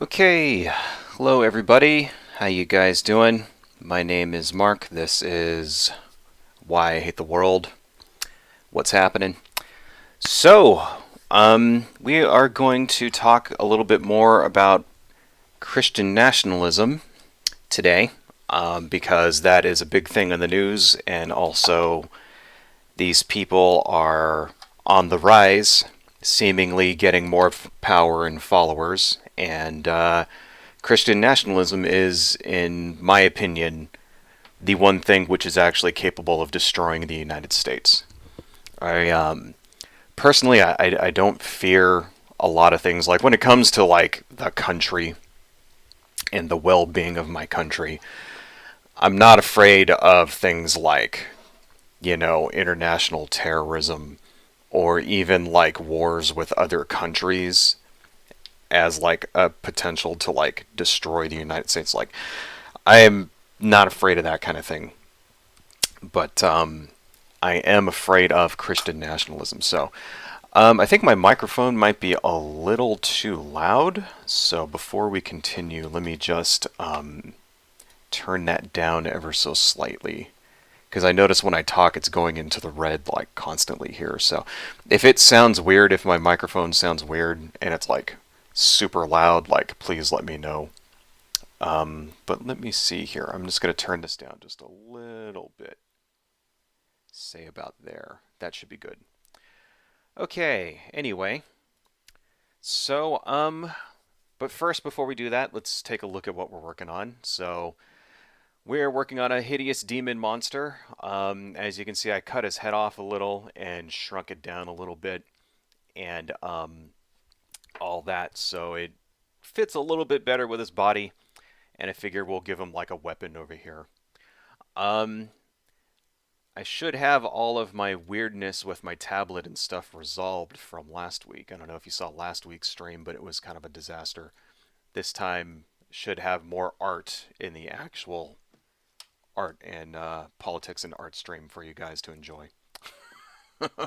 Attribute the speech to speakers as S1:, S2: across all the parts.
S1: Okay, hello everybody. How you guys doing? My name is Mark. This is Why I Hate the World. What's happening? So, we are going to talk a little bit more about Christian nationalism today, because that is a big thing in the news, and also these people are on the rise, seemingly getting more power and followers, and Christian nationalism is, in my opinion, the one thing which is actually capable of destroying the United States. I personally, I don't fear a lot of things. Like when it comes to like the country and the well-being of my country, I'm not afraid of things like, international terrorism or even like wars with other countries as like a potential to like destroy the United States. Like I am not afraid of that kind of thing, but I am afraid of Christian nationalism. So I think my microphone might be a little too loud. So before we continue, let me just turn that down ever so slightly. Because I notice when I talk, it's going into the red like constantly here. So if it sounds weird, if my microphone sounds weird and it's like super loud, like please let me know. But let me see here. I'm just going to turn this down just a little bit. Say about there. That should be good. Okay, anyway. So, but first, before we do that, let's take a look at what we're working on. So, we're working on a hideous demon monster. As you can see, I cut his head off a little and shrunk it down a little bit and all that. So it fits a little bit better with his body. And I figure we'll give him like a weapon over here. Um, I should have all of my weirdness with my tablet and stuff resolved from last week. I don't know if you saw last week's stream, but it was kind of a disaster. This time should have more art in the actual art and politics and art stream for you guys to enjoy.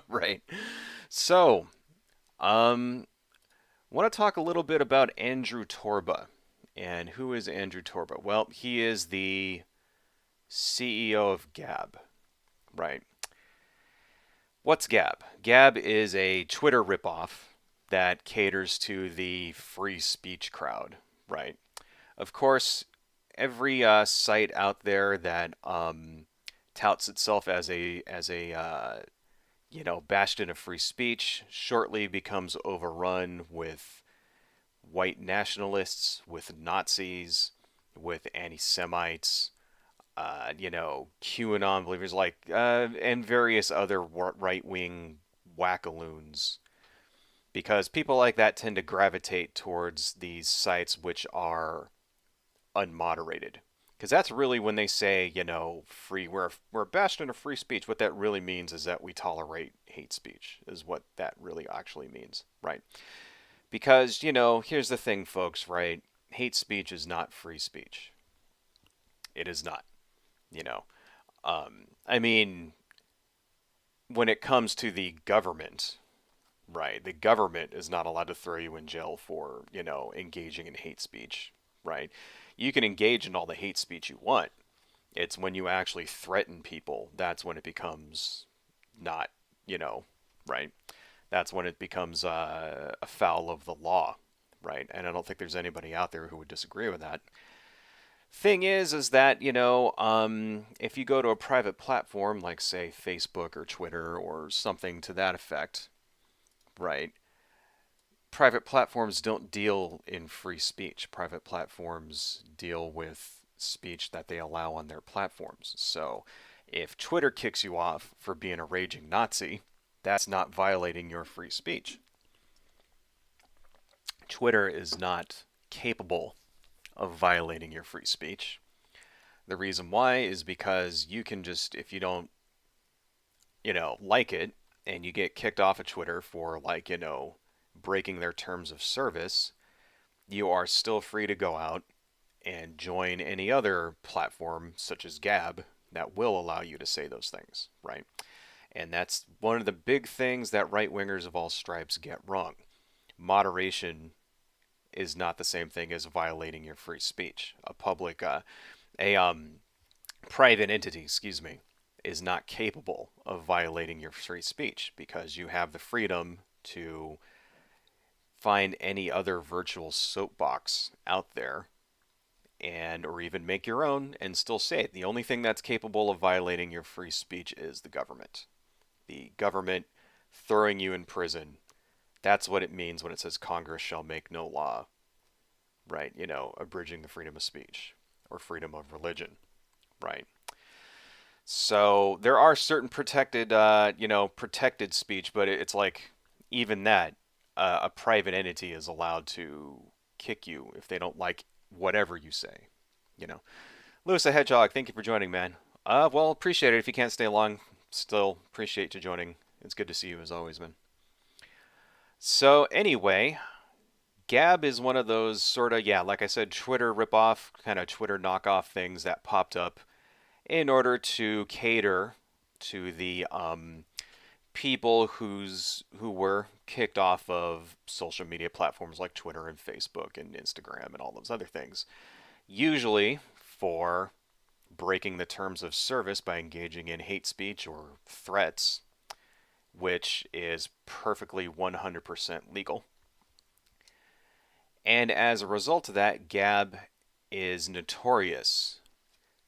S1: Right. So, want to talk a little bit about Andrew Torba. And who is Andrew Torba? Well, he is the CEO of GAB. Right. What's GAB? GAB is a Twitter ripoff that caters to the free speech crowd. Right. Of course, every site out there that touts itself as a bastion of free speech shortly becomes overrun with white nationalists, with Nazis, with anti-Semites, QAnon believers, and various other right-wing wackaloons. Because people like that tend to gravitate towards these sites which are unmoderated. Because that's really when they say, free, we're a bastion of free speech. What that really means is that we tolerate hate speech, is what that really actually means, right? Because, here's the thing, folks, right? Hate speech is not free speech. It is not, you know. I mean, when it comes to the government, right? The government is not allowed to throw you in jail for, engaging in hate speech, right? You can engage in all the hate speech you want. It's when you actually threaten people, that's when it becomes not, right? That's when it becomes a foul of the law, right? And I don't think there's anybody out there who would disagree with that. Thing is that, if you go to a private platform like, say, Facebook or Twitter or something to that effect, right? Private platforms don't deal in free speech. Private platforms deal with speech that they allow on their platforms. So if Twitter kicks you off for being a raging Nazi, that's not violating your free speech. Twitter is not capable of violating your free speech. The reason why is because you can just, if you don't, like it, and you get kicked off of Twitter for, breaking their terms of service, you are still free to go out and join any other platform, such as GAB, that will allow you to say those things, right? And that's one of the big things that right wingers of all stripes get wrong. Moderation is not the same thing as violating your free speech. A private entity, excuse me, is not capable of violating your free speech because you have the freedom to find any other virtual soapbox out there and or even make your own and still say it. The only thing that's capable of violating your free speech is the government. The government throwing you in prison. That's what it means when it says Congress shall make no law, right? Abridging the freedom of speech or freedom of religion, right? So there are certain protected speech, but it's like even that, a private entity is allowed to kick you if they don't like whatever you say. You know, Lewis the Hedgehog, thank you for joining, man. Well, appreciate it. If you can't stay long, still appreciate you joining. It's good to see you as always, man. So anyway, Gab is one of those sort of, yeah, like I said, Twitter ripoff, kind of Twitter knockoff things that popped up in order to cater to the people who were kicked off of social media platforms like Twitter and Facebook and Instagram and all those other things. Usually for breaking the terms of service by engaging in hate speech or threats, which is perfectly 100% legal. And as a result of that, Gab is notorious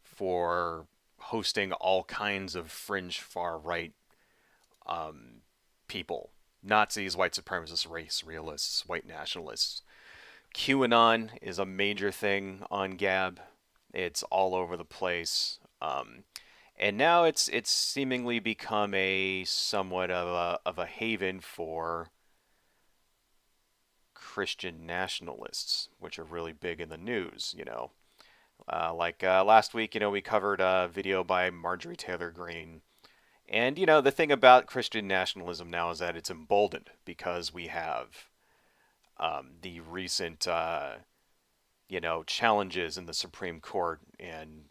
S1: for hosting all kinds of fringe far right people. Nazis, white supremacists, race realists, white nationalists. QAnon is a major thing on Gab. It's all over the place. And now it's seemingly become a somewhat of a haven for Christian nationalists, which are really big in the news. Last week, we covered a video by Marjorie Taylor Greene. And, the thing about Christian nationalism now is that it's emboldened because we have the recent, challenges in the Supreme Court and,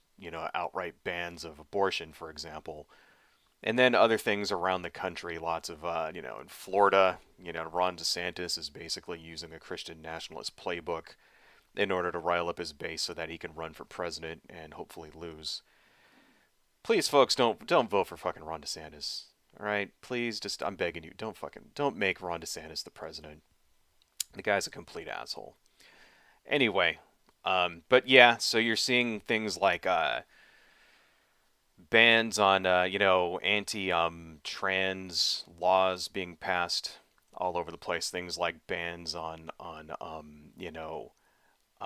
S1: outright bans of abortion, for example. And then other things around the country, lots of, in Florida, Ron DeSantis is basically using a Christian nationalist playbook in order to rile up his base so that he can run for president and hopefully lose. Please, folks, don't vote for fucking Ron DeSantis. All right, please, I'm begging you, don't make Ron DeSantis the president. The guy's a complete asshole. Anyway, but yeah, so you're seeing things like bans on anti-trans laws being passed all over the place. Things like bans on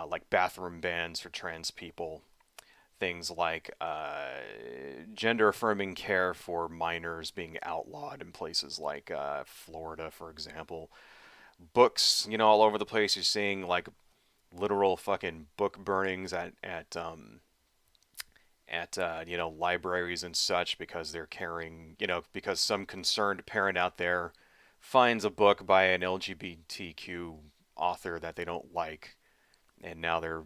S1: like bathroom bans for trans people. Things like gender affirming care for minors being outlawed in places like Florida, for example. Books, all over the place. You're seeing like literal fucking book burnings at libraries and such because they're carrying, because some concerned parent out there finds a book by an LGBTQ author that they don't like, and now they're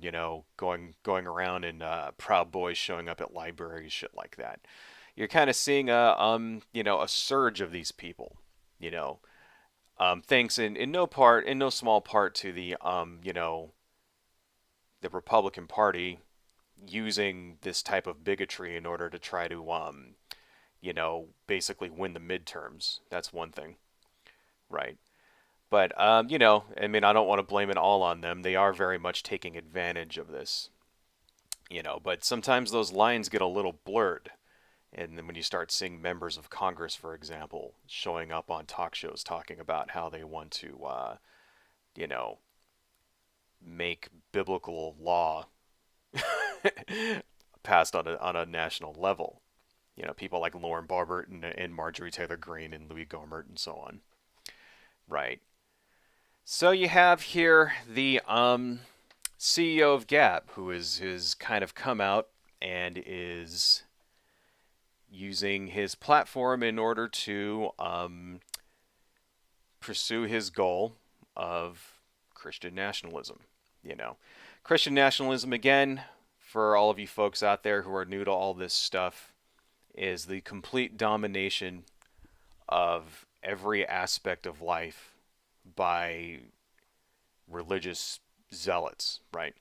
S1: going around and Proud Boys showing up at libraries, shit like that. You're kind of seeing a surge of these people, thanks in no small part to the Republican Party using this type of bigotry in order to try to basically win the midterms. That's one thing, right? But I don't want to blame it all on them. They are very much taking advantage of this, but sometimes those lines get a little blurred. And then when you start seeing members of Congress, for example, showing up on talk shows talking about how they want to, make biblical law passed on a national level. People like Lauren Boebert and Marjorie Taylor Greene and Louis Gohmert and so on. Right. So you have here the CEO of GAB, who is kind of come out and is using his platform in order to pursue his goal of Christian nationalism. Christian nationalism, again, for all of you folks out there who are new to all this stuff, is the complete domination of every aspect of life by religious zealots, right?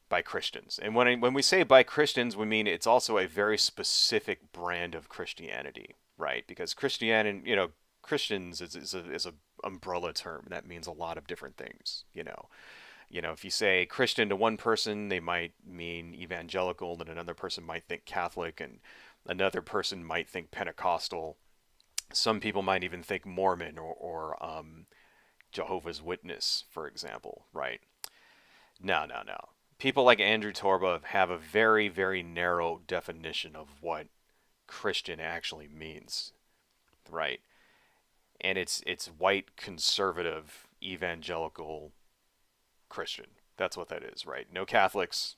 S1: By Christians. And when we say by Christians, we mean it's also a very specific brand of Christianity, right? Because Christianity, Christians is a umbrella term that means a lot of different things, if you say Christian to one person, they might mean evangelical, and another person might think Catholic, and another person might think Pentecostal. Some people might even think Mormon or Jehovah's Witness, for example, right? No, no, no. People like Andrew Torba have a very, very narrow definition of what Christian actually means, right? And it's white conservative evangelical Christian. That's what that is, right? No Catholics,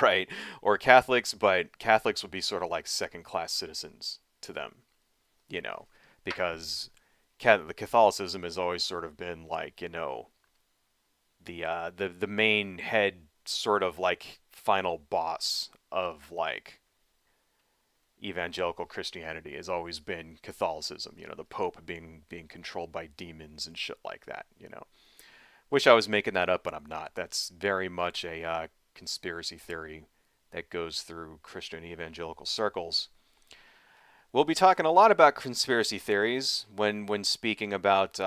S1: right? Or Catholics, but Catholics would be sort of like second class citizens to them, you know, because the Catholicism has always sort of been like, the main head sort of like final boss of like evangelical Christianity has always been Catholicism, the Pope being controlled by demons and shit like that. Wish I was making that up, but I'm not. That's very much a conspiracy theory that goes through Christian evangelical circles. We'll be talking a lot about conspiracy theories when speaking about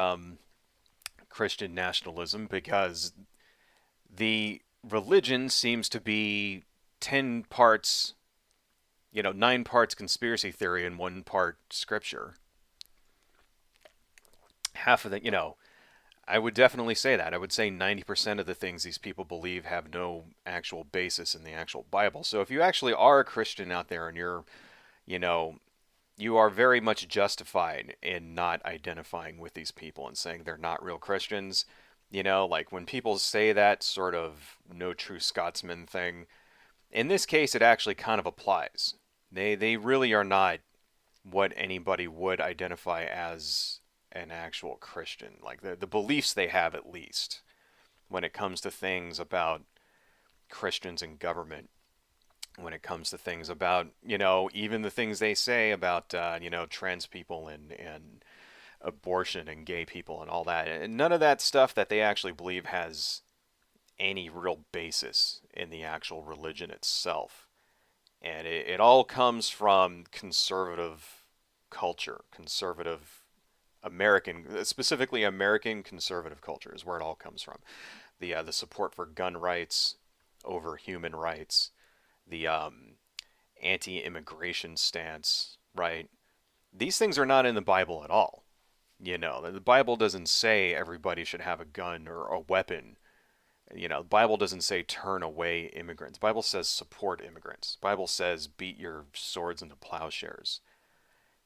S1: Christian nationalism, because the religion seems to be 10 parts, 9 parts conspiracy theory and 1 part scripture. Half of the, I would definitely say that. I would say 90% of the things these people believe have no actual basis in the actual Bible. So if you actually are a Christian out there and you know, you are very much justified in not identifying with these people and saying they're not real Christians. Like when people say that sort of no true Scotsman thing, in this case, it actually kind of applies. They really are not what anybody would identify as an actual Christian. Like the beliefs they have, at least, when it comes to things about Christians and government, when it comes to things about, even the things they say about, trans people and abortion and gay people and all that. And none of that stuff that they actually believe has any real basis in the actual religion itself. And it all comes from conservative culture, conservative American, specifically American conservative culture is where it all comes from. The support for gun rights over human rights, the anti-immigration stance, right? These things are not in the Bible at all. The Bible doesn't say everybody should have a gun or a weapon. The Bible doesn't say turn away immigrants. The Bible says support immigrants. The Bible says beat your swords into plowshares,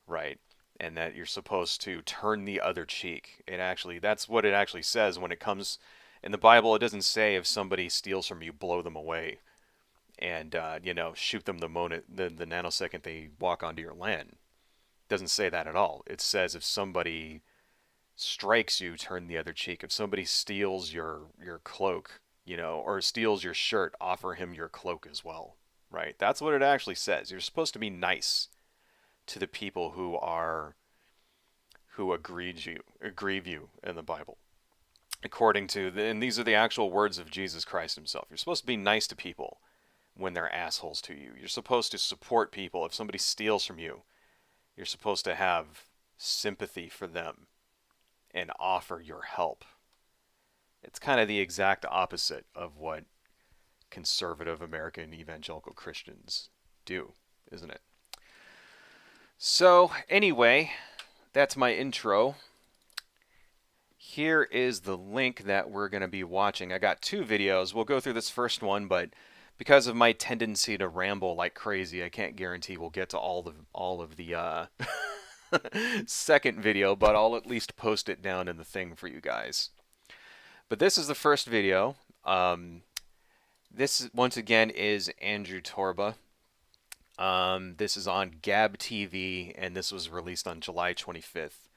S1: right? And that you're supposed to turn the other cheek. That's what it actually says when it comes in the Bible. It doesn't say if somebody steals from you, blow them away and shoot them the nanosecond they walk onto your land. It doesn't say that at all. It says if somebody strikes you, turn the other cheek. If somebody steals your cloak, or steals your shirt, offer him your cloak as well, right? That's what it actually says. You're supposed to be nice to the people who aggrieve you in the Bible. According to and these are the actual words of Jesus Christ himself. You're supposed to be nice to people when they're assholes to you. You're supposed to support people. If somebody steals from you, you're supposed to have sympathy for them and offer your help. It's kind of the exact opposite of what conservative American evangelical Christians do, isn't it? So, anyway, that's my intro. Here is the link that we're going to be watching. I got 2 videos. We'll go through this first one, but because of my tendency to ramble like crazy, I can't guarantee we'll get to all of the second video, but I'll at least post it down in the thing for you guys. But this is the first video. This, once again, is Andrew Torba. This is on GAB TV, and this was released on July 25th.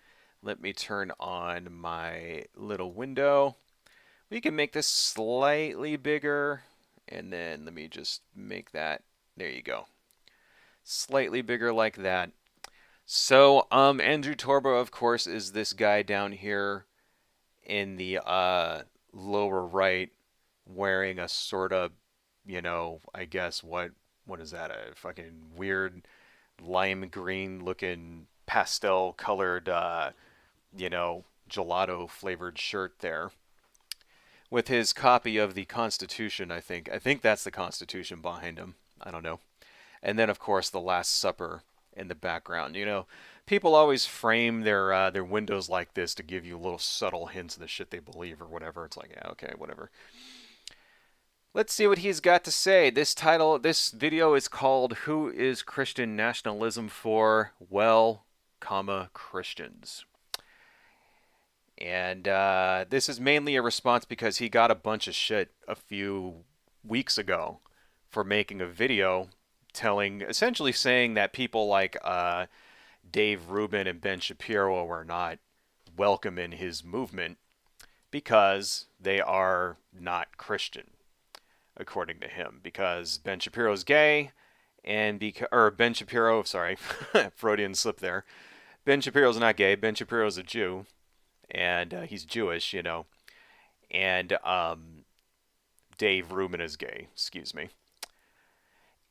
S1: Let me turn on my little window. We can make this slightly bigger, and then let me just make that. There you go. Slightly bigger like that. So, Andrew Torba, of course, is this guy down here in the lower right wearing a sort of, I guess what is that? A fucking weird lime green looking pastel colored, gelato flavored shirt there with his copy of the Constitution. I think that's the Constitution behind him. I don't know. And then of course the Last Supper in the background. People always frame their windows like this to give you little subtle hints of the shit they believe or whatever. It's like, yeah, okay, whatever. Let's see what he's got to say. This video is called "Who is Christian Nationalism for?" Well, Christians. And this is mainly a response because he got a bunch of shit a few weeks ago for making a video essentially saying that people like Dave Rubin and Ben Shapiro are not welcome in his movement because they are not Christian, according to him. Because Ben Shapiro's gay, or Ben Shapiro, sorry, Freudian slip there. Ben Shapiro's not gay. Ben Shapiro's a Jew, and he's Jewish, and Dave Rubin is gay. Excuse me.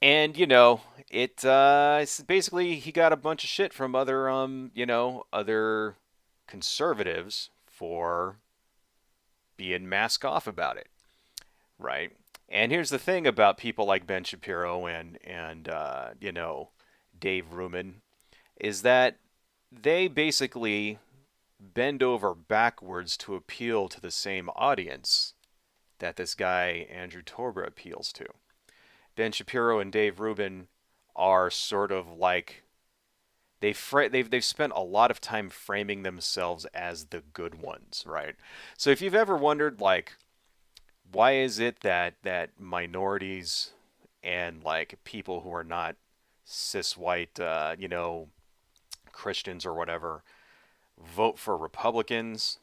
S1: And it's basically he got a bunch of shit from other conservatives for being mask off about it, right? And here's the thing about people like Ben Shapiro and Dave Rubin is that they basically bend over backwards to appeal to the same audience that this guy Andrew Torba appeals to. Ben Shapiro and Dave Rubin are sort of like they've spent a lot of time framing themselves as the good ones, right? So if you've ever wondered like why is it that minorities and like people who are not cis white Christians or whatever vote for Republicans,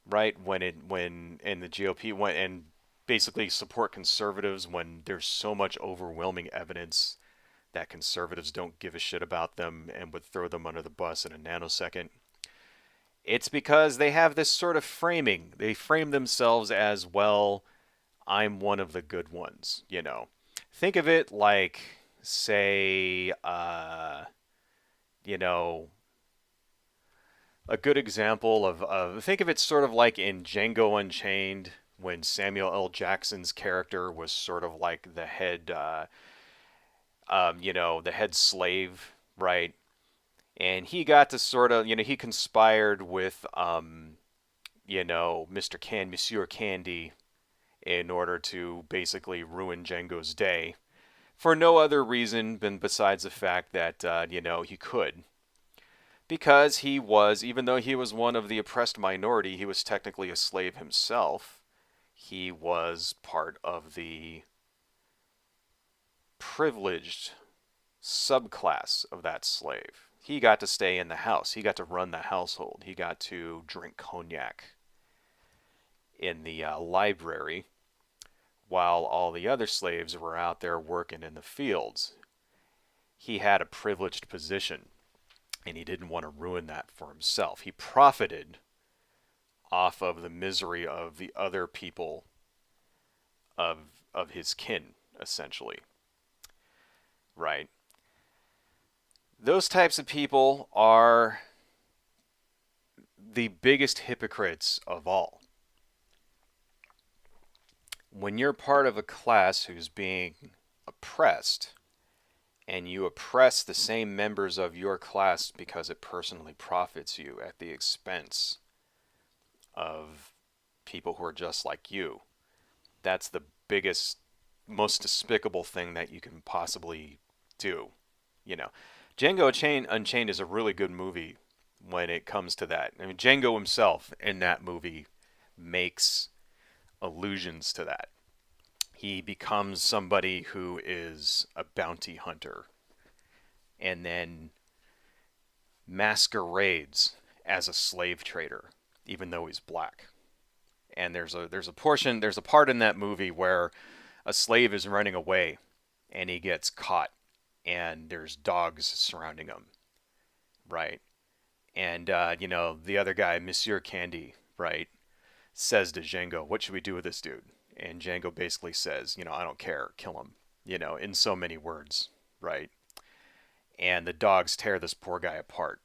S1: right? When in the GOP and basically support conservatives when there's so much overwhelming evidence that conservatives don't give a shit about them and would throw them under the bus in a nanosecond. It's because they have this sort of framing. They frame themselves as, well, I'm one of the good ones. Think of it like, say, you know, a good example of think of it sort of like in Django Unchained when Samuel L. Jackson's character was sort of like the head, the head slave, right? And he got to sort of, he conspired with, Monsieur Candy in order to basically ruin Django's day for no other reason than besides the fact that, he could. Because he was, even though he was one of the oppressed minority, he was technically a slave himself. He was part of the privileged subclass of that slave. He got to stay in the house. He got to run the household. He got to drink cognac in the library while all the other slaves were out there working in the fields. He had a privileged position, and he didn't want to ruin that for himself. He profited off of the misery of the other people of his kin, essentially. Right? Those types of people are the biggest hypocrites of all. When you're part of a class who's being oppressed, and you oppress the same members of your class because it personally profits you at the expense of people who are just like you, that's the biggest, most despicable thing that you can possibly do. Django Unchained is a really good movie when it comes to that. I mean, Django himself in that movie makes allusions to that. He becomes somebody who is a bounty hunter and then masquerades as a slave trader, even though he's black. And there's a part in that movie where a slave is running away and he gets caught and there's dogs surrounding him, right? And the other guy, Monsieur Candy, right, says to Django, "What should we do with this dude?" And Django basically says, I don't care, kill him, in so many words, right? And the dogs tear this poor guy apart.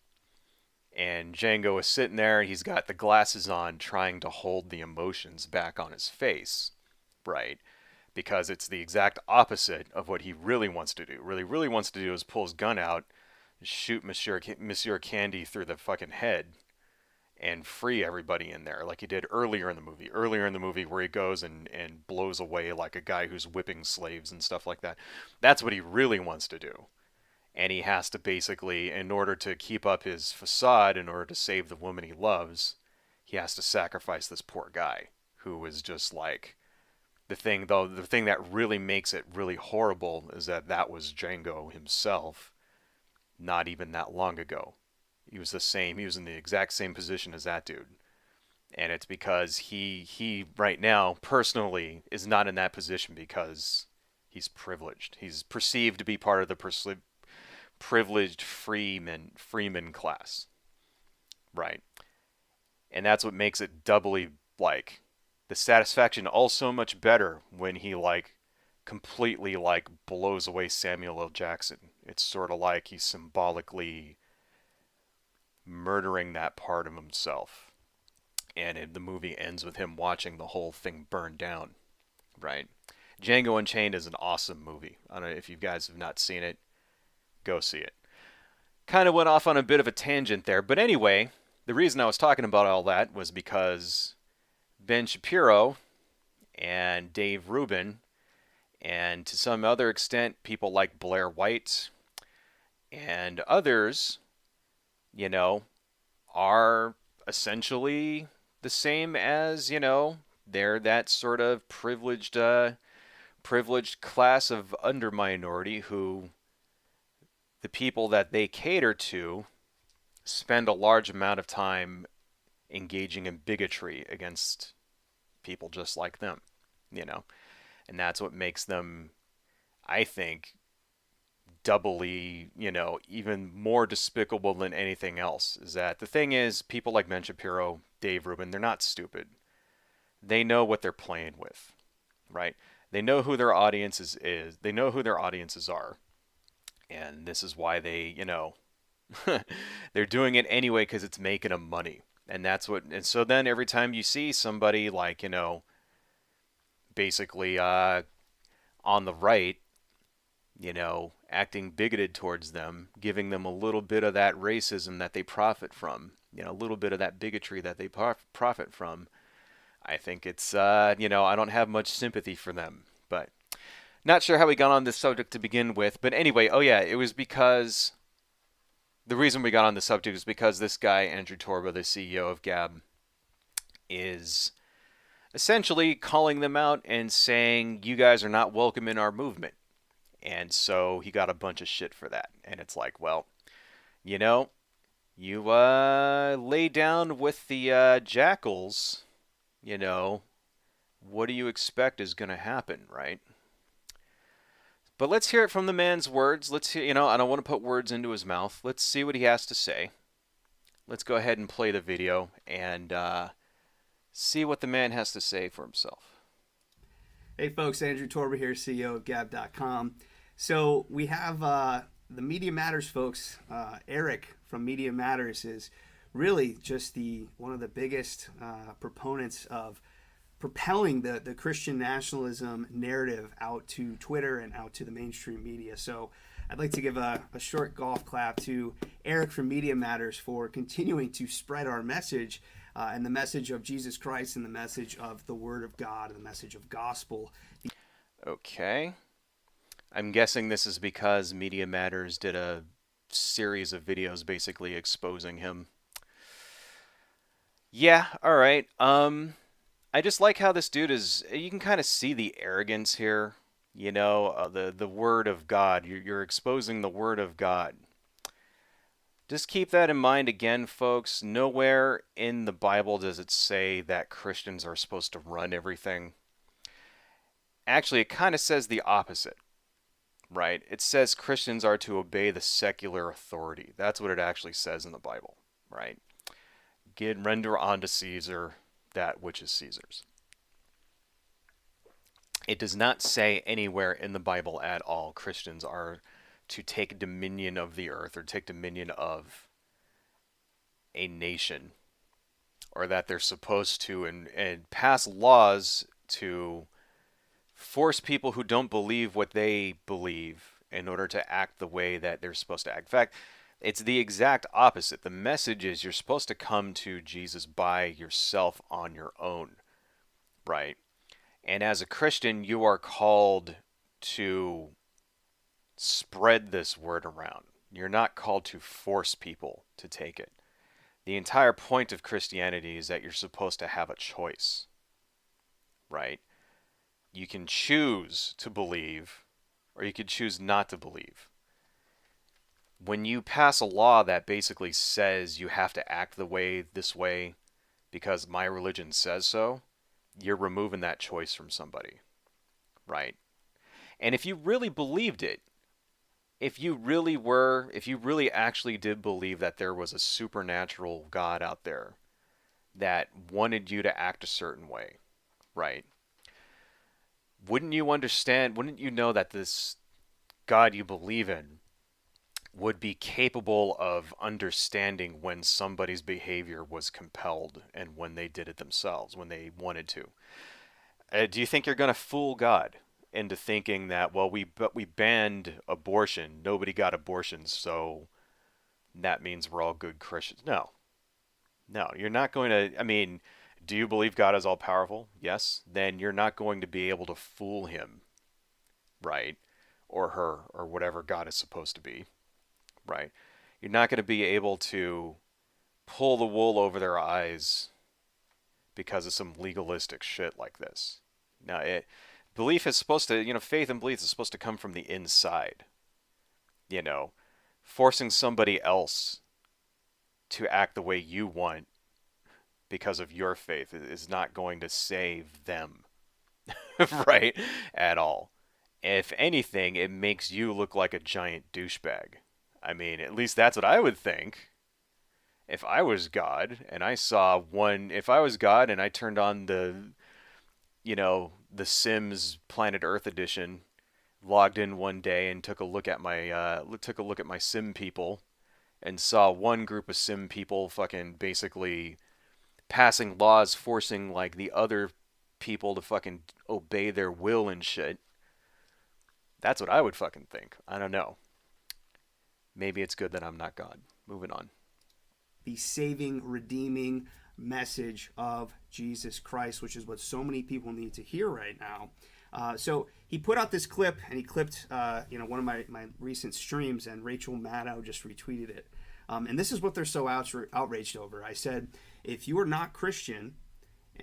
S1: And Django is sitting there, he's got the glasses on, trying to hold the emotions back on his face, right? Because it's the exact opposite of what he really wants to do. What he really wants to do is pull his gun out, shoot Monsieur Candy through the fucking head, and free everybody in there, like he did earlier in the movie. Earlier in the movie, where he goes and blows away like a guy who's whipping slaves and stuff like that. That's what he really wants to do. And he has to basically, in order to keep up his facade, in order to save the woman he loves, he has to sacrifice this poor guy who is just like the thing. Though the thing that really makes it really horrible is that was Django himself, not even that long ago. He was the same. He was in the exact same position as that dude, and it's because he right now personally is not in that position because he's privileged. He's perceived to be part of the privileged freeman class, right? And that's what makes it doubly like the satisfaction also much better when he like completely like blows away Samuel L. Jackson. It's sort of like he's symbolically murdering that part of himself. And the movie ends with him watching the whole thing burn down, right? Django Unchained is an awesome movie. I don't know if you guys have not seen it, go see it. Kind of went off on a bit of a tangent there, but anyway, the reason I was talking about all that was because Ben Shapiro and Dave Rubin, and to some other extent, people like Blair White and others, are essentially the same as, they're that sort of privileged class of under minority who the people that they cater to spend a large amount of time engaging in bigotry against people just like them, and that's what makes them, I think, doubly, even more despicable than anything else. Is that the thing is, people like Ben Shapiro, Dave Rubin, they're not stupid. They know what they're playing with, right? They know who their audiences is. They know who their audiences are, and this is why they, they're doing it anyway because it's making them money, and that's what. And so then every time you see somebody like, basically on the right, acting bigoted towards them, giving them a little bit of that racism that they profit from, a little bit of that bigotry that they profit from, I think it's, I don't have much sympathy for them. But not sure how we got on this subject to begin with. But anyway, oh yeah, it was because the reason we got on the subject is because this guy, Andrew Torba, the CEO of GAB, is essentially calling them out and saying, you guys are not welcome in our movement. And so he got a bunch of shit for that. And it's like, well, you lay down with the jackals, what do you expect is going to happen, right? But let's hear it from the man's words. Let's hear, I don't want to put words into his mouth. Let's see what he has to say. Let's go ahead and play the video and see what the man has to say for himself.
S2: Hey folks, Andrew Torba here, CEO of GAB.com. So we have the Media Matters folks. Eric from Media Matters is really just one of the biggest proponents of propelling the Christian nationalism narrative out to Twitter and out to the mainstream media. So I'd like to give a short golf clap to Eric from Media Matters for continuing to spread our message and the message of Jesus Christ and the message of the Word of God and the message of gospel.
S1: Okay. I'm guessing this is because Media Matters did a series of videos basically exposing him. Yeah, alright. I just like how this dude is, you can kind of see the arrogance here. The Word of God. You're exposing the Word of God. Just keep that in mind again, folks. Nowhere in the Bible does it say that Christians are supposed to run everything. Actually, it kind of says the opposite, right? It says Christians are to obey the secular authority. That's what it actually says in the Bible, right? Render unto Caesar that which is Caesar's. It does not say anywhere in the Bible at all Christians are to take dominion of the earth or take dominion of a nation, or that they're supposed to and pass laws to force people who don't believe what they believe in order to act the way that they're supposed to act. In fact, it's the exact opposite. The message is you're supposed to come to Jesus by yourself on your own, right? And as a Christian, you are called to spread this word around. You're not called to force people to take it. The entire point of Christianity is that you're supposed to have a choice, right? You can choose to believe or you can choose not to believe. When you pass a law that basically says you have to act the way this way because my religion says so, you're removing that choice from somebody, right? And if you really believed it, if you really actually did believe that there was a supernatural God out there that wanted you to act a certain way, right? Wouldn't you know that this God you believe in would be capable of understanding when somebody's behavior was compelled and when they did it themselves, when they wanted to? Do you think you're going to fool God into thinking that, well, we banned abortion, nobody got abortions, so that means we're all good Christians? No, no, you're not going to. I mean, do you believe God is all powerful? Yes. Then you're not going to be able to fool him, right? Or her, or whatever God is supposed to be, right? You're not going to be able to pull the wool over their eyes because of some legalistic shit like this. Now, belief is supposed to, faith and belief is supposed to come from the inside. You know, forcing somebody else to act the way you want because of your faith is not going to save them, right? At all. If anything, it makes you look like a giant douchebag. I mean, at least that's what I would think. If I was God and if I was God and I turned on the Sims Planet Earth edition, logged in one day and took a look at my Sim people and saw one group of Sim people fucking basically passing laws forcing like the other people to fucking obey their will and shit. That's what I would fucking think. I don't know. Maybe it's good that I'm not God. Moving on.
S2: The saving, redeeming message of Jesus Christ, which is what so many people need to hear right now. So he put out this clip, and he clipped, one of my recent streams, and Rachel Maddow just retweeted it. And this is what they're so outraged over. I said, if you are not Christian,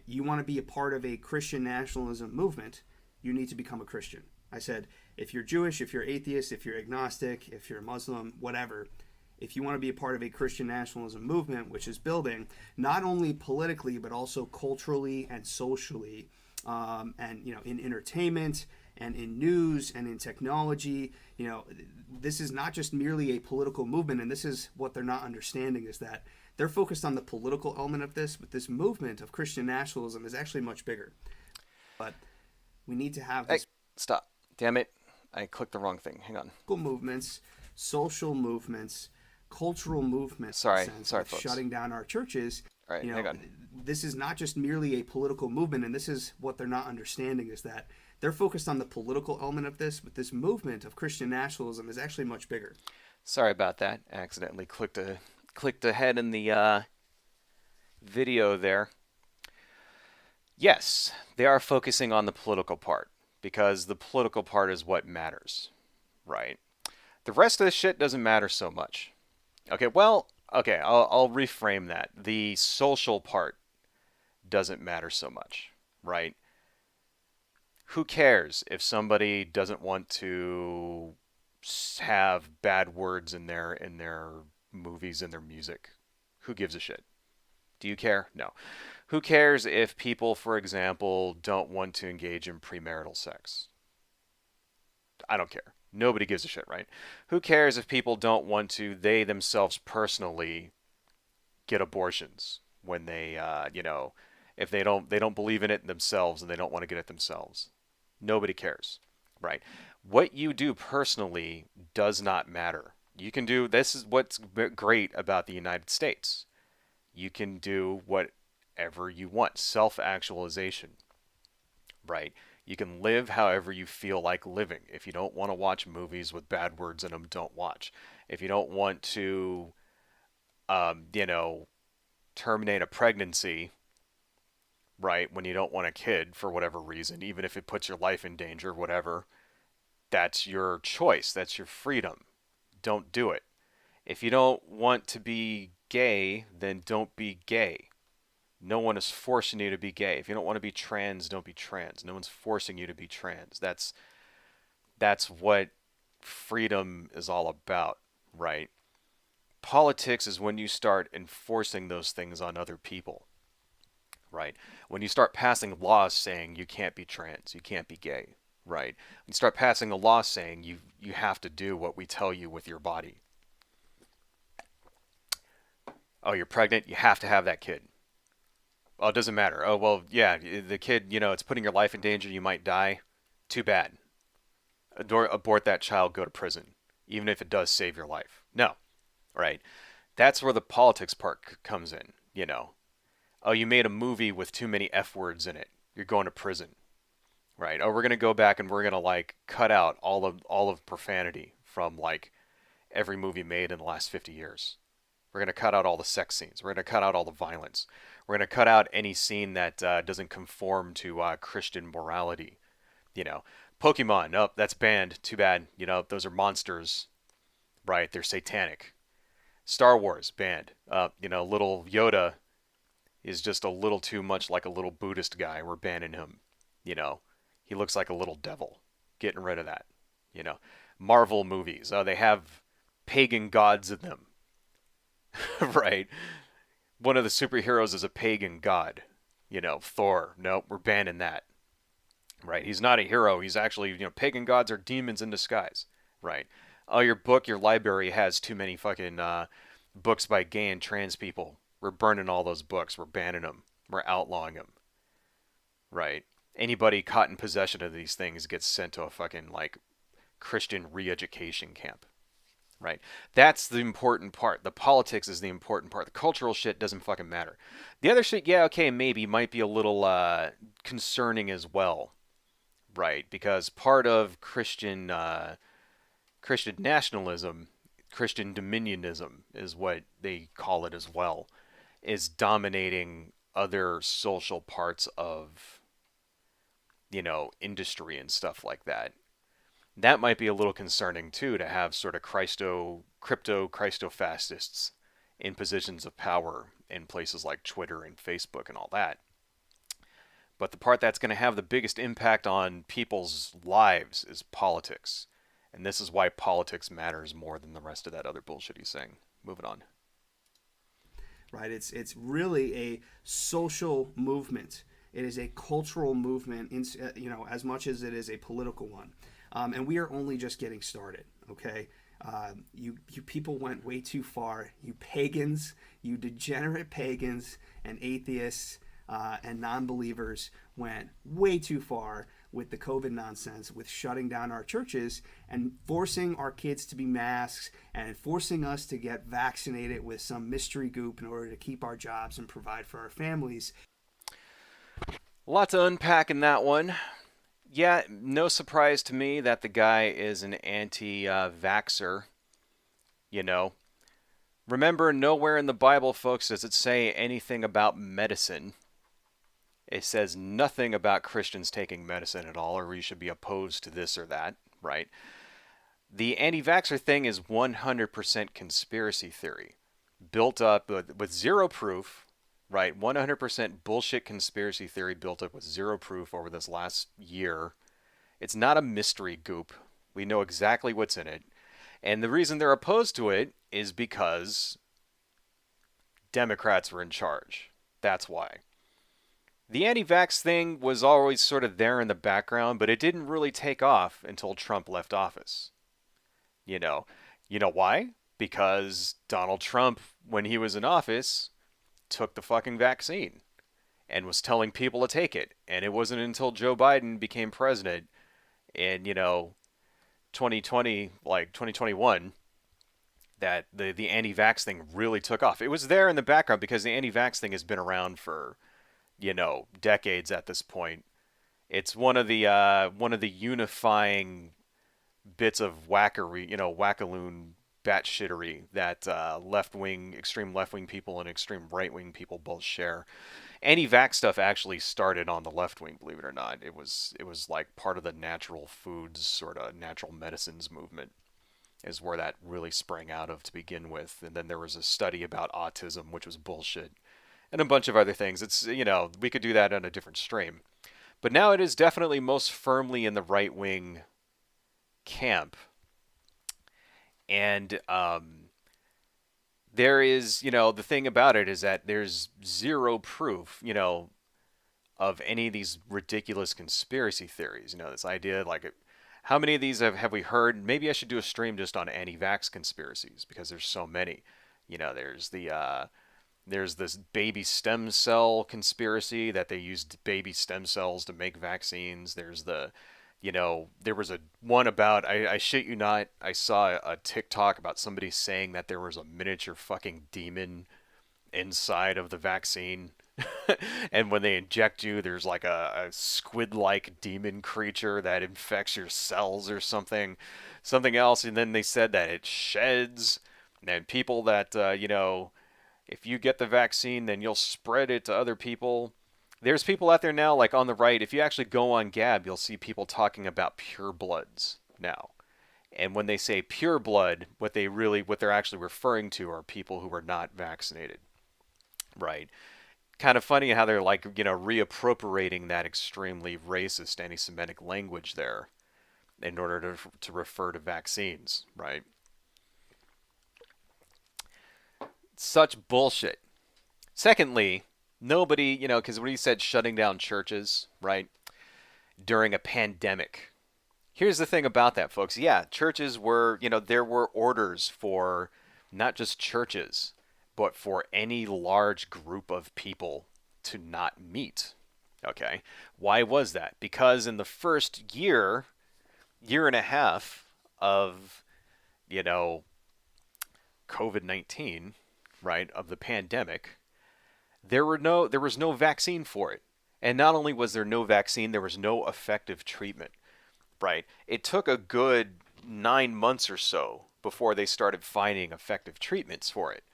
S2: you want to be a part of a Christian nationalism movement, you need to become a Christian. I said, if you're Jewish, if you're atheist, if you're agnostic, if you're Muslim, whatever, if you want to be a part of a Christian nationalism movement, which is building not only politically but also culturally and socially, and in entertainment and in news and in technology, this is not just merely a political movement, and this is what they're not understanding is that they're focused on the political element of this, but this movement of Christian nationalism is actually much bigger. But we need to have
S1: Hey,
S2: this
S1: stop. Damn it. I clicked the wrong thing. Hang on.
S2: movements, social movements, cultural movements,
S1: Sorry.
S2: in the sense
S1: Sorry,
S2: of
S1: folks.
S2: shutting down our churches.
S1: All right, hang on.
S2: This is not just merely a political movement, and this is what they're not understanding is that they're focused on the political element of this, but this movement of Christian nationalism is actually much bigger.
S1: Sorry about that. I accidentally clicked ahead in the video there. Yes, they are focusing on the political part because the political part is what matters, right? The rest of the shit doesn't matter so much. I'll reframe that. The social part doesn't matter so much, right? Who cares if somebody doesn't want to have bad words in their movies and their music? Who gives a shit? Do you care? No. Who cares if people, for example, don't want to engage in premarital sex? I don't care. Nobody gives a shit, right? Who cares if people don't want to, they themselves personally, get abortions when if they don't believe in it themselves and they don't want to get it themselves? Nobody cares, right? What you do personally does not matter. You can do this is what's great about the United States. You can do whatever you want. Self-actualization, right? You can live however you feel like living. If you don't want to watch movies with bad words in them, don't watch. If you don't want to, you know, terminate a pregnancy, right, when you don't want a kid for whatever reason, even if it puts your life in danger, whatever, that's your choice. That's your freedom. Don't do it. If you don't want to be gay, then don't be gay. No one is forcing you to be gay. If you don't want to be trans, don't be trans. No one's forcing you to be trans. That's what freedom is all about, right? Politics is when you start enforcing those things on other people, right? When you start passing laws saying you can't be trans, you can't be gay, right? When you start passing a law saying you have to do what we tell you with your body. Oh, you're pregnant, you have to have that kid. Oh, it doesn't matter. Oh, well, yeah, the kid, it's putting your life in danger, you might die. Too bad. Abort that child, go to prison, even if it does save your life. No, right? That's where the politics part comes in. Oh, you made a movie with too many F words in it. You're going to prison, right? Oh, we're gonna go back and we're gonna like cut out all of profanity from like every movie made in the last 50 years. We're gonna cut out all the sex scenes. We're gonna cut out all the violence. We're gonna cut out any scene that doesn't conform to Christian morality. You know, Pokemon. Oh, that's banned. Too bad. Those are monsters, right? They're satanic. Star Wars banned. Little Yoda is just a little too much like a little Buddhist guy. We're banning him. You know, he looks like a little devil. Getting rid of that. You know, Marvel movies. Oh, they have pagan gods in them, right? One of the superheroes is a pagan god. Thor. Nope, we're banning that. Right? He's not a hero. He's actually, pagan gods are demons in disguise. Right? Oh, your library has too many fucking books by gay and trans people. We're burning all those books. We're banning them. We're outlawing them. Right? Anybody caught in possession of these things gets sent to a fucking like Christian re-education camp. Right? That's the important part. The politics is the important part. The cultural shit doesn't fucking matter. The other shit, yeah, okay, maybe might be a little concerning as well. Right? Because part of Christian nationalism, Christian dominionism is what they call it as well, is dominating other social parts of, industry and stuff like that. That might be a little concerning too, to have sort of crypto Christo fascists in positions of power in places like Twitter and Facebook and all that. But the part that's going to have the biggest impact on people's lives is politics. And this is why politics matters more than the rest of that other bullshit he's saying. Moving on.
S2: Right? It's really a social movement. It is a cultural movement, as much as it is a political one. And we are only just getting started. Okay, you people went way too far. You pagans, you degenerate pagans and atheists and non-believers went way too far with the COVID nonsense, with shutting down our churches and forcing our kids to be masks and forcing us to get vaccinated with some mystery goop in order to keep our jobs and provide for our families.
S1: A lot to unpack in that one. Yeah, no surprise to me that the guy is an anti-vaxxer. You know, remember, nowhere in the Bible, folks, does it say anything about medicine. It says nothing about Christians taking medicine at all, or we should be opposed to this or that, right? The anti-vaxxer thing is 100% conspiracy theory, built up with zero proof, right? 100% bullshit conspiracy theory built up with zero proof over this last year. It's not a mystery goop. We know exactly what's in it. And the reason they're opposed to it is because Democrats were in charge. That's why. The anti-vax thing was always sort of there in the background, but it didn't really take off until Trump left office. You know, you know why? Because Donald Trump, when he was in office, took the fucking vaccine. and was telling people to take it. And it wasn't until Joe Biden became president in, 2020, like 2021, that the anti-vax thing really took off. It was there in the background because the anti-vax thing has been around for, decades at this point. It's one of the unifying bits of wackery, wackaloon batshittery that extreme left wing people and extreme right wing people both share. Anti-vax stuff actually started on the left wing, believe it or not. It was like part of the natural foods, sort of natural medicines movement, is where that really sprang out of to begin with. And then there was a study about autism, which was bullshit, and a bunch of other things. It's we could do that on a different stream. But now it is definitely most firmly in the right wing camp, and there is, the thing about it is that there's zero proof, of any of these ridiculous conspiracy theories. This idea, like, how many of these have we heard? Maybe I should do a stream just on anti-vax conspiracies because there's so many. There's this baby stem cell conspiracy that they used baby stem cells to make vaccines. There was a one about, I shit you not, I saw a TikTok about somebody saying that there was a miniature fucking demon inside of the vaccine. And when they inject you, there's like a squid-like demon creature that infects your cells or something else. And then they said that it sheds, and people that, if you get the vaccine, then you'll spread it to other people. There's people out there now, like on the right, if you actually go on Gab, you'll see people talking about purebloods now. And when they say pure blood, what they're actually referring to are people who are not vaccinated. Right? Kind of funny how they're like, reappropriating that extremely racist anti-Semitic language there in order to refer to vaccines, right? Such bullshit. Secondly, nobody, because when he said shutting down churches, right, during a pandemic. Here's the thing about that, folks. Yeah, churches were, there were orders for not just churches, but for any large group of people to not meet. Okay. Why was that? Because in the first year and a half of, you know, COVID-19, right, of the pandemic, there was no vaccine for it. And not only was there no vaccine, there was no effective treatment, right? It took a good 9 months or so before they started finding effective treatments for it.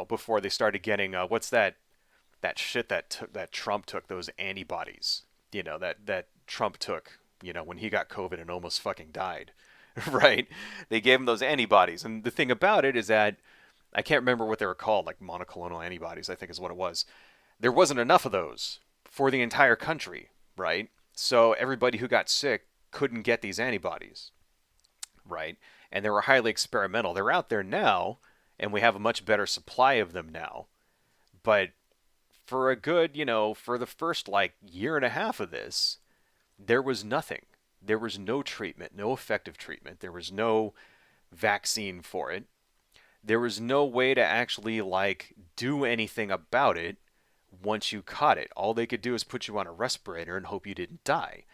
S1: Before they started getting what's that shit that Trump took, those antibodies. That Trump took. When he got COVID and almost fucking died, right? They gave him those antibodies, and the thing about it is that I can't remember what they were called, like monoclonal antibodies, I think is what it was. There wasn't enough of those for the entire country, right? So everybody who got sick couldn't get these antibodies, right? And they were highly experimental. They're out there now, and we have a much better supply of them now. But for a good, for the first like year and a half of this, there was nothing. There was no treatment, no effective treatment. There was no vaccine for it. There was no way to actually like do anything about it once you caught it. All they could do is put you on a respirator and hope you didn't die.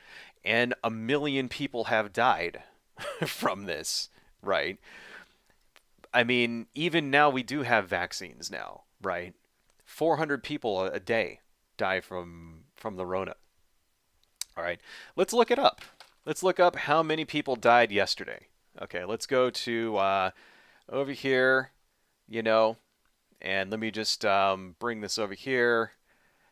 S1: And 1 million people have died from this, right? I mean, even now we do have vaccines now, right? 400 people a day die from the Rona. All right, let's look it up. Let's look up how many people died yesterday. Okay, let's go to over here, and let me just bring this over here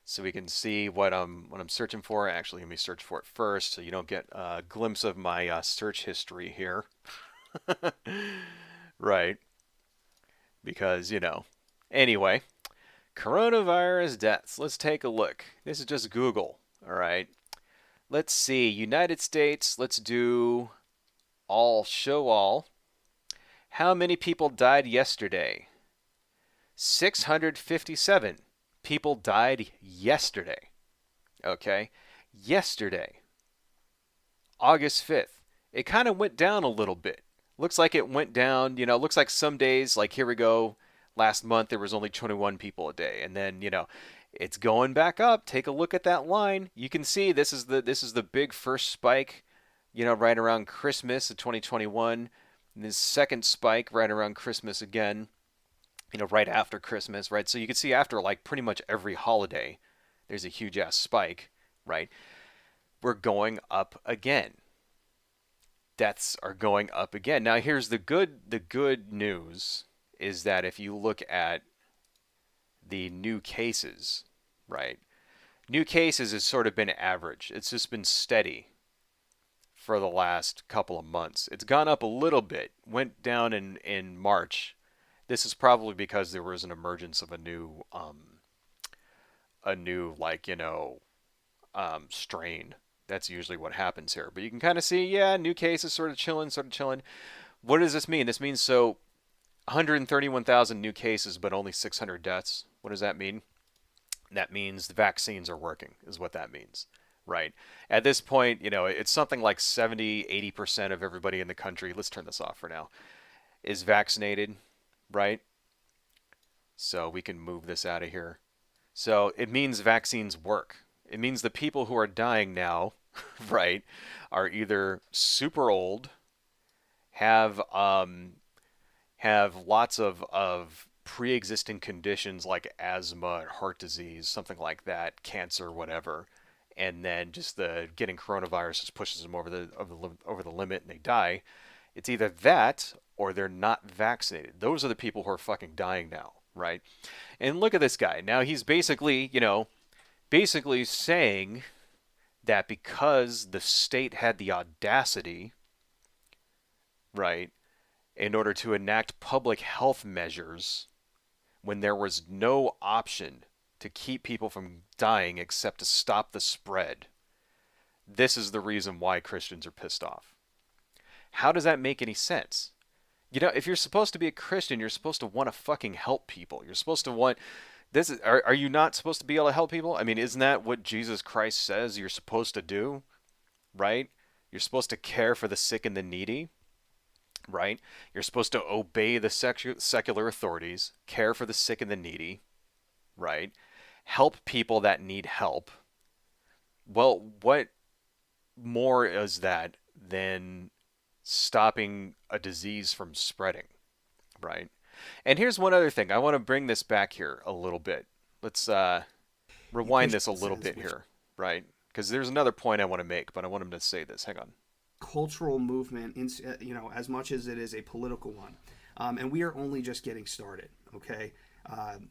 S1: so we can see what I'm searching for. Actually, let me search for it first so you don't get a glimpse of my search history here. Right, because, Anyway, coronavirus deaths. Let's take a look. This is just Google, all right? Let's see, United States, let's do show all. How many people died yesterday? 657 people died yesterday. Okay? Yesterday. August 5th. It kind of went down a little bit. Looks like it went down, looks like some days, like here we go, last month there was only 21 people a day. And then, It's going back up. Take a look at that line. You can see this is the big first spike, right around Christmas of 2021. And this second spike right around Christmas again, right after Christmas, right? So you can see after like pretty much every holiday, there's a huge ass spike, right? We're going up again. Deaths are going up again. Now here's the good news is that if you look at the new cases, right? New cases has sort of been average. It's just been steady for the last couple of months. It's gone up a little bit, went down in March. This is probably because there was an emergence of a new strain. That's usually what happens here. But you can kind of see, yeah, new cases sort of chilling, sort of chilling. What does this mean? This means 131,000 new cases, but only 600 deaths. What does that mean? That means the vaccines are working, is what that means, right? At this point, it's something like 70, 80% of everybody in the country, let's turn this off for now, is vaccinated, right? So we can move this out of here. So it means vaccines work. It means the people who are dying now, right, are either super old, have have lots of pre-existing conditions like asthma, heart disease, something like that, cancer, whatever, and then just the getting coronavirus just pushes them over the limit and they die. It's either that or they're not vaccinated. Those are the people who are fucking dying now, right? And look at this guy. Now he's basically saying that because the state had the audacity, right, in order to enact public health measures when there was no option to keep people from dying except to stop the spread. This is the reason why Christians are pissed off. How does that make any sense? If you're supposed to be a Christian, you're supposed to want to fucking help people. You're supposed to want this is are you not supposed to be able to help people? I mean, isn't that what Jesus Christ says you're supposed to do? Right? You're supposed to care for the sick and the needy, right? You're supposed to obey the secular authorities, care for the sick and the needy, right? Help people that need help. Well, what more is that than stopping a disease from spreading, right? And here's one other thing. I want to bring this back here a little bit. Let's rewind this a
S2: Christian
S1: little
S2: says,
S1: bit
S2: which
S1: here, right? Because there's another point I want to make, but I want him to say this. Hang on.
S2: cultural movement, as much as it is a political one, and we are only just getting started. Okay,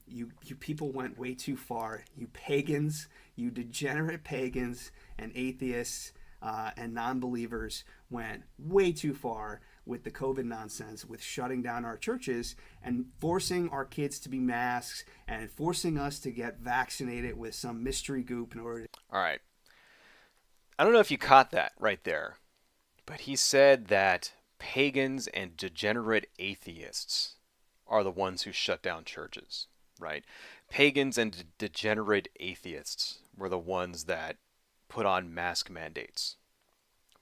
S2: you people went way too far. You pagans, you degenerate pagans and atheists and non-believers went way too far with the COVID nonsense, with shutting down our churches and forcing our kids to be masks and forcing us to get vaccinated with some mystery goop in order to.
S1: All right. I don't know if you caught that right there, but he said that pagans and degenerate atheists are the ones who shut down churches, right? Pagans and degenerate atheists were the ones that put on mask mandates,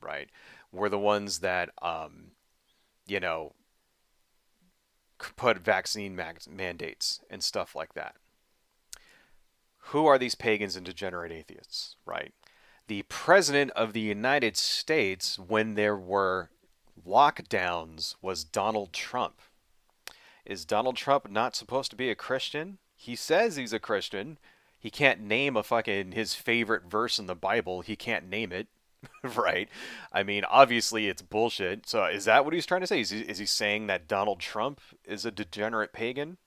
S1: right? Were the ones that, you know, put vaccine mandates and stuff like that. Who are these pagans and degenerate atheists, right? The president of the United States, when there were lockdowns, was Donald Trump. Is Donald Trump not supposed to be a Christian? He says he's a Christian. He can't name a fucking his favorite verse in the Bible. He can't name it, right? I mean, obviously it's bullshit. So is that what he's trying to say? Is he saying that Donald Trump is a degenerate pagan,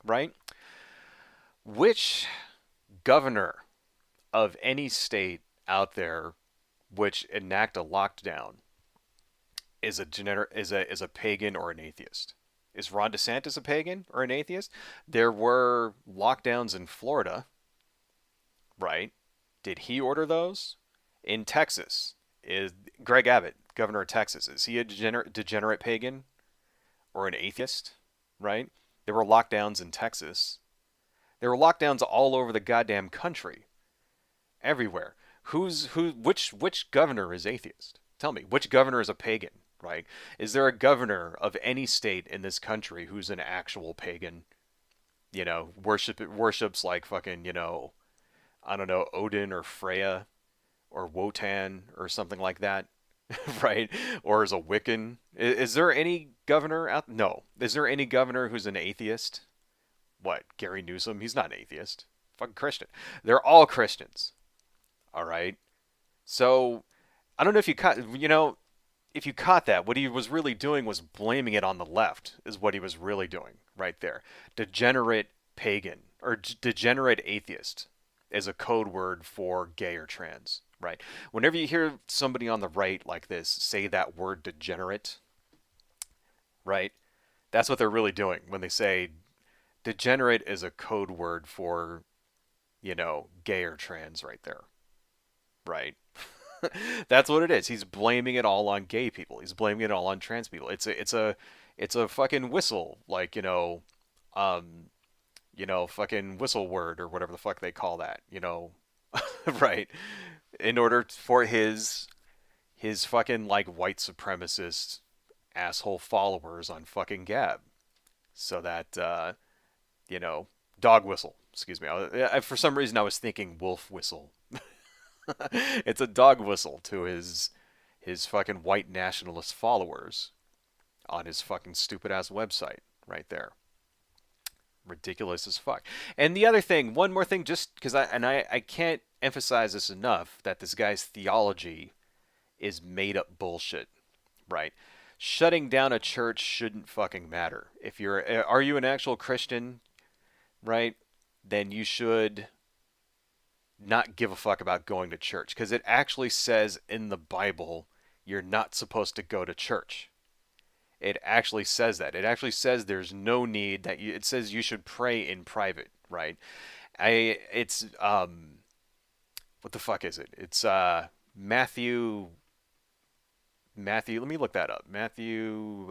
S1: right? Which governor of any state out there which enact a lockdown is a pagan or an atheist? Is Ron DeSantis a pagan or an atheist? There were lockdowns in Florida, right? Did he order those? In Texas, is Greg Abbott, governor of Texas, is he a degenerate pagan or an atheist? Right? There were lockdowns in Texas. There were lockdowns all over the goddamn country, everywhere. Which governor is atheist? Tell me, which governor is a pagan? Right? Is there a governor of any state in this country who's an actual pagan? Worships like fucking I don't know, Odin or Freya or Wotan or something like that, right? Or as a Wiccan. Is there any governor out? No. Is there any governor who's an atheist? What? Gary Newsom? He's not an atheist. Fucking Christian. They're all Christians. All right. So I don't know if you caught. If you caught that, what he was really doing was blaming it on the left. Is what he was really doing right there. Degenerate pagan or degenerate atheist is a code word for gay or trans. Right. Whenever you hear somebody on the right like this say that word degenerate, right? That's what they're really doing when they say degenerate is a code word for, gay or trans right there. Right. That's what it is. He's blaming it all on gay people. He's blaming it all on trans people. It's a fucking whistle, like, um, fucking whistle word or whatever the fuck they call that, right? In order for his fucking like white supremacist asshole followers on fucking Gab, so that you know, dog whistle. Excuse me. For some reason, I was thinking wolf whistle. It's a dog whistle to his fucking white nationalist followers on his fucking stupid ass website right there. Ridiculous as fuck. And the other thing, one more thing, just because I can't emphasize this enough, that this guy's theology is made up bullshit, right? Shutting down a church shouldn't fucking matter. If are you an actual Christian, right? Then you should not give a fuck about going to church, because it actually says in the Bible you're not supposed to go to church. It actually says that. It actually says there's no need that it says you should pray in private, right? It's what the fuck is it? It's Matthew, let me look that up. Matthew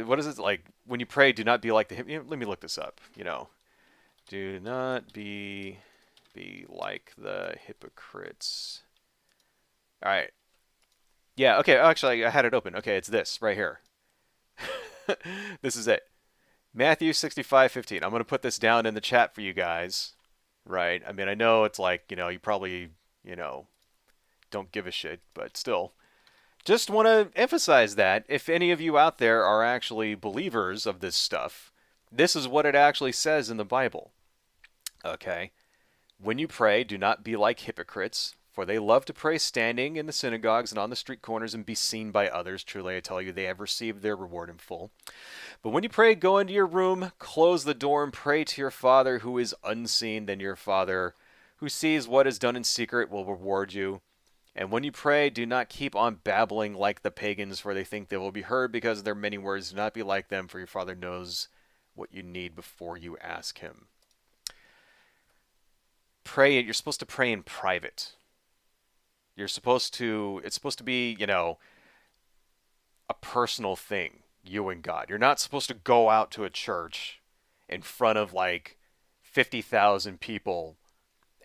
S1: what is it like when you pray, do not be like let me look this up, Do not be like the hypocrites. All right. Yeah, okay. Actually, I had it open. Okay, it's this right here. This is it. Matthew 65:15. I'm going to put this down in the chat for you guys. Right? I mean, I know it's like, you probably, don't give a shit, but still. Just want to emphasize that if any of you out there are actually believers of this stuff, this is what it actually says in the Bible. Okay? When you pray, do not be like hypocrites, for they love to pray standing in the synagogues and on the street corners and be seen by others. Truly, I tell you, they have received their reward in full. But when you pray, go into your room, close the door, and pray to your Father who is unseen. Then your Father who sees what is done in secret will reward you. And when you pray, do not keep on babbling like the pagans, for they think they will be heard because of their many words. Do not be like them, for your Father knows what you need before you ask him. Pray. You're supposed to pray in private. It's supposed to be, a personal thing, you and God. You're not supposed to go out to a church in front of like 50,000 people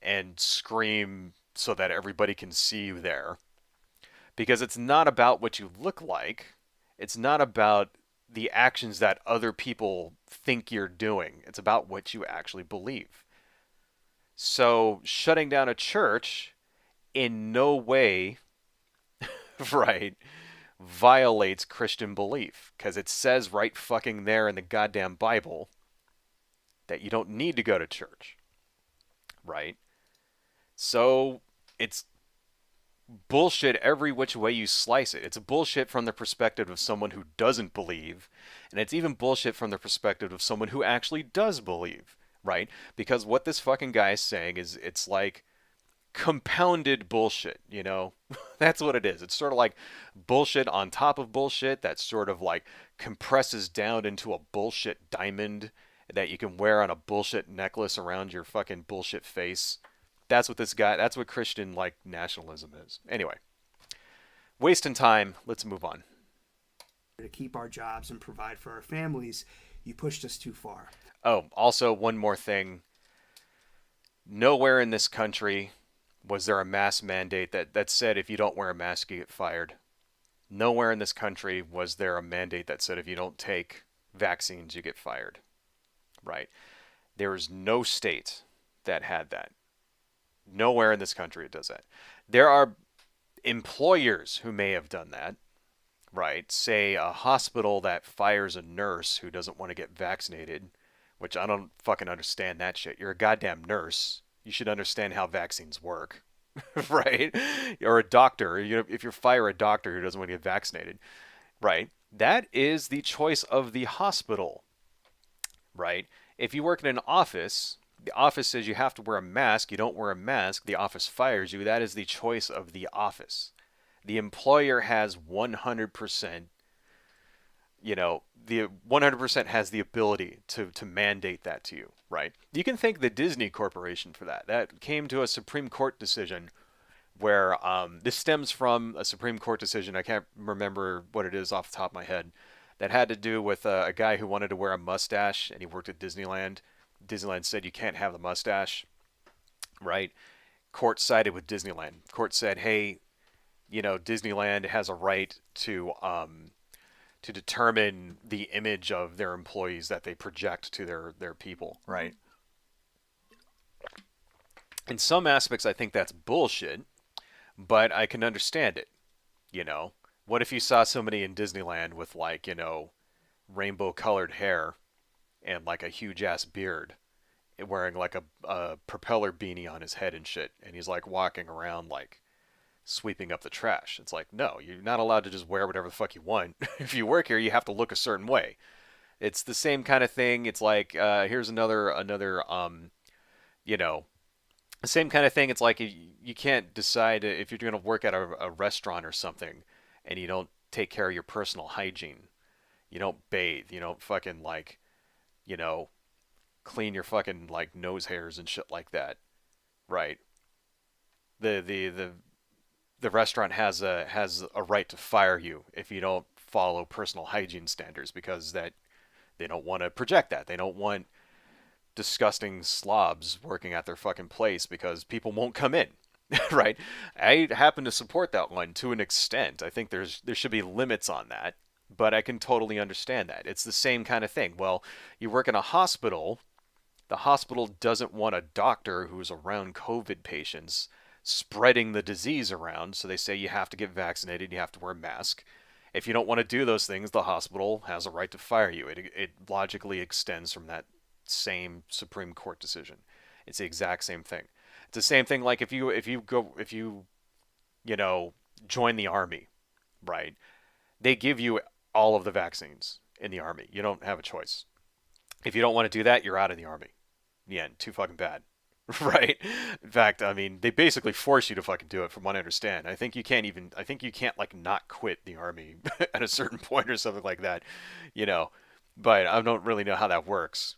S1: and scream so that everybody can see you there. Because it's not about what you look like. It's not about the actions that other people think you're doing. It's about what you actually believe. So shutting down a church in no way, right, violates Christian belief, because it says right fucking there in the goddamn Bible that you don't need to go to church, right? So it's bullshit every which way you slice it. It's bullshit from the perspective of someone who doesn't believe, and it's even bullshit from the perspective of someone who actually does believe, right? Because what this fucking guy is saying is, it's like compounded bullshit, That's what it is. It's sort of like bullshit on top of bullshit that sort of like compresses down into a bullshit diamond that you can wear on a bullshit necklace around your fucking bullshit face. That's what Christian like nationalism is. Anyway, wasting time. Let's move on.
S2: To keep our jobs and provide for our families, you pushed us too far.
S1: Oh, also one more thing. Nowhere in this country was there a mask mandate that said if you don't wear a mask, you get fired. Nowhere in this country was there a mandate that said if you don't take vaccines, you get fired. Right? There is no state that had that. Nowhere in this country it does that. There are employers who may have done that, right? Say a hospital that fires a nurse who doesn't want to get vaccinated, which I don't fucking understand that shit. You're a goddamn nurse. You should understand how vaccines work, right? Or a doctor. You know, if you fire a doctor who doesn't want to get vaccinated, right? That is the choice of the hospital, right? If you work in an office, the office says you have to wear a mask. You don't wear a mask, the office fires you. That is the choice of the office. The employer has 100%, the 100% has the ability to mandate that to you, right? You can thank the Disney Corporation for that. That came to a Supreme Court decision where this stems from a Supreme Court decision. I can't remember what it is off the top of my head. That had to do with a guy who wanted to wear a mustache, and he worked at Disneyland. Disneyland said you can't have the mustache, right? Court sided with Disneyland. Court said, hey, Disneyland has a right to determine the image of their employees that they project to their people, right? In some aspects, I think that's bullshit, but I can understand it. You know, what if you saw somebody in Disneyland with like rainbow colored hair and like a huge ass beard, wearing like a propeller beanie on his head and shit, and he's like walking around like sweeping up the trash. It's like, no, you're not allowed to just wear whatever the fuck you want. If you work here, you have to look a certain way. It's the same kind of thing. It's like here's another you know the same kind of thing. It's like you can't decide if you're going to work at a restaurant or something, and you don't take care of your personal hygiene. You don't bathe. You don't fucking like you know clean your fucking like nose hairs and shit like that, right? The restaurant has a right to fire you if you don't follow personal hygiene standards, because that they don't want to project that. They don't want disgusting slobs working at their fucking place because people won't come in. Right? I happen to support that one to an extent. I think there should be limits on that, but I can totally understand that. It's the same kind of thing. Well, you work in a hospital, the hospital doesn't want a doctor who's around COVID patients spreading the disease around, so they say you have to get vaccinated, you have to wear a mask. If you don't want to do those things, the hospital has a right to fire you. It logically extends from that same Supreme Court decision. It's the exact same thing. It's the same thing like if you you know join the army, right? They give you all of the vaccines in the army. You don't have a choice. If you don't want to do that, you're out of the army. The end. Too fucking bad. Right? In fact, I mean, they basically force you to fucking do it from what I understand. I think you can't like not quit the army at a certain point or something like that, you know. But I don't really know how that works.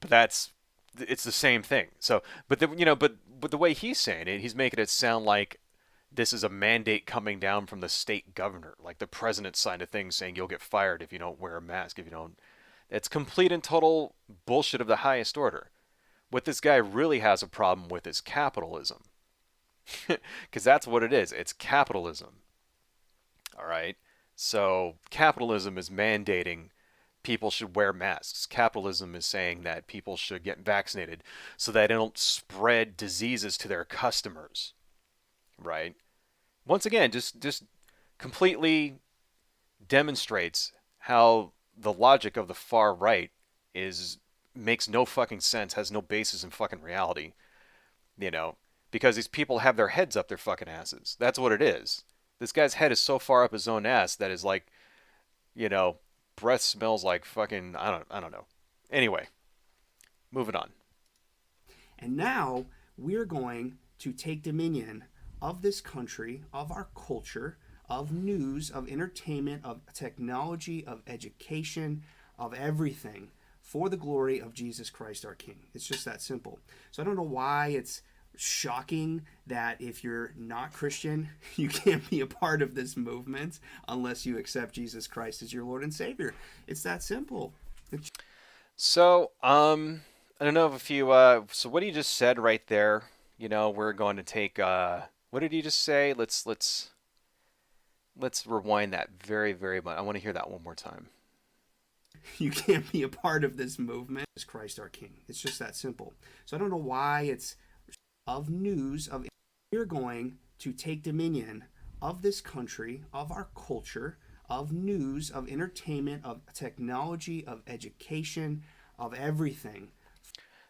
S1: But it's the same thing. So, but the way he's saying it, he's making it sound like this is a mandate coming down from the state governor, like the president signed a thing saying you'll get fired if you don't wear a mask, if you don't. It's complete and total bullshit of the highest order. What this guy really has a problem with is capitalism. Because that's what it is. It's capitalism. All right? So, capitalism is mandating people should wear masks. Capitalism is saying that people should get vaccinated so that they don't spread diseases to their customers. Right? Once again, just completely demonstrates how the logic of the far right is makes no fucking sense, has no basis in fucking reality, you know, because these people have their heads up their fucking asses. That's what it is. This guy's head is so far up his own ass that is like, you know, breath smells like fucking I don't know. Anyway, moving on.
S2: And now we're going to take dominion of this country, of our culture, of news, of entertainment, of technology, of education, of everything for the glory of Jesus Christ our King. It's just that simple. So I don't know why it's shocking that if you're not Christian, you can't be a part of this movement unless you accept Jesus Christ as your Lord and Savior. It's that simple.
S1: So, I don't know if you so what you just said right there, we're going to take what did you just say? Let's rewind that very, very much. I want to hear that one more time.
S2: You can't be a part of this movement. Is Christ our King? It's just that simple. So I don't know why it's of news of we're going to take dominion of this country, of our culture, of news, of entertainment, of technology, of education, of everything.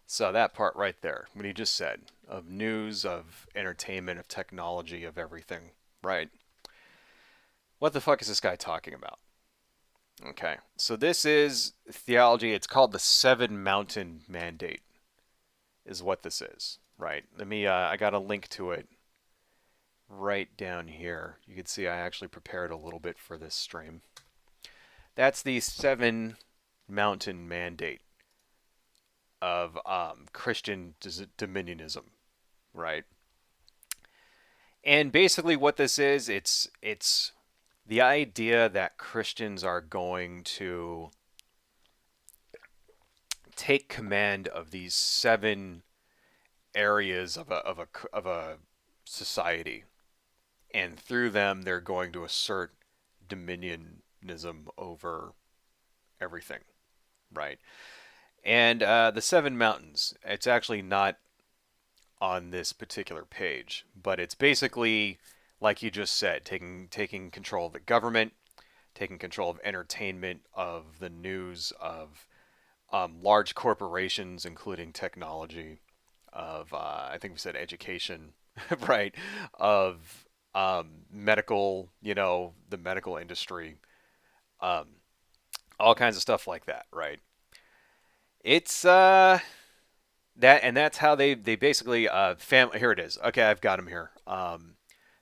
S1: So that part right there, what he just said, of news, of entertainment, of technology, of everything, right? What the fuck is this guy talking about? Okay, so this is theology. It's called the Seven Mountain Mandate, is what this is, right? I got a link to it right down here. You can see I actually prepared a little bit for this stream. That's the Seven Mountain Mandate of Christian dominionism, right? And basically, what this is, it's the idea that Christians are going to take command of these seven areas of a society, and through them, they're going to assert dominionism over everything, right? And the Seven Mountains, it's actually not on this particular page, but it's basically like you just said, taking control of the government, taking control of entertainment, of the news, of large corporations, including technology, of I think we said education, right? Of medical, the medical industry, um, all kinds of stuff like that, right? It's that's how they basically family. Here it is. Okay, I've got them here.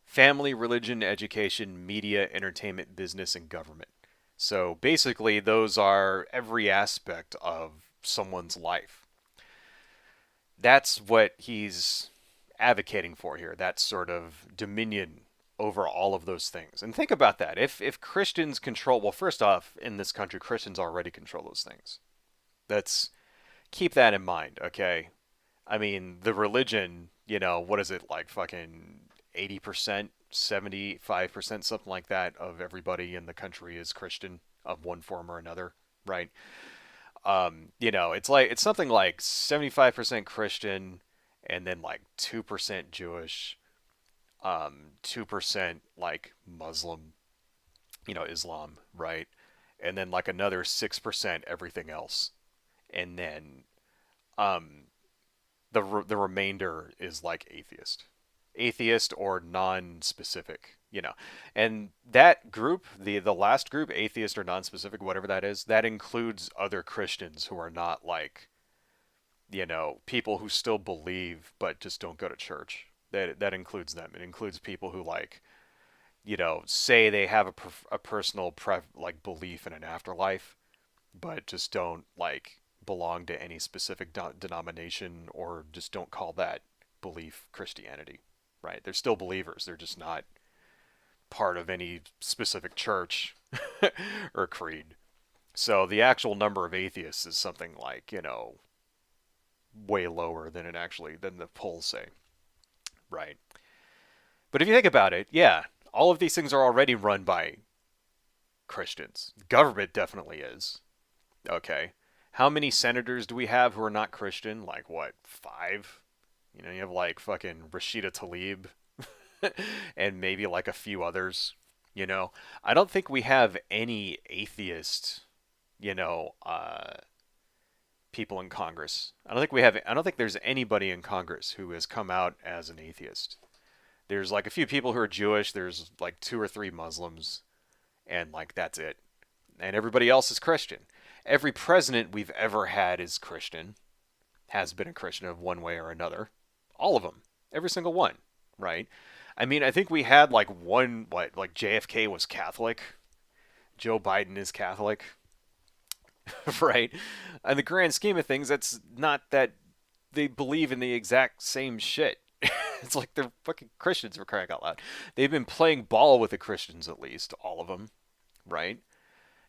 S1: Family, religion, education, media, entertainment, business, and government. So basically, those are every aspect of someone's life. That's what he's advocating for here. That sort of dominion over all of those things. And think about that. If Christians control, well, first off, in this country, Christians already control those things. That's keep that in mind, okay? I mean, the religion, what is it like fucking 80%, 75%, something like that of everybody in the country is Christian of one form or another, right? It's something like 75% Christian and then like 2% Jewish, 2% like Muslim, Islam, right? And then like another 6% everything else. And then um the remainder is like atheist or non-specific, and that group, the last group, atheist or non-specific, whatever that is, that includes other Christians who are not like, people who still believe but just don't go to church. That includes them. It includes people who like, say they have a personal like belief in an afterlife, but just don't like belong to any specific denomination, or just don't call that belief Christianity, right? They're still believers. They're just not part of any specific church or creed. So the actual number of atheists is something like, way lower than the polls say, right? But if you think about it, yeah, all of these things are already run by Christians. Government definitely is. Okay. How many senators do we have who are not Christian? Like what, five? You have like fucking Rashida Tlaib and maybe like a few others. I don't think we have any atheist, you know, uh, people in Congress. I don't think there's anybody in Congress who has come out as an atheist. There's like a few people who are Jewish. There's like two or three Muslims, and like that's it. And everybody else is Christian. Every president we've ever had is Christian, has been a Christian of one way or another. All of them, every single one, right? I mean, I think we had like one, like JFK was Catholic, Joe Biden is Catholic, right? In the grand scheme of things, that's not that they believe in the exact same shit. It's like they're fucking Christians, for crying out loud. They've been playing ball with the Christians, at least, all of them, right?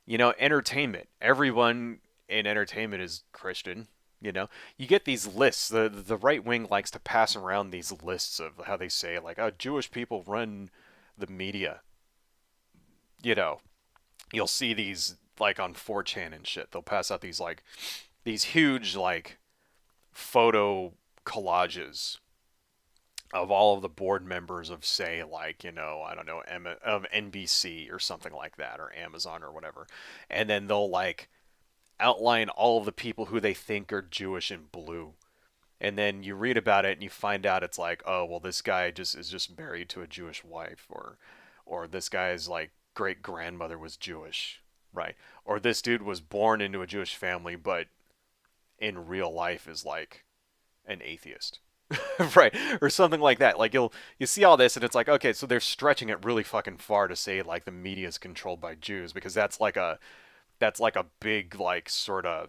S1: Entertainment. Everyone in entertainment is Christian. You get these lists. The right wing likes to pass around these lists of how they say like, oh, Jewish people run the media. You know, you'll see like on 4chan and shit. They'll pass out these huge like photo collages of all of the board members of, say, like, I don't know, of NBC or something like that, or Amazon or whatever. And then they'll like outline all of the people who they think are Jewish in blue. And then you read about it and you find out it's like, oh, well, this guy just is just married to a Jewish wife, or this guy's like great grandmother was Jewish, right? Or this dude was born into a Jewish family, but in real life is like an atheist. Right, or something like that. Like you see all this and it's like, okay, so they're stretching it really fucking far to say like the media is controlled by Jews, because that's like a big like sort of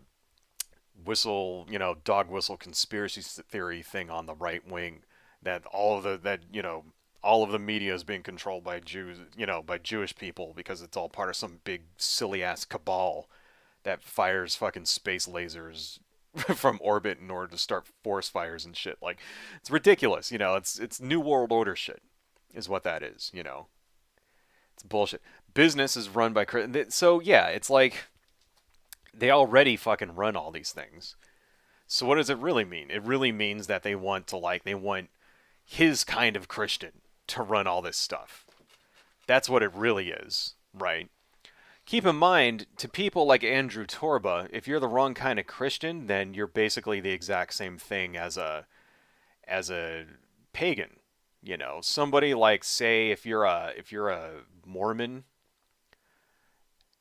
S1: whistle, dog whistle conspiracy theory thing on the right wing, that all of the media is being controlled by Jews, by Jewish people, because it's all part of some big silly ass cabal that fires fucking space lasers from orbit in order to start forest fires and shit. Like, it's ridiculous. It's New World Order shit, is what that is. It's bullshit. Business is run by so yeah, it's like they already fucking run all these things. So what does it really mean? It really means that they want his kind of Christian to run all this stuff. That's what it really is, right? Keep in mind, to people like Andrew Torba, if you're the wrong kind of Christian, then you're basically the exact same thing as a pagan. Somebody like, say, if you're a Mormon,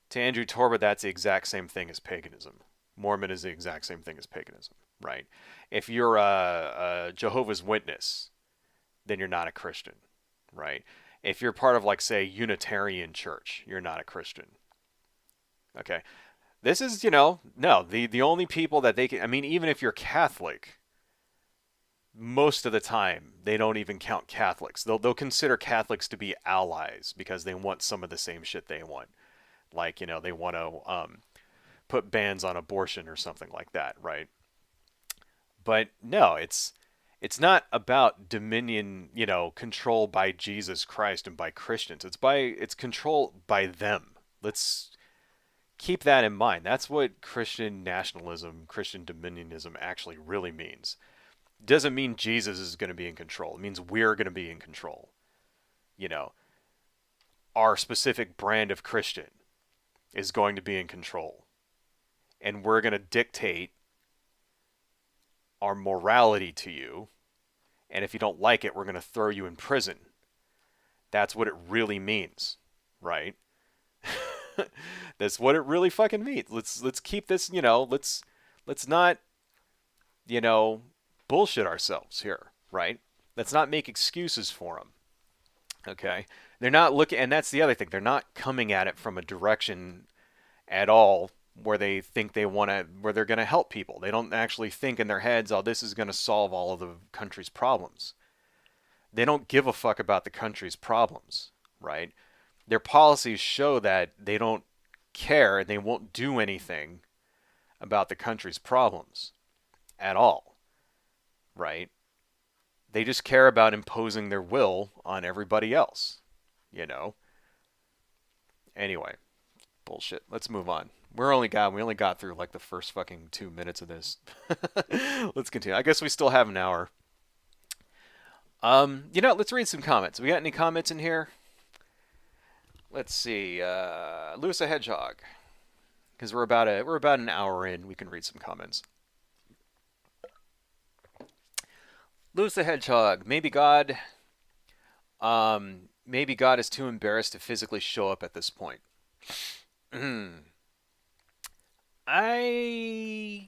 S1: to Andrew Torba, that's the exact same thing as paganism. Mormon is the exact same thing as paganism, right? If you're a Jehovah's Witness, then you're not a Christian, right? If you're part of, like, say, Unitarian Church, you're not a Christian. Okay. This is, no, the only people that they can, I mean, even if you're Catholic, most of the time they don't even count Catholics. They'll consider Catholics to be allies because they want some of the same shit they want. Like, they want to put bans on abortion or something like that, right? But no, it's not about dominion, control by Jesus Christ and by Christians. It's control by them. Let's keep that in mind. That's what Christian nationalism, Christian dominionism actually really means. It doesn't mean Jesus is going to be in control. It means we're going to be in control. You know, our specific brand of Christian is going to be in control. And we're going to dictate our morality to you. And if you don't like it, we're going to throw you in prison. That's what it really means, right? That's what it really fucking means. Let's keep this, let's not, you know, bullshit ourselves here, right? Let's not make excuses for them. Okay? They're not looking, and that's the other thing. They're not coming at it from a direction at all where they think where they're going to help people. They don't actually think in their heads, oh, this is going to solve all of the country's problems. They don't give a fuck about the country's problems, right? Their policies show that they don't care and they won't do anything about the country's problems at all, right? They just care about imposing their will on everybody else, you know? Anyway, bullshit. Let's move on. We only got through like the first fucking 2 minutes of this. Let's continue. I guess we still have an hour. Let's read some comments. We got any comments in here? Let's see. Lewis the Hedgehog, because we're about an hour in. We can read some comments. Lewis the Hedgehog. Maybe God is too embarrassed to physically show up at this point. I,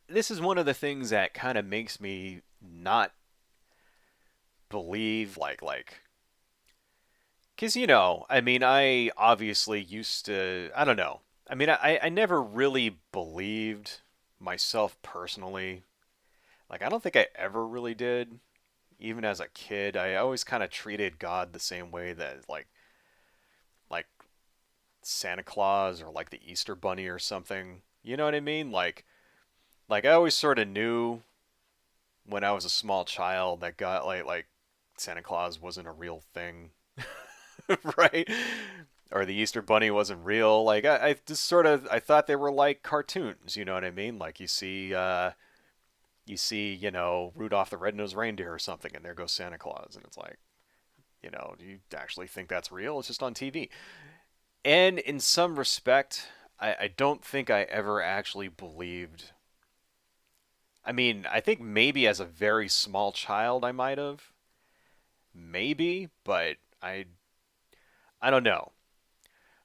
S1: this is one of the things that kind of makes me not believe because, I mean, I obviously used to, I don't know. I mean, I never really believed myself personally. Like, I don't think I ever really did. Even as a kid, I always kind of treated God the same way that, like Santa Claus or like the Easter Bunny or something. You know what I mean? Like I always sort of knew when I was a small child that God, like Santa Claus wasn't a real thing. Right? or the Easter Bunny wasn't real. Like I just sort of I thought they were like cartoons. You know what I mean? Like you know Rudolph the Red-Nosed Reindeer or something, and there goes Santa Claus, and it's like do you actually think that's real? It's just on TV. And in some respect, I don't think I ever actually believed. I mean, I think maybe as a very small child I might have, maybe, but I don't know.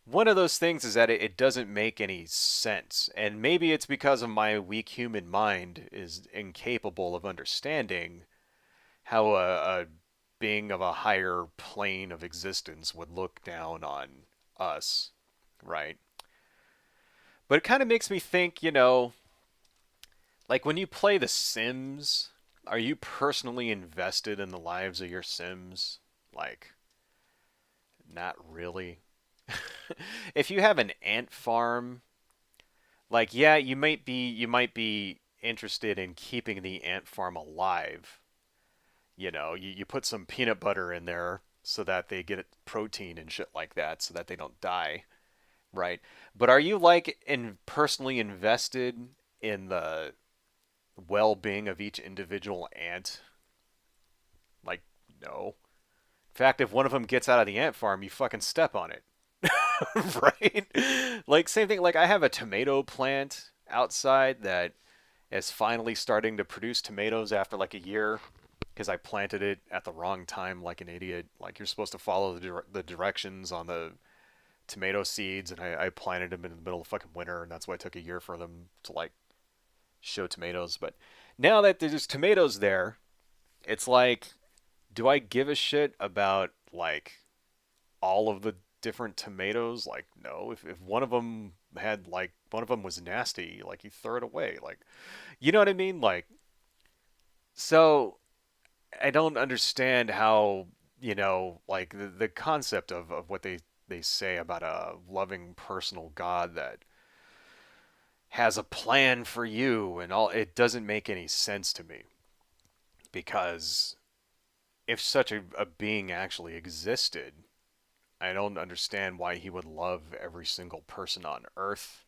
S1: One of those things is that it doesn't make any sense, and maybe it's because of my weak human mind is incapable of understanding how a being of a higher plane of existence would look down on us, right? But it kind of makes me think, like when you play The Sims, are you personally invested in the lives of your Sims? Like, not really. If you have an ant farm, like yeah, you might be interested in keeping the ant farm alive. You put some peanut butter in there so that they get protein and shit like that so that they don't die, right? But are you like personally invested in the well-being of each individual ant? Like, no. In fact, if one of them gets out of the ant farm, you fucking step on it. Right? Like same thing. Like I have a tomato plant outside that is finally starting to produce tomatoes after like a year because I planted it at the wrong time like an idiot. Like you're supposed to follow the directions on the tomato seeds, and I planted them in the middle of fucking winter, and that's why it took a year for them to like show tomatoes. But now that there's tomatoes there, it's like, do I give a shit about like all of the different tomatoes? Like, no. If one of them had like one of them was nasty, like you throw it away. Like, you know what I mean? Like, so I don't understand how like the concept of what they say about a loving personal God that has a plan for you and all. It doesn't make any sense to me because if such a being actually existed, I don't understand why he would love every single person on Earth.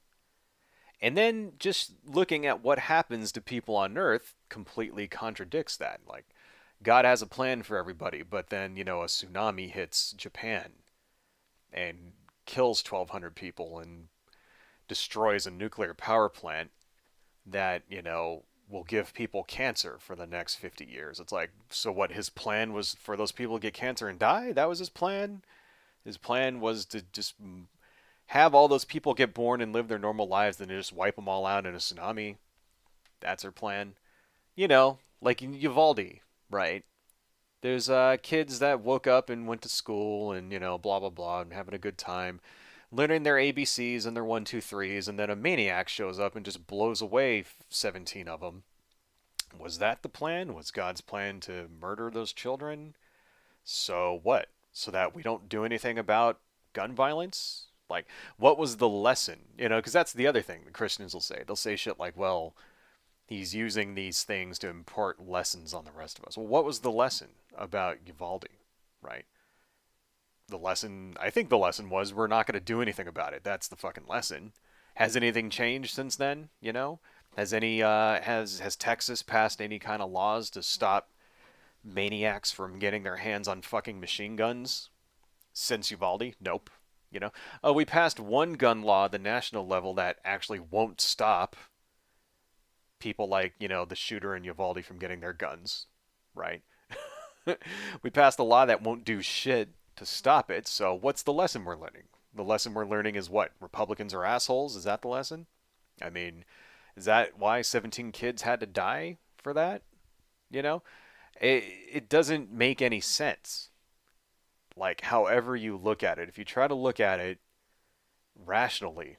S1: And then just looking at what happens to people on Earth completely contradicts that. Like, God has a plan for everybody, but then, a tsunami hits Japan and kills 1,200 people and destroys a nuclear power plant that, will give people cancer for the next 50 years. It's like, so what his plan was for those people to get cancer and die? That was his plan? His plan was to just have all those people get born and live their normal lives, then just wipe them all out in a tsunami. That's her plan. Like in Uvalde, right? There's kids that woke up and went to school and, blah, blah, blah, and having a good time, learning their ABCs and their 1, 2, 3s, and then a maniac shows up and just blows away 17 of them. Was that the plan? Was God's plan to murder those children? So what? So that we don't do anything about gun violence? Like, what was the lesson? Because that's the other thing the Christians will say. They'll say shit like, well, he's using these things to impart lessons on the rest of us. Well, what was the lesson about Uvalde, right? I think the lesson was we're not going to do anything about it. That's the fucking lesson. Has anything changed since then? Has Texas passed any kind of laws to stop maniacs from getting their hands on fucking machine guns since Uvalde? Nope. We passed one gun law at the national level that actually won't stop people like, the shooter in Uvalde from getting their guns, right? We passed a law that won't do shit to stop it. So what's the lesson we're learning? The lesson we're learning is what? Republicans are assholes? Is that the lesson? I mean, is that why 17 kids had to die for that? You know? It doesn't make any sense. Like, however you look at it, if you try to look at it rationally,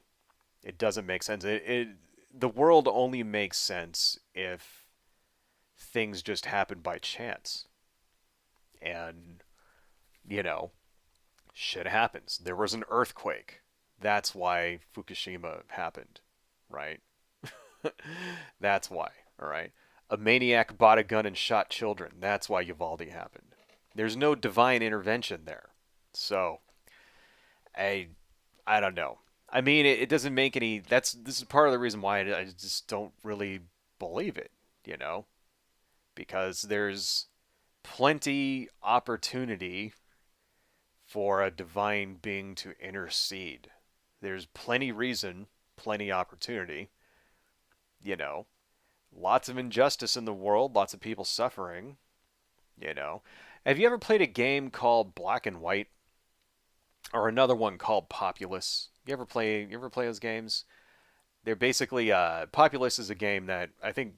S1: it doesn't make sense. The world only makes sense if things just happen by chance. And, you know, shit happens. There was an earthquake. That's why Fukushima happened, right? That's why, all right? A maniac bought a gun and shot children. That's why Uvalde happened. There's no divine intervention there. So, I I don't know. I mean, it doesn't make any. This is part of the reason why I just don't really believe it. You know, because there's plenty opportunity for a divine being to intercede. There's plenty reason, plenty opportunity. You know, lots of injustice in the world, lots of people suffering. You know, have you ever played a game called Black and White or another one called Populous? You ever play those games? They're basically Populous is a game that I think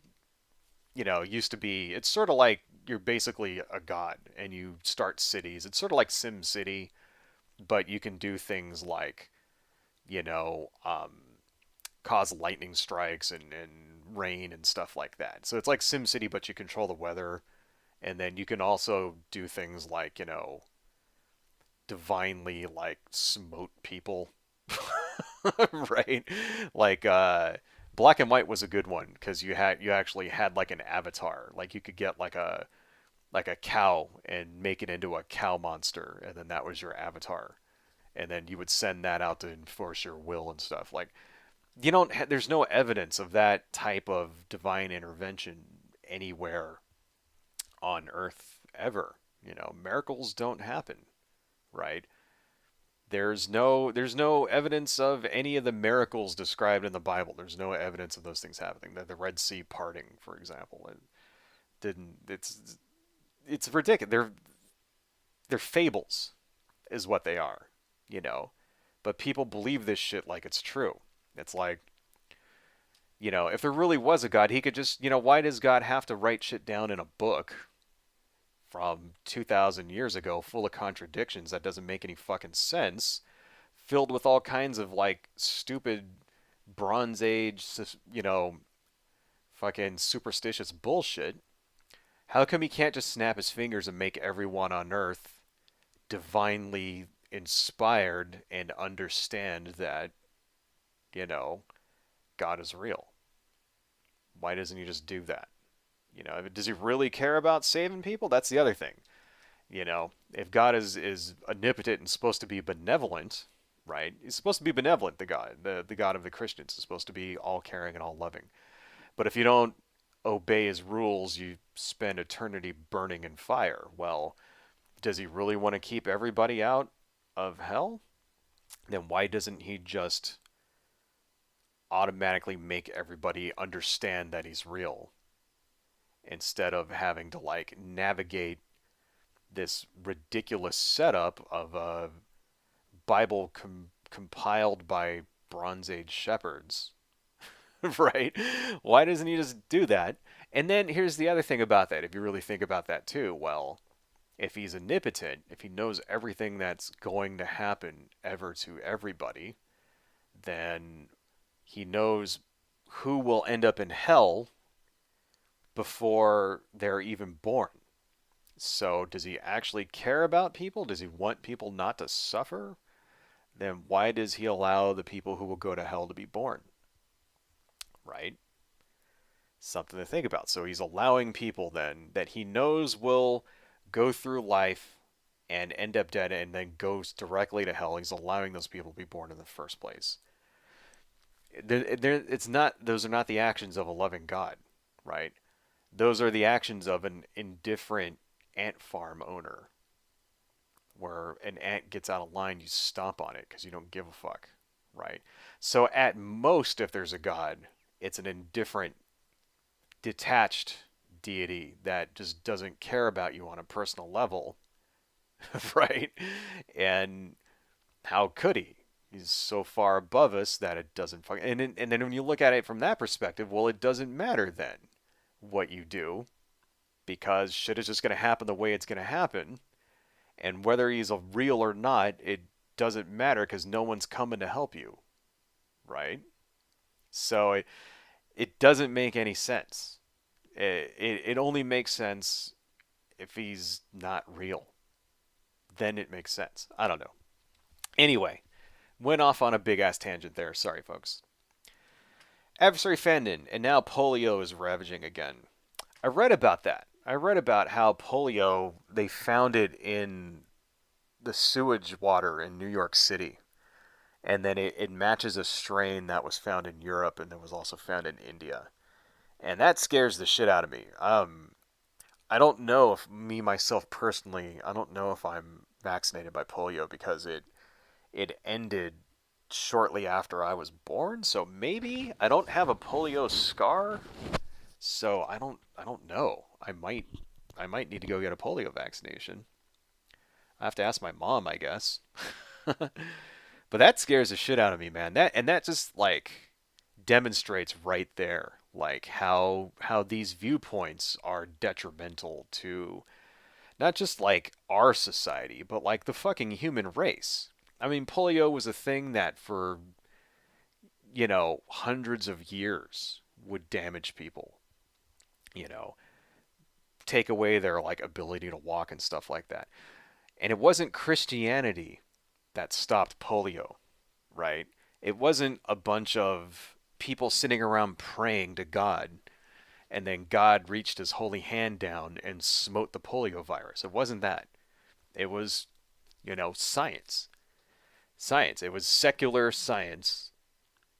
S1: used to be. It's sort of like you're basically a god and you start cities. It's sort of like Sim City, but you can do things like you know um, cause lightning strikes and rain and stuff like that. So it's like Sim City, but you control the weather, and then you can also do things like divinely like smote people, right? Like Black and White was a good one because you actually had like an avatar. Like you could get like a cow and make it into a cow monster, and then that was your avatar. And then you would send that out to enforce your will and stuff. Like you don't. There's no evidence of that type of divine intervention anywhere on Earth ever. Miracles don't happen, right? There's no evidence of any of the miracles described in the Bible. There's no evidence of those things happening. The Red Sea parting, for example, it didn't. It's ridiculous. They're fables, is what they are, you know. But people believe this shit like it's true. It's like, if there really was a God, he could just, why does God have to write shit down in a book from 2,000 years ago full of contradictions that doesn't make any fucking sense, filled with all kinds of like stupid Bronze Age, fucking superstitious bullshit? How come he can't just snap his fingers and make everyone on Earth divinely inspired and understand that, you know, God is real? Why doesn't he just do that? Does he really care about saving people? That's the other thing. If God is omnipotent and supposed to be benevolent, right? He's supposed to be benevolent, the God, the God of the Christians is supposed to be all caring and all loving. But if you don't obey his rules, you spend eternity burning in fire. Well, does he really want to keep everybody out of hell? Then why doesn't he just automatically make everybody understand that he's real instead of having to like navigate this ridiculous setup of a Bible compiled by Bronze Age shepherds, right? Why doesn't he just do that? And then here's the other thing about that. If you really think about that too, well, if he's omnipotent, if he knows everything that's going to happen ever to everybody, then he knows who will end up in hell before they're even born. So, does he actually care about people? Does he want people not to suffer? Then why does he allow the people who will go to hell to be born? Right? Something to think about. So, he's allowing people then that he knows will go through life and end up dead and then goes directly to hell. He's allowing those people to be born in the first place. It's not; those are not the actions of a loving God, right? Those are the actions of an indifferent ant farm owner, where an ant gets out of line, you stomp on it because you don't give a fuck, right? So at most, if there's a God, it's an indifferent, detached deity that just doesn't care about you on a personal level, right? And how could he? He's so far above us that it doesn't fucking. And then when you look at it from that perspective, well, it doesn't matter then what you do because shit is just going to happen the way it's going to happen. And whether he's a real or not, it doesn't matter because no one's coming to help you, right? So it doesn't make any sense. It only makes sense if he's not real. Then it makes sense. I don't know. Anyway, went off on a big ass tangent there. Sorry, folks. Adversary fandom, and now polio is ravaging again. I read about that. I read about how polio, they found it in the sewage water in New York City. and then it matches a strain that was found in Europe and that was also found in India, and that scares the shit out of me. I don't know if me myself personally, I don't know if I'm vaccinated by polio because it ended shortly after I was born, so maybe I don't have a polio scar, so I don't know. I might need to go get a polio vaccination. I have to ask my mom, I guess. But that scares the shit out of me, man. That just like demonstrates right there like how these viewpoints are detrimental to not just like our society, but like the fucking human race. I mean, polio was a thing that for, hundreds of years would damage people, you know, take away their like ability to walk and stuff like that. And it wasn't Christianity that stopped polio, right? It wasn't a bunch of people sitting around praying to God and then God reached his holy hand down and smote the polio virus. It wasn't that. It was, science. Science. It was secular science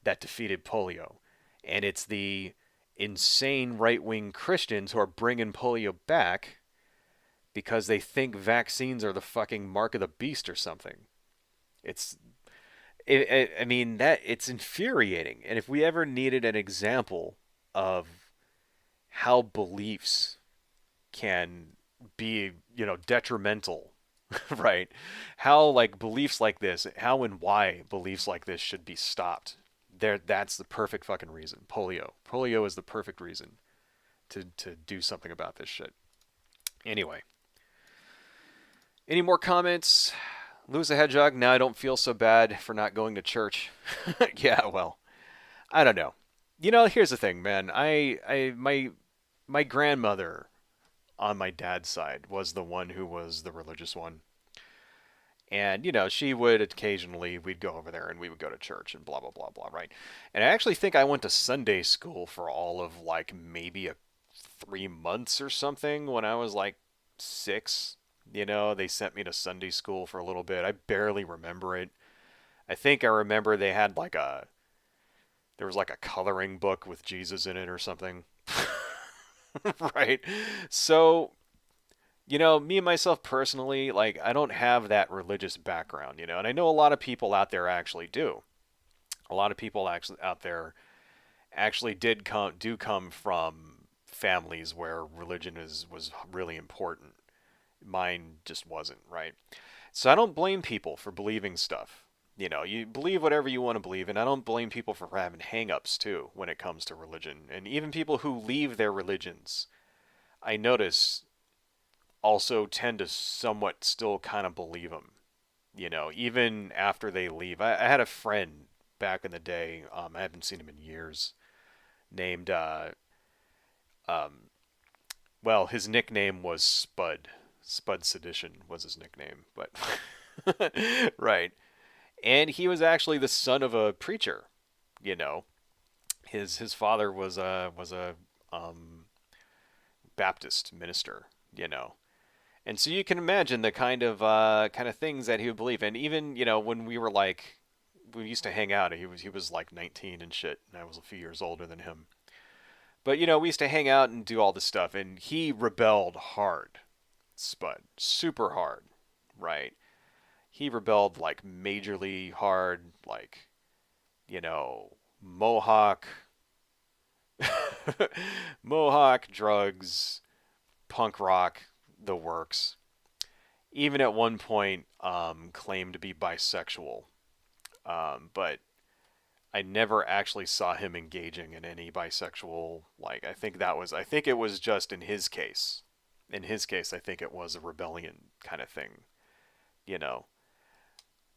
S1: that defeated polio. And it's the insane right wing Christians who are bringing polio back because they think vaccines are the fucking mark of the beast or something. It's I mean that it's infuriating. And if we ever needed an example of how beliefs can be, detrimental, right? How like beliefs like this, how and why beliefs like this should be stopped. That's the perfect fucking reason. Polio is the perfect reason to do something about this shit. Anyway, any more comments? Lose a hedgehog. Now I don't feel so bad for not going to church. Yeah, well, I don't know. Here's the thing, man. My grandmother on my dad's side was the one who was the religious one. And, she would occasionally, we'd go over there and we would go to church and blah, blah, blah, blah, right? And I actually think I went to Sunday school for all of like maybe 3 months or something when I was like 6. They sent me to Sunday school for a little bit. I barely remember it. I think I remember there was like a coloring book with Jesus in it or something. Right? So, me and myself personally, like, I don't have that religious background, and I know a lot of people out there actually do. A lot of people actually out there actually do come from families where religion was really important. Mine just wasn't, right? So I don't blame people for believing stuff. You believe whatever you want to believe, and I don't blame people for having hang-ups too when it comes to religion. And even people who leave their religions, I notice also tend to somewhat still kind of believe them, even after they leave. I had a friend back in the day, I haven't seen him in years, named, um, well, his nickname was Spud. Spud Sedition was his nickname, but, right. And he was actually the son of a preacher, you know. His father was a um, Baptist minister, you know. And so you can imagine the kind of things that he would believe. And even when we used to hang out, he was like 19 and shit, and I was a few years older than him. But we used to hang out and do all this stuff, and he rebelled hard, Spud, super hard, right? He rebelled like majorly hard, like Mohawk, Mohawk drugs, punk rock, the works. Even at one point, claimed to be bisexual, but I never actually saw him engaging in any bisexual. Like I think it was just in his case. In his case, I think it was a rebellion kind of thing, you know,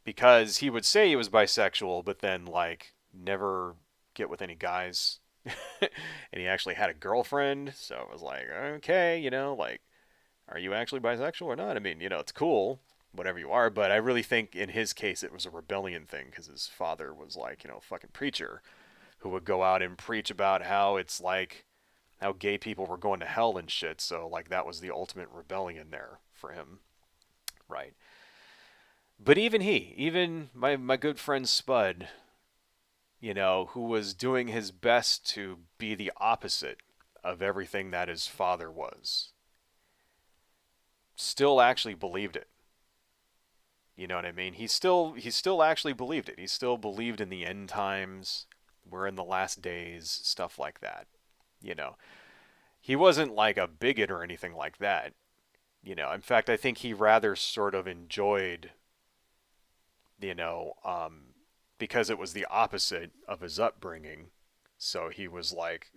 S1: because he would say he was bisexual, but then like never get with any guys. And he actually had a girlfriend, so it was like, okay, like, are you actually bisexual or not? I mean, it's cool, whatever you are, but I really think in his case it was a rebellion thing because his father was like, a fucking preacher who would go out and preach about how it's like how gay people were going to hell and shit. So like that was the ultimate rebellion there for him, right? But even my good friend Spud, who was doing his best to be the opposite of everything that his father was, still actually believed it. You know what I mean? He still actually believed it. He still believed in the end times. We're in the last days, stuff like that. You know, he wasn't like a bigot or anything like that. In fact, I think he rather sort of enjoyed, you know, because it was the opposite of his upbringing. So he was like,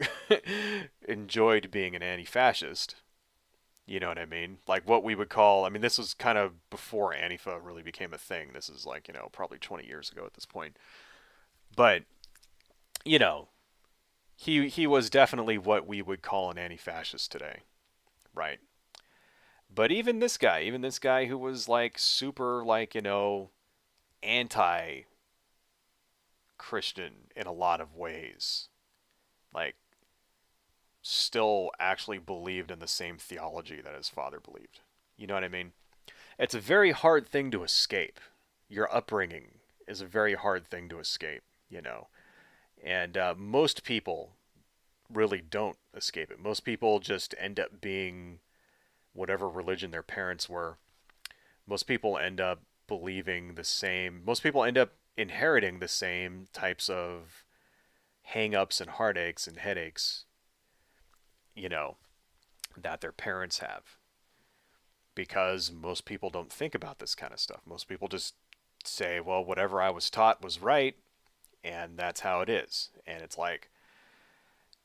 S1: enjoyed being an anti fascist. You know what I mean? Like what we would call, I mean, this was kind of before Antifa really became a thing. This is like, probably 20 years ago at this point. But, you know, he was definitely what we would call an anti fascist today. Right. But even this guy who was like super, like, anti Christian in a lot of ways, like, still actually believed in the same theology that his father believed. You know what I mean? It's a very hard thing to escape. Your upbringing is a very hard thing to escape. And most people really don't escape it. Most people just end up being whatever religion their parents were. Most people end up believing the same. Most people end up inheriting the same types of hang-ups and heartaches and headaches, you know, that their parents have. Because most people don't think about this kind of stuff. Most people just say, well, whatever I was taught was right, and that's how it is. And it's like,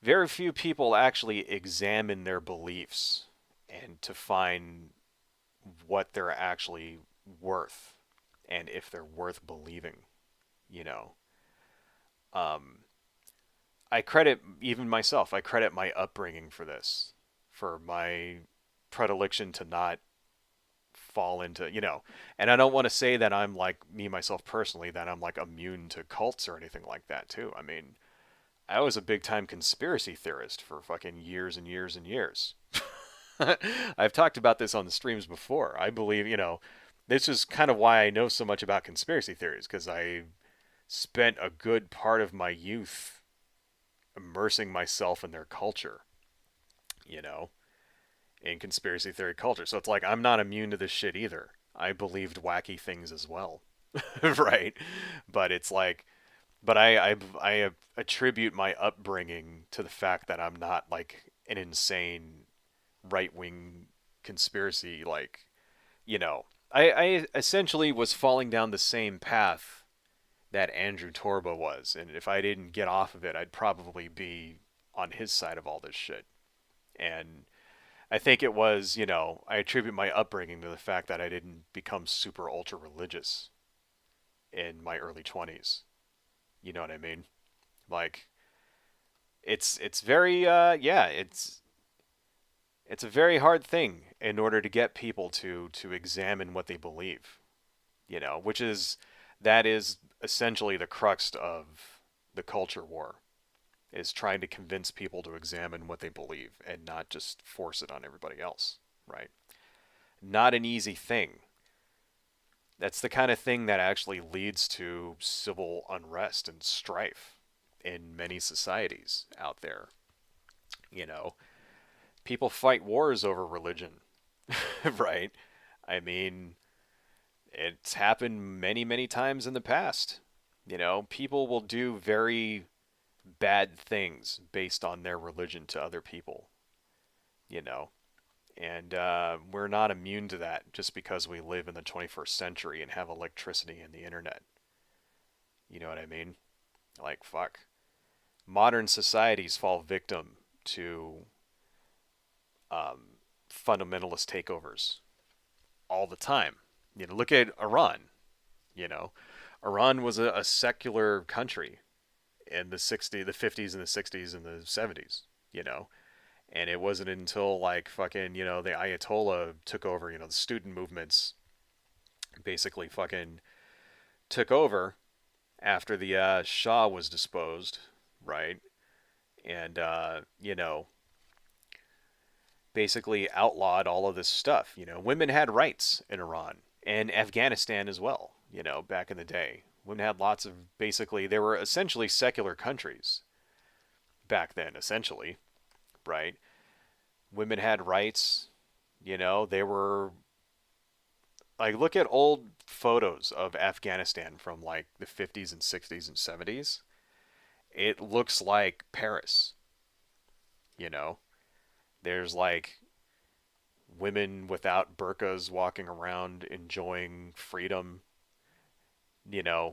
S1: very few people actually examine their beliefs and to find what they're actually worth and if they're worth believing, you know. Um, I credit even myself, I credit my upbringing for this, for my predilection to not fall into. And I don't want to say that I'm like me myself personally, that I'm like immune to cults or anything like that too. I mean, I was a big time conspiracy theorist for fucking years and years and years. I've talked about this on the streams before. I believe, this is kind of why I know so much about conspiracy theories, because I spent a good part of my youth immersing myself in their culture, you know, in conspiracy theory culture. So it's like I'm not immune to this shit either. I believed wacky things as well, right? But it's like, but I attribute my upbringing to the fact that I'm not like an insane right wing conspiracy I essentially was falling down the same path that Andrew Torba was, and if I didn't get off of it, I'd probably be on his side of all this shit. And I think it was, I attribute my upbringing to the fact that I didn't become super ultra religious in my early 20s. You know what I mean? Like it's very yeah, it's a very hard thing in order to get people to examine what they believe, which is that is essentially the crux of the culture war, is trying to convince people to examine what they believe and not just force it on everybody else, right? Not an easy thing. That's the kind of thing that actually leads to civil unrest and strife in many societies out there. You know, people fight wars over religion, right? I mean, it's happened many, many times in the past. People will do very bad things based on their religion to other people, you know. And we're not immune to that just because we live in the 21st century and have electricity and the internet. You know what I mean? Like, fuck. Modern societies fall victim to um, fundamentalist takeovers all the time. Look at Iran. You know, Iran was a secular country in the 50s and the 60s and the 70s. You know, and it wasn't until like fucking the Ayatollah took over. The student movements basically fucking took over after the Shah was disposed, right? And basically outlawed all of this stuff. Women had rights in Iran, and Afghanistan as well. Back in the day, women had lots of basically they were essentially secular countries back then, essentially, right? Women had rights. They were like look at old photos of Afghanistan from like the 50s and 60s and 70s. It looks like Paris. You know, there's like women without burqas walking around enjoying freedom.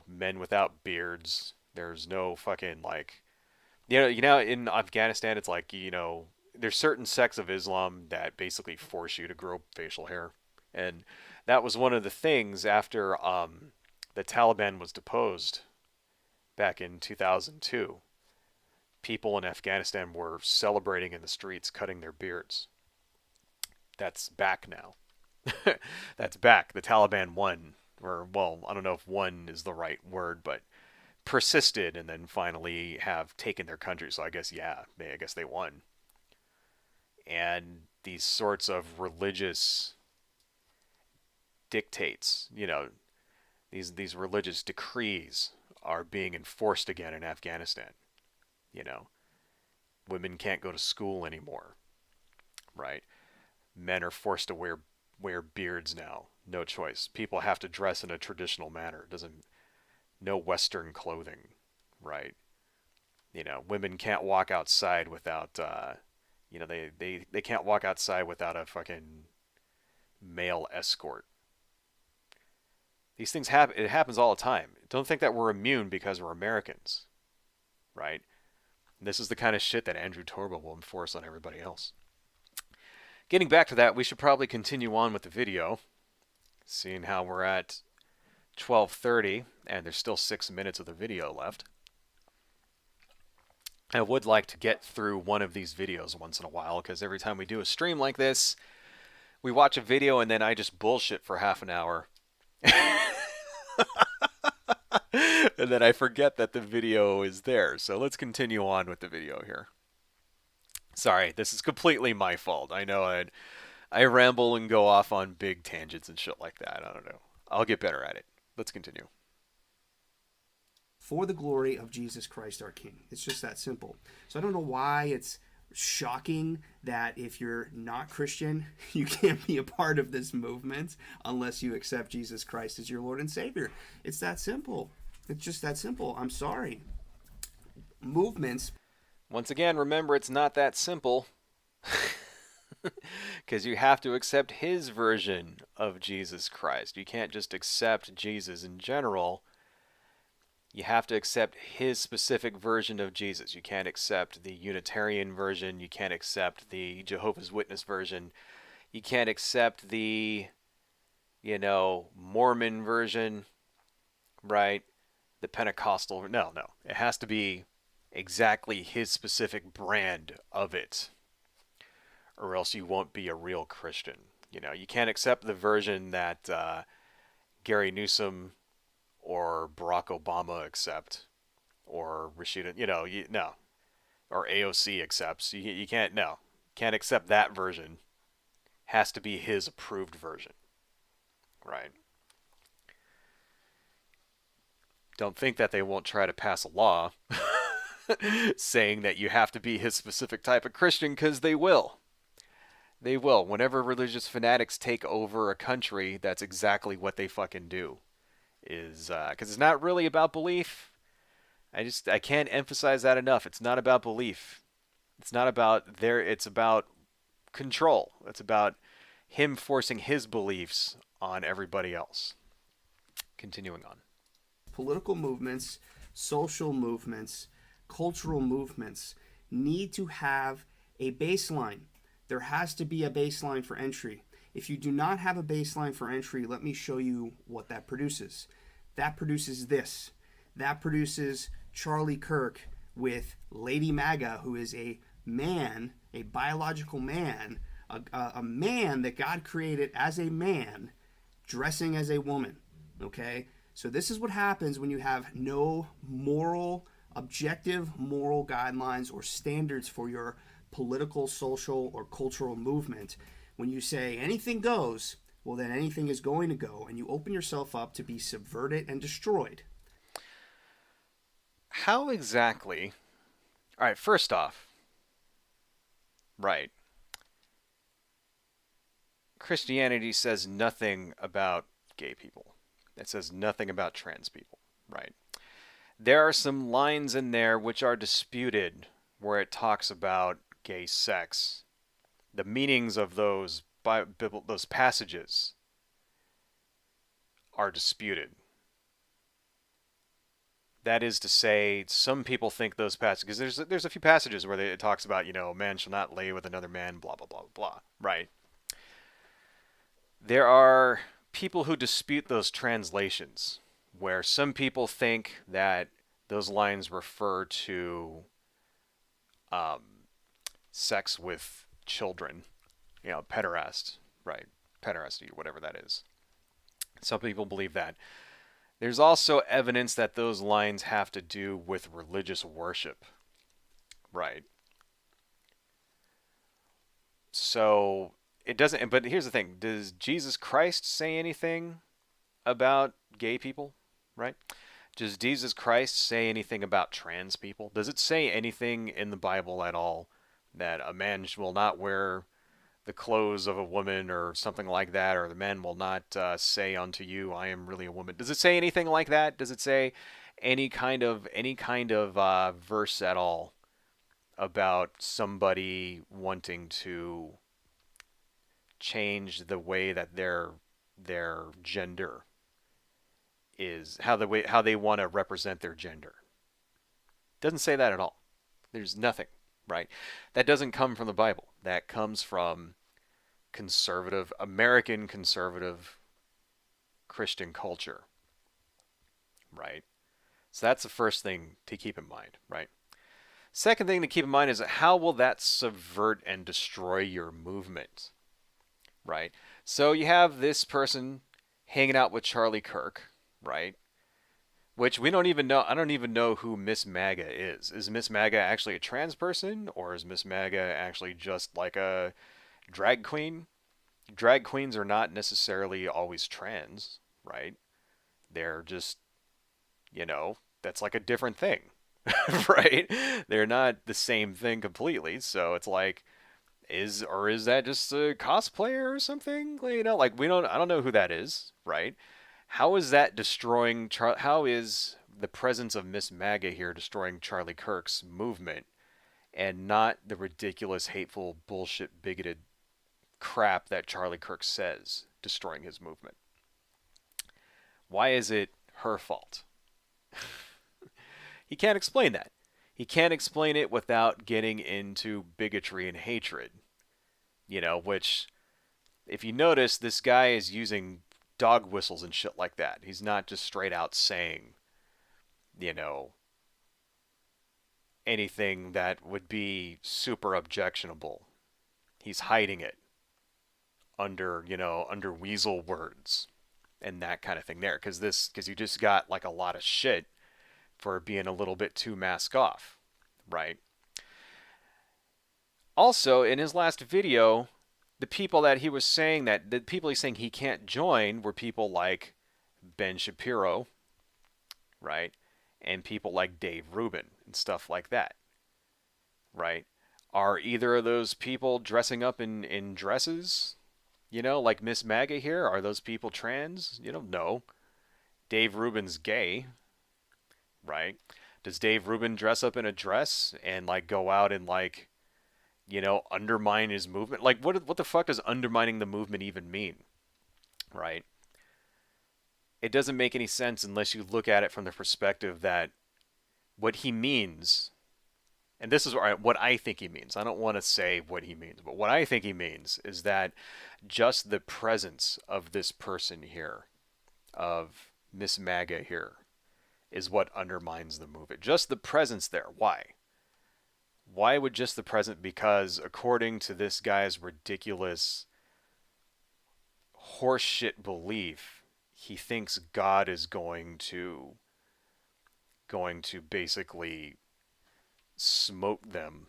S1: Men without beards. There's no fucking like in Afghanistan it's like there's certain sects of Islam that basically force you to grow facial hair, and that was one of the things after the Taliban was deposed back in 2002. People in Afghanistan were celebrating in the streets, cutting their beards. That's back now. That's back. The Taliban won, or well, I don't know if won is the right word, but persisted and then finally have taken their country. So I guess I guess they won. And these sorts of religious dictates, these religious decrees are being enforced again in Afghanistan. You know, women can't go to school anymore, right? Men are forced to wear beards now. No choice. People have to dress in a traditional manner. Doesn't no Western clothing, right? Women can't walk outside without they can't walk outside without a fucking male escort. These things happen. It happens all the time. Don't think that we're immune because we're Americans, right? This is the kind of shit that Andrew Torba will enforce on everybody else. Getting back to that, we should probably continue on with the video, seeing how we're at 12:30 and there's still 6 minutes of the video left. I would like to get through one of these videos once in a while, because every time we do a stream like this, we watch a video and then I just bullshit for half an hour. And then I forget that the video is there. So let's continue on with the video here. Sorry, this is completely my fault. I know I ramble and go off on big tangents and shit like that. I don't know. I'll get better at it. Let's continue.
S2: For the glory of Jesus Christ our King. It's just that simple. So I don't know why it's shocking that if you're not Christian, you can't be a part of this movement unless you accept Jesus Christ as your Lord and Savior. It's that simple. It's just that simple. I'm sorry. Movements.
S1: Once again, remember it's not that simple. Because you have to accept his version of Jesus Christ. You can't just accept Jesus in general. You have to accept his specific version of Jesus. You can't accept the Unitarian version. You can't accept the Jehovah's Witness version. You can't accept the, Mormon version, right? The Pentecostal. No. It has to be exactly his specific brand of it, or else you won't be a real Christian. You can't accept the version that Gary Newsom or Barack Obama accept, or Rashida, no, or AOC accepts. You can't accept that version. Has to be his approved version, right? Don't think that they won't try to pass a law saying that you have to be his specific type of Christian, because they will. They will. Whenever religious fanatics take over a country, that's exactly what they fucking do. Is because it's not really about belief. I can't emphasize that enough. It's not about belief. It's not about it's about control. It's about him forcing his beliefs on everybody else. Continuing on.
S2: Political movements, social movements, cultural movements need to have a baseline. There has to be a baseline for entry. If you do not have a baseline for entry, let me show you what that produces. That produces this. That produces Charlie Kirk with Lady MAGA, who is a man, a biological man, a man that God created as a man, dressing as a woman. Okay? So this is what happens when you have no objective moral guidelines or standards for your political, social, or cultural movement. When you say anything goes, well, then anything is going to go, and you open yourself up to be subverted and destroyed.
S1: How exactly? All right, first off, right. Christianity says nothing about gay people. It says nothing about trans people, right? There are some lines in there which are disputed where it talks about gay sex. The meanings of those passages are disputed. That is to say, some people think those passages, because there's a few passages where it talks about, man shall not lay with another man, blah blah blah blah, right? There are people who dispute those translations, where some people think that those lines refer to um, sex with children, pederast, right? Pederasty, whatever that is. Some people believe that. There's also evidence that those lines have to do with religious worship, right? So it doesn't, but here's the thing: does Jesus Christ say anything about gay people, right? Does Jesus Christ say anything about trans people? Does it say anything in the Bible at all that a man will not wear the clothes of a woman or something like that, or the man will not say unto you, "I am really a woman"? Does it say anything like that? Does it say any kind of verse at all about somebody wanting to change the way that their gender is, how they want to represent their gender? Doesn't say that at all. There's nothing, right? That doesn't come from the Bible. That comes from American conservative Christian culture, right? So that's the first thing to keep in mind, right? Second thing to keep in mind is how will that subvert and destroy your movement, right? So you have this person hanging out with Charlie Kirk, right? Which we don't even know. I don't even know who Miss MAGA is. Is Miss MAGA actually a trans person, or is Miss MAGA actually just like a drag queen? Drag queens are not necessarily always trans, right? They're just, that's like a different thing, right? They're not the same thing completely. So it's like, is that just a cosplayer or something? Like I don't know who that is, right? How is that destroying how is the presence of Miss MAGA here destroying Charlie Kirk's movement and not the ridiculous, hateful, bullshit, bigoted crap that Charlie Kirk says destroying his movement? Why is it her fault? He can't explain that. He can't explain it without getting into bigotry and hatred, which, if you notice, this guy is using dog whistles and shit like that. He's not just straight out saying, you know, anything that would be super objectionable. He's hiding it under weasel words and that kind of thing there, because you just got like a lot of shit for being a little bit too mask off, right? Also, in his last video, the people he's saying he can't join were people like Ben Shapiro, right? And people like Dave Rubin and stuff like that, right? Are either of those people dressing up in dresses, like Miss MAGA here? Are those people trans? No. Dave Rubin's gay, right? Does Dave Rubin dress up in a dress and like go out and like, undermine his movement? Like what the fuck does undermining the movement even mean, right? It doesn't make any sense unless you look at it from the perspective that what he means, and this is what I think he means. I don't want to say what he means, but what I think he means is that just the presence of this person here, of Miss MAGA here, is what undermines the movement. Just the presence there. Why? Why would just the present? Because according to this guy's ridiculous horseshit belief, he thinks God is going to basically smote them.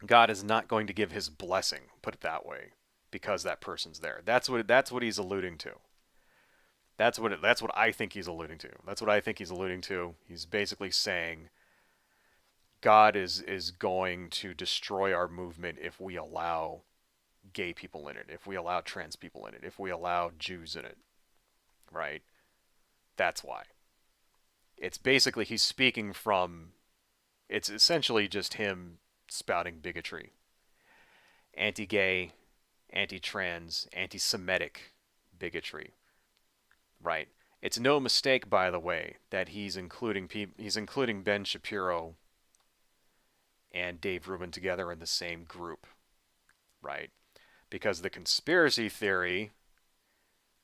S1: God is not going to give his blessing, put it that way, because that person's there. That's what he's alluding to. That's what I think he's alluding to. That's what I think he's alluding to. He's basically saying God is going to destroy our movement if we allow gay people in it, if we allow trans people in it, if we allow Jews in it, right? That's why. It's basically he's speaking from, it's essentially just him spouting bigotry. Anti-gay, anti-trans, anti-Semitic bigotry, right? It's no mistake, by the way, that he's including Ben Shapiro and Dave Rubin together in the same group, right? Because the conspiracy theory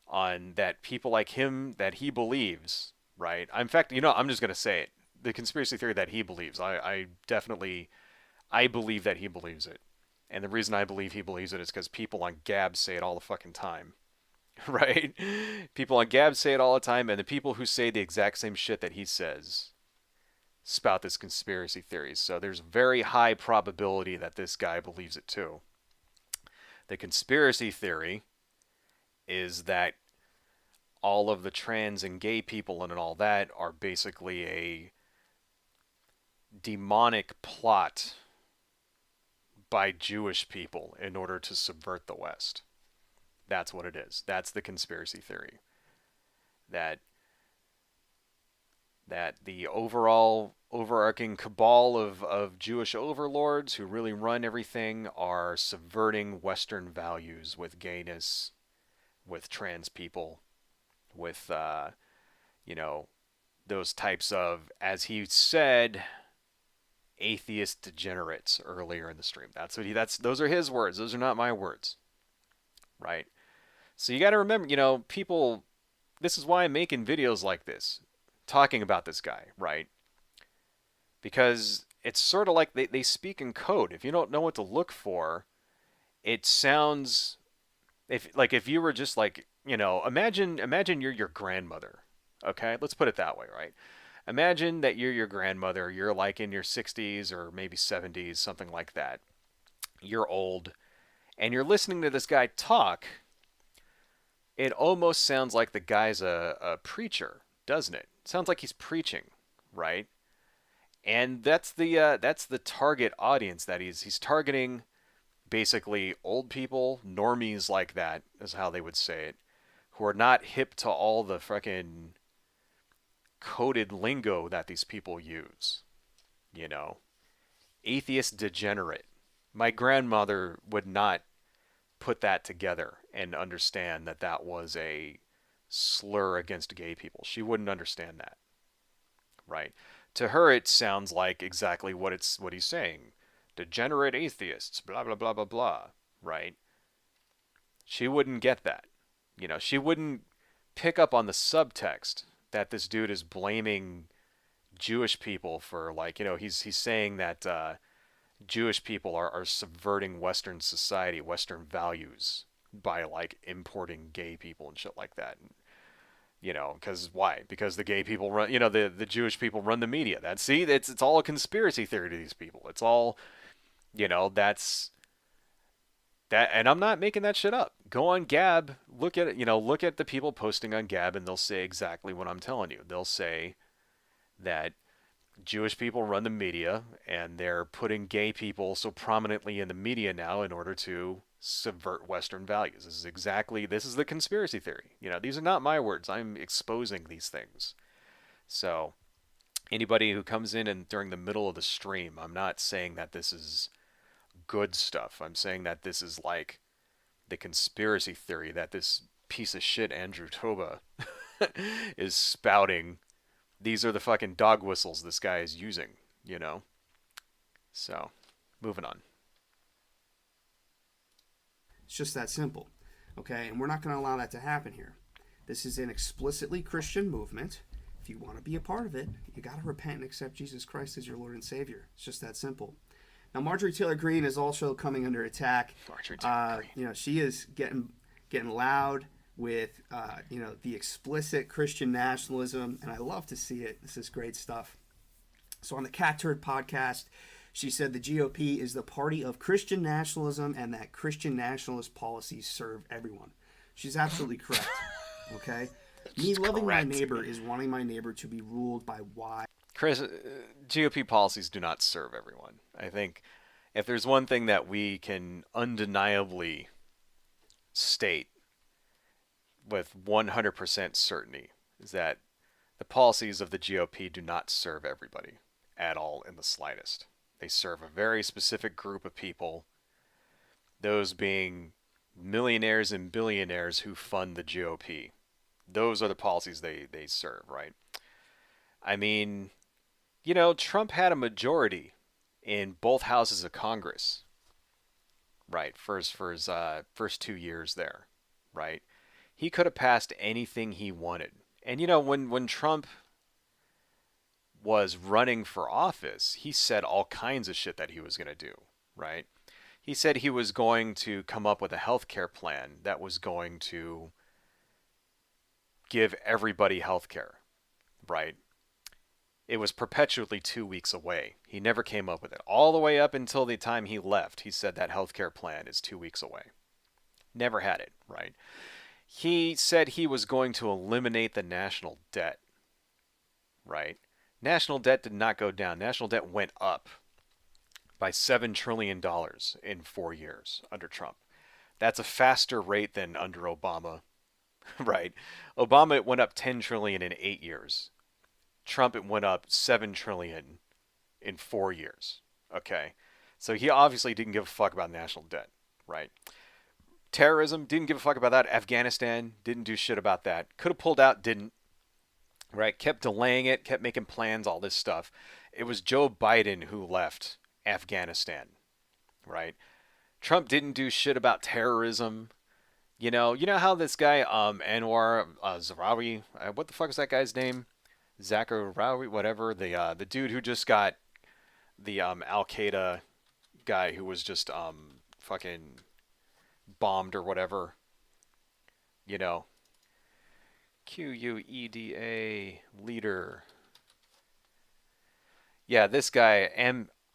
S1: on that people like him that he believes, right? In fact, I'm just gonna say it. The conspiracy theory that he believes, I definitely, I believe that he believes it, and the reason I believe he believes it is because people on Gab say it all the fucking time, right? People on Gab say it all the time, and the people who say the exact same shit that he says spout this conspiracy theories. So there's very high probability that this guy believes it too. The conspiracy theory is that all of the trans and gay people and all that are basically a demonic plot by Jewish people in order to subvert the West. That's what it is. That's the conspiracy theory. That the overall overarching cabal of Jewish overlords who really run everything are subverting Western values with gayness, with trans people, with you know, those types of, as he said, atheist degenerates earlier in the stream. Those are his words. Those are not my words. Right? So you got to remember, people, this is why I'm making videos like this, talking about this guy, right? Because it's sort of like they speak in code. If you don't know what to look for, it sounds, if you were just like, imagine you're your grandmother. Okay? Let's put it that way, right? Imagine that you're your grandmother, you're like in your 60s or maybe 70s, something like that. You're old, and you're listening to this guy talk. It almost sounds like the guy's a preacher, doesn't it? It sounds like he's preaching, right? And that's the target audience that he's targeting. Basically, old people, normies like that is how they would say it, who are not hip to all the fucking coded lingo that these people use. Atheist degenerate. My grandmother would not put that together and understand that that was a slur against gay people. She wouldn't understand that, right? To her, it sounds like exactly what he's saying. Degenerate atheists, blah blah blah blah blah, right? She wouldn't get that. She wouldn't pick up on the subtext that this dude is blaming Jewish people for, like, he's saying that Jewish people are subverting Western society, Western values by, like, importing gay people and shit like that. Because why? Because the gay people run, the Jewish people run the media. It's all a conspiracy theory to these people. It's all, that's that, and I'm not making that shit up. Go on Gab, look at it, look at the people posting on Gab, and they'll say exactly what I'm telling you. They'll say that Jewish people run the media, and they're putting gay people so prominently in the media now in order to subvert Western values. This is the conspiracy theory. These are not my words. I'm exposing these things. So anybody who comes in and during the middle of the stream, I'm not saying that this is good stuff. I'm saying that this is like the conspiracy theory that this piece of shit Andrew Toba is spouting. These are the fucking dog whistles this guy is using, So, moving on.
S2: It's just that simple, okay? And we're not going to allow that to happen here. This is an explicitly Christian movement. If you want to be a part of it, you got to repent and accept Jesus Christ as your Lord and Savior. It's just that simple. Now, Marjorie Taylor Greene is also coming under attack.
S1: Marjorie Taylor Greene.
S2: She is getting loud with, the explicit Christian nationalism, and I love to see it. This is great stuff. So on the Cat Turd podcast, She said the GOP is the party of Christian nationalism and that Christian nationalist policies serve everyone. She's absolutely correct. Okay? Me
S1: She's
S2: loving my
S1: correct.
S2: neighbor is wanting my neighbor to be ruled by why.
S1: Chris, GOP policies do not serve everyone. I think if there's one thing that we can undeniably state with 100% certainty is that the policies of the GOP do not serve everybody at all in the slightest. They serve a very specific group of people, those being millionaires and billionaires who fund the GOP. Those are the policies they serve, right? I mean, Trump had a majority in both houses of Congress, right? For his first 2 years there, right? He could have passed anything he wanted. And when Trump was running for office, he said all kinds of shit that he was going to do, right? He said he was going to come up with a health care plan that was going to give everybody health care, right? It was perpetually 2 weeks away. He never came up with it. All the way up until the time he left, he said that healthcare plan is 2 weeks away. Never had it, right? He said he was going to eliminate the national debt, right? National debt did not go down. National debt went up by $7 trillion in 4 years under Trump. That's a faster rate than under Obama, right? Obama, it went up 10 trillion in 8 years. Trump, it went up 7 trillion in 4 years. Okay. So he obviously didn't give a fuck about national debt, right? Terrorism, didn't give a fuck about that. Afghanistan, didn't do shit about that. Could have pulled out, didn't, right? Kept delaying it, kept making plans, all this stuff. It was Joe Biden who left Afghanistan, right? Trump didn't do shit about terrorism. You know how this guy Anwar Zarawi, what the fuck is that guy's name? Zacharawi, whatever, the dude who just got the Al Qaeda guy who was just fucking bombed or whatever. You know, QUEDA leader. Yeah, this guy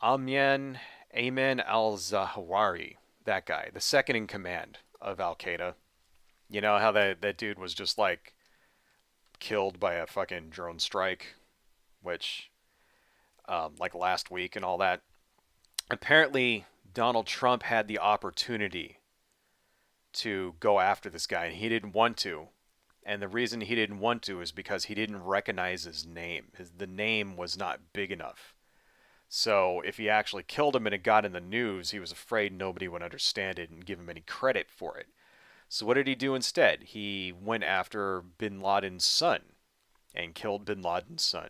S1: Amyan Al Zawahiri, that guy, the second in command of Al Qaeda. You know how that dude was just like killed by a fucking drone strike, which like last week and all that. Apparently, Donald Trump had the opportunity to go after this guy, and he didn't want to. And the reason he didn't want to is because he didn't recognize his name. The name was not big enough. So if he actually killed him and it got in the news, he was afraid nobody would understand it and give him any credit for it. So what did he do instead? He went after Bin Laden's son and killed Bin Laden's son.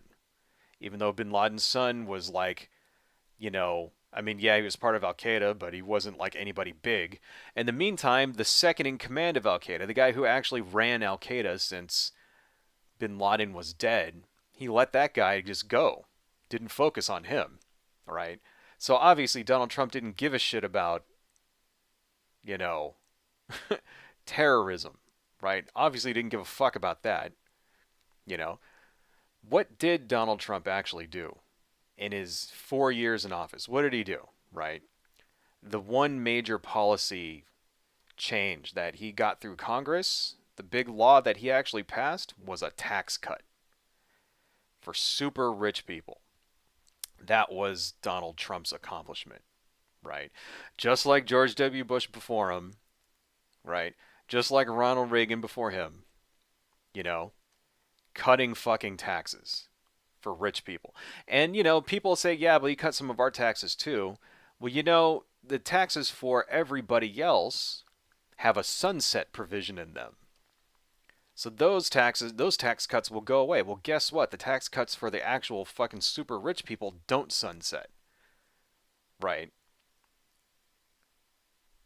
S1: Even though Bin Laden's son was like, I mean, yeah, he was part of Al Qaeda, but he wasn't like anybody big. In the meantime, the second in command of Al Qaeda, the guy who actually ran Al Qaeda since Bin Laden was dead, he let that guy just go. Didn't focus on him, right? So obviously Donald Trump didn't give a shit about, you know, terrorism, right? Obviously didn't give a fuck about that, you know. What did Donald Trump actually do in his 4 years in office? What did he do, right? The one major policy change that he got through Congress, the big law that he actually passed, was a tax cut for super rich people. That was Donald Trump's accomplishment, right? Just like George W. Bush before him, right? Just like Ronald Reagan before him, you know, cutting fucking taxes for rich people. And, people say, yeah, but you cut some of our taxes too. Well, the taxes for everybody else have a sunset provision in them. So those tax cuts will go away. Well, guess what? The tax cuts for the actual fucking super rich people don't sunset. Right?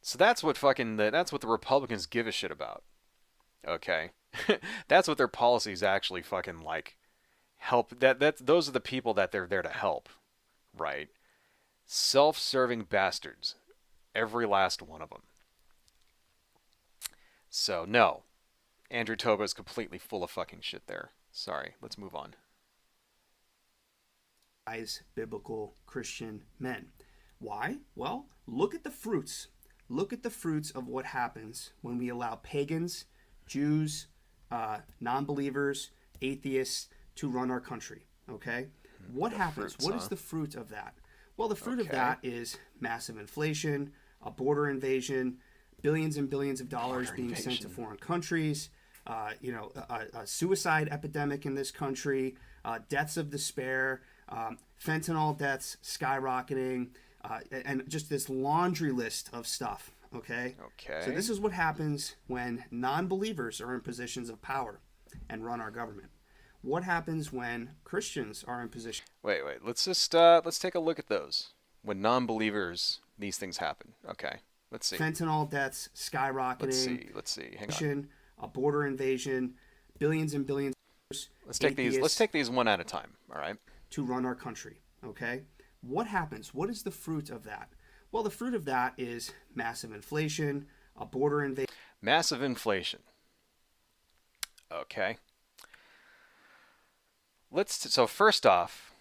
S1: So that's what the Republicans give a shit about. Okay? That's what their policies actually fucking like help. Those are the people that they're there to help. Right? Self-serving bastards. Every last one of them. So, no. Andrew Toba is completely full of fucking shit there. Sorry, let's move on.
S2: wise biblical Christian men. Why? Well, look at the fruits. Look at the fruits of what happens when we allow pagans, Jews, non-believers, atheists to run our country. Okay? What happens?
S1: Fruits,
S2: What
S1: huh?
S2: is the fruit of that? Well, the fruit of
S1: Okay.
S2: that is massive inflation, a border invasion, billions and billions of dollars
S1: Border
S2: being sent to
S1: invasion.
S2: foreign countries, a suicide epidemic in this country, deaths of despair, fentanyl deaths skyrocketing, and just this laundry list of stuff. Okay? So,
S1: Okay.
S2: this is what happens when non believers are in positions of power and run our government. What happens when Christians are in position?
S1: Wait. Let's take a look at those. When non-believers, these things happen. Okay. Let's see.
S2: Fentanyl deaths skyrocketing,
S1: Let's see. Hang on.
S2: a border invasion, billions and billions of dollars,
S1: Let's
S2: atheists
S1: take these one at a time. All right.
S2: to run our country. Okay? What happens? What is the fruit of that? Well, the fruit of that is massive inflation, a border invasion.
S1: Massive inflation. Okay. So first off,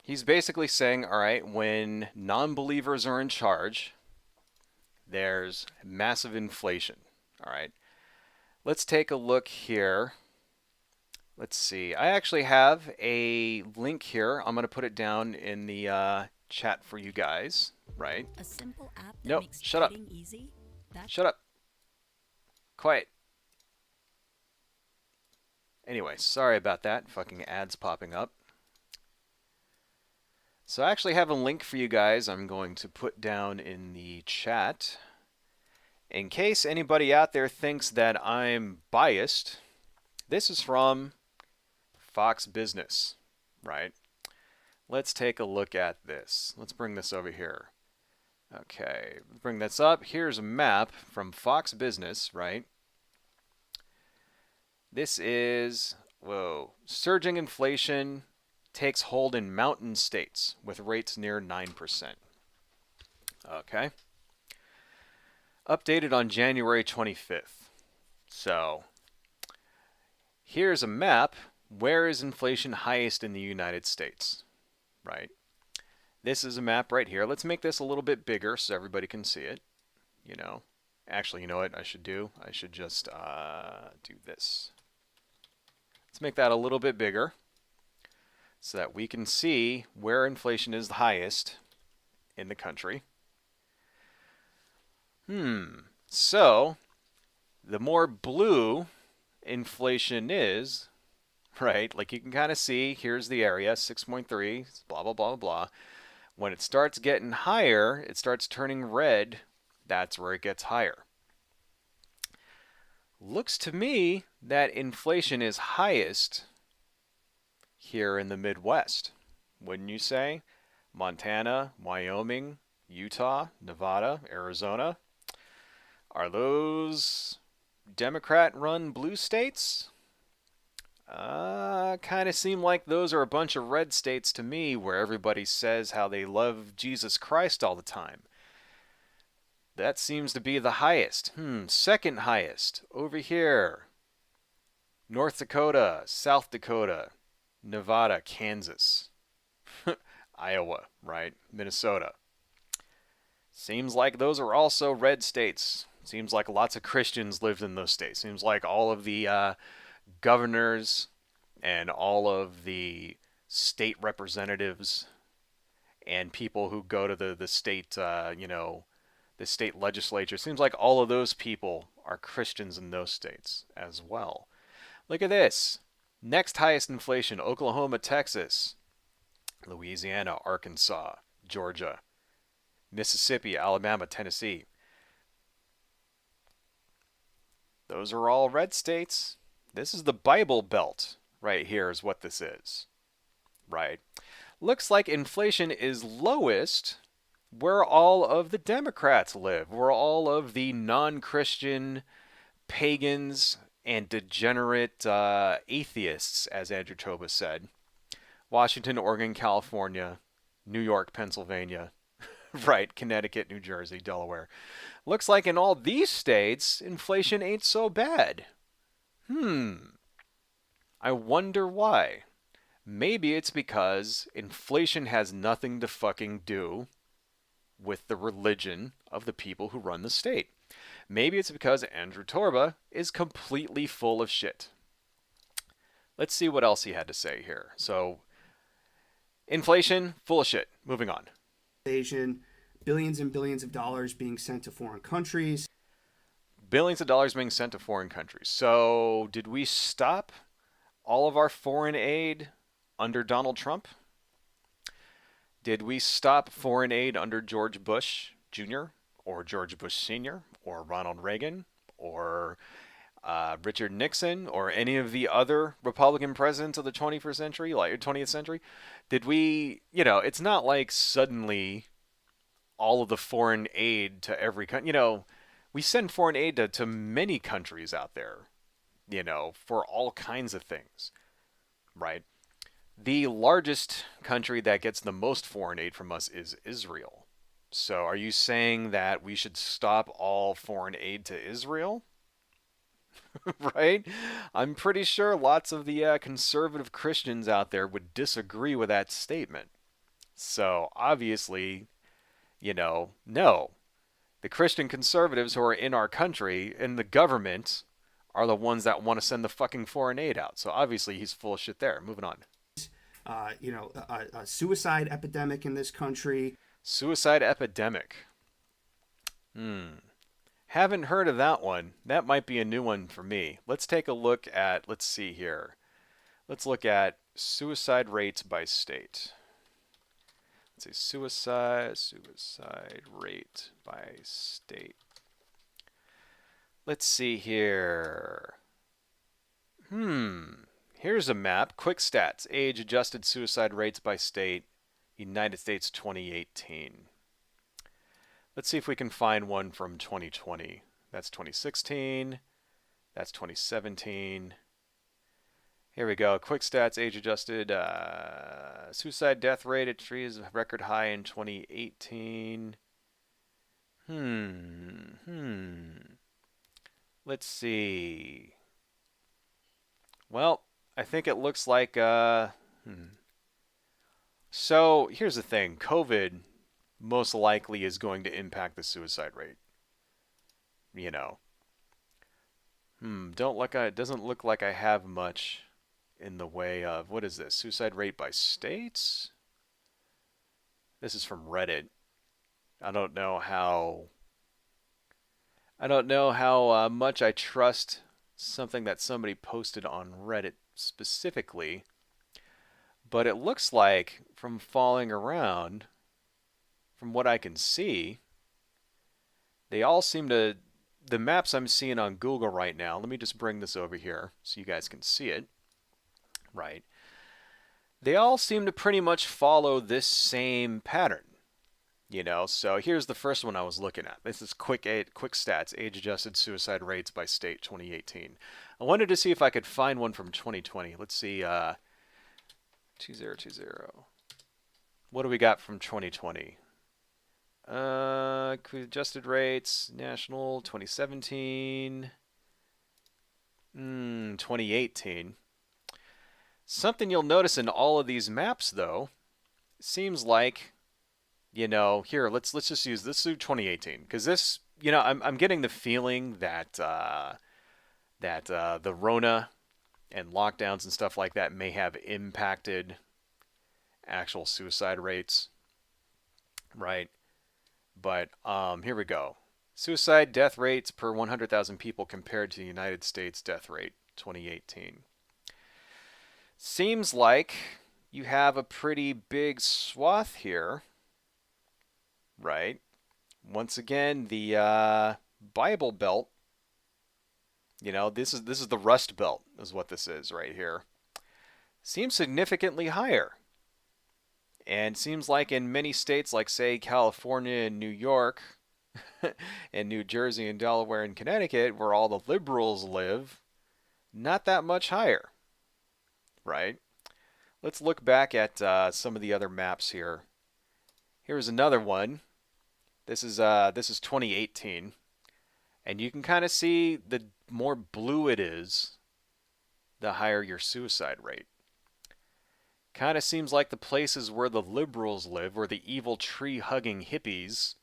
S1: he's basically saying, all right, when non-believers are in charge, there's massive inflation. All right. Let's take a look here. Let's see. I actually have a link here. I'm going to put it down in the chat for you guys, right?
S3: A simple app that
S1: Nope,
S3: makes
S1: shut up.
S3: trading easy. That's
S1: Shut up. Quiet. Anyway, sorry about that. Fucking ads popping up. So I actually have a link for you guys I'm going to put down in the chat. In case anybody out there thinks that I'm biased, this is from Fox Business, right? Let's take a look at this. Let's bring this over here. Okay, bring this up. Here's a map from Fox Business, right? This is, surging inflation takes hold in mountain states with rates near 9%. Okay. Updated on January 25th. So, here's a map. Where is inflation highest in the United States? Right? This is a map right here. Let's make this a little bit bigger so everybody can see it. You know. Actually, you know what I should do? I should just do this. Let's make that a little bit bigger so that we can see where inflation is the highest in the country. So, the more blue inflation is, right, like you can kind of see, here's the area, 6.3, blah, blah, blah, blah. When it starts getting higher, it starts turning red. That's where it gets higher. Looks to me that inflation is highest here in the Midwest. Wouldn't you say? Montana, Wyoming, Utah, Nevada, Arizona. Are those Democrat-run blue states? Kind of seem like those are a bunch of red states to me where everybody says how they love Jesus Christ all the time. That seems to be the highest. Second highest. Over here. North Dakota, South Dakota, Nevada, Kansas. Iowa, right? Minnesota. Seems like those are also red states. Seems like lots of Christians lived in those states. Seems like all of the governors and all of the state representatives and people who go to the state, the state legislature. Seems like all of those people are Christians in those states as well. Look at this. Next highest inflation, Oklahoma, Texas, Louisiana, Arkansas, Georgia, Mississippi, Alabama, Tennessee. Those are all red states. This is the Bible Belt right here is what this is. Right. Looks like inflation is lowest where all of the Democrats live, where all of the non-Christian pagans and degenerate atheists, as Andrew Toba said. Washington, Oregon, California, New York, Pennsylvania, right, Connecticut, New Jersey, Delaware. Looks like in all these states, inflation ain't so bad. I wonder why. Maybe it's because inflation has nothing to fucking do with the religion of the people who run the state. Maybe it's because Andrew Torba is completely full of shit. Let's see what else he had to say here. So, inflation, full of shit. Moving on.
S2: Billions and billions of dollars being sent to foreign countries.
S1: Billions of dollars being sent to foreign countries. So, did we stop all of our foreign aid under Donald Trump? Did we stop foreign aid under George Bush Jr. or George Bush Sr. or Ronald Reagan or Richard Nixon or any of the other Republican presidents of the 21st century, like 20th century? Did we, it's not like suddenly all of the foreign aid to every country, we send foreign aid to many countries out there, for all kinds of things, right? The largest country that gets the most foreign aid from us is Israel. So are you saying that we should stop all foreign aid to Israel? Right? I'm pretty sure lots of the conservative Christians out there would disagree with that statement. So obviously, no. The Christian conservatives who are in our country and the government are the ones that want to send the fucking foreign aid out. So obviously he's full of shit there. Moving on.
S2: A suicide epidemic in this country.
S1: Suicide epidemic. Haven't heard of that one. That might be a new one for me. Let's take a look at, let's see here. Let's look at suicide rates by state. Let's see, suicide rate by state. Let's see here. Here's a map. Quick stats. Age-adjusted suicide rates by state. United States 2018. Let's see if we can find one from 2020. That's 2016. That's 2017. Here we go. Quick stats. Age-adjusted suicide death rate at trees record high in 2018. Let's see. Well, I think it looks like So here's the thing. COVID most likely is going to impact the suicide rate. It doesn't look like I have much in the way of, what is this? Suicide rate by states? This is from Reddit. I don't know how much I trust something that somebody posted on Reddit specifically, but it looks like from following around, from what I can see, they all seem to, the maps I'm seeing on Google right now, let me just bring this over here so you guys can see it, right? They all seem to pretty much follow this same pattern. So here's the first one I was looking at. This is quick stats, age-adjusted suicide rates by state 2018. I wanted to see if I could find one from 2020. Let's see, 2020. What do we got from 2020? Adjusted rates, national, 2017, 2018. Something you'll notice in all of these maps, though, seems like, here, let's just use this through 2018, because this, I'm getting the feeling that the Rona and lockdowns and stuff like that may have impacted actual suicide rates, right? But here we go. Suicide death rates per 100,000 people compared to the United States death rate 2018. Seems like you have a pretty big swath here, right? Once again, the Bible Belt. This is the Rust Belt, is what this is right here. Seems significantly higher. And seems like in many states like, say, California and New York and New Jersey and Delaware and Connecticut, where all the liberals live, not that much higher, right? Let's look back at some of the other maps here. Here's another one. This is 2018. And you can kind of see the more blue it is, the higher your suicide rate. Kind of seems like the places where the liberals live, where the evil tree-hugging hippies,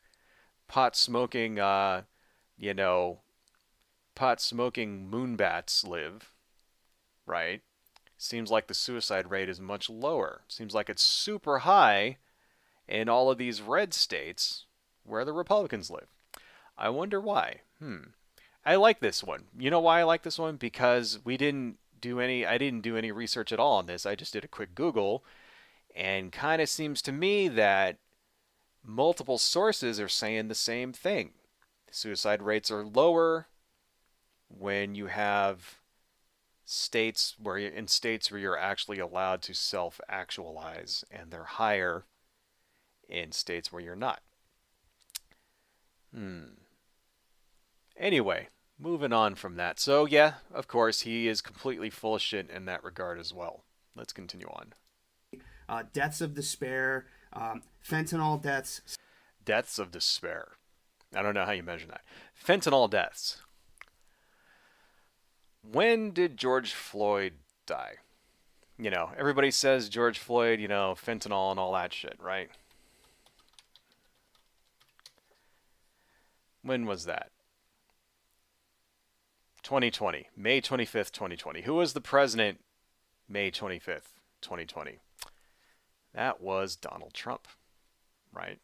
S1: pot-smoking, you know, pot-smoking moonbats live, right? Seems like the suicide rate is much lower. Seems like it's super high in all of these red states where the Republicans live. I wonder why. I like this one. You know why I like this one? Because I didn't do any research at all on this. I just did a quick Google, and kind of seems to me that multiple sources are saying the same thing. Suicide rates are lower when you have states where you're actually allowed to self-actualize, and they're higher in states where you're not. Anyway, moving on from that. So yeah, of course, he is completely full of shit in that regard as well. Let's continue on.
S2: Deaths of despair, fentanyl deaths.
S1: Deaths of despair. I don't know how you measure that. Fentanyl deaths. When did George Floyd die? You know, everybody says George Floyd, fentanyl and all that shit, right? When was that? 2020, May 25th, 2020. Who was the president May 25th, 2020? That was Donald Trump, right?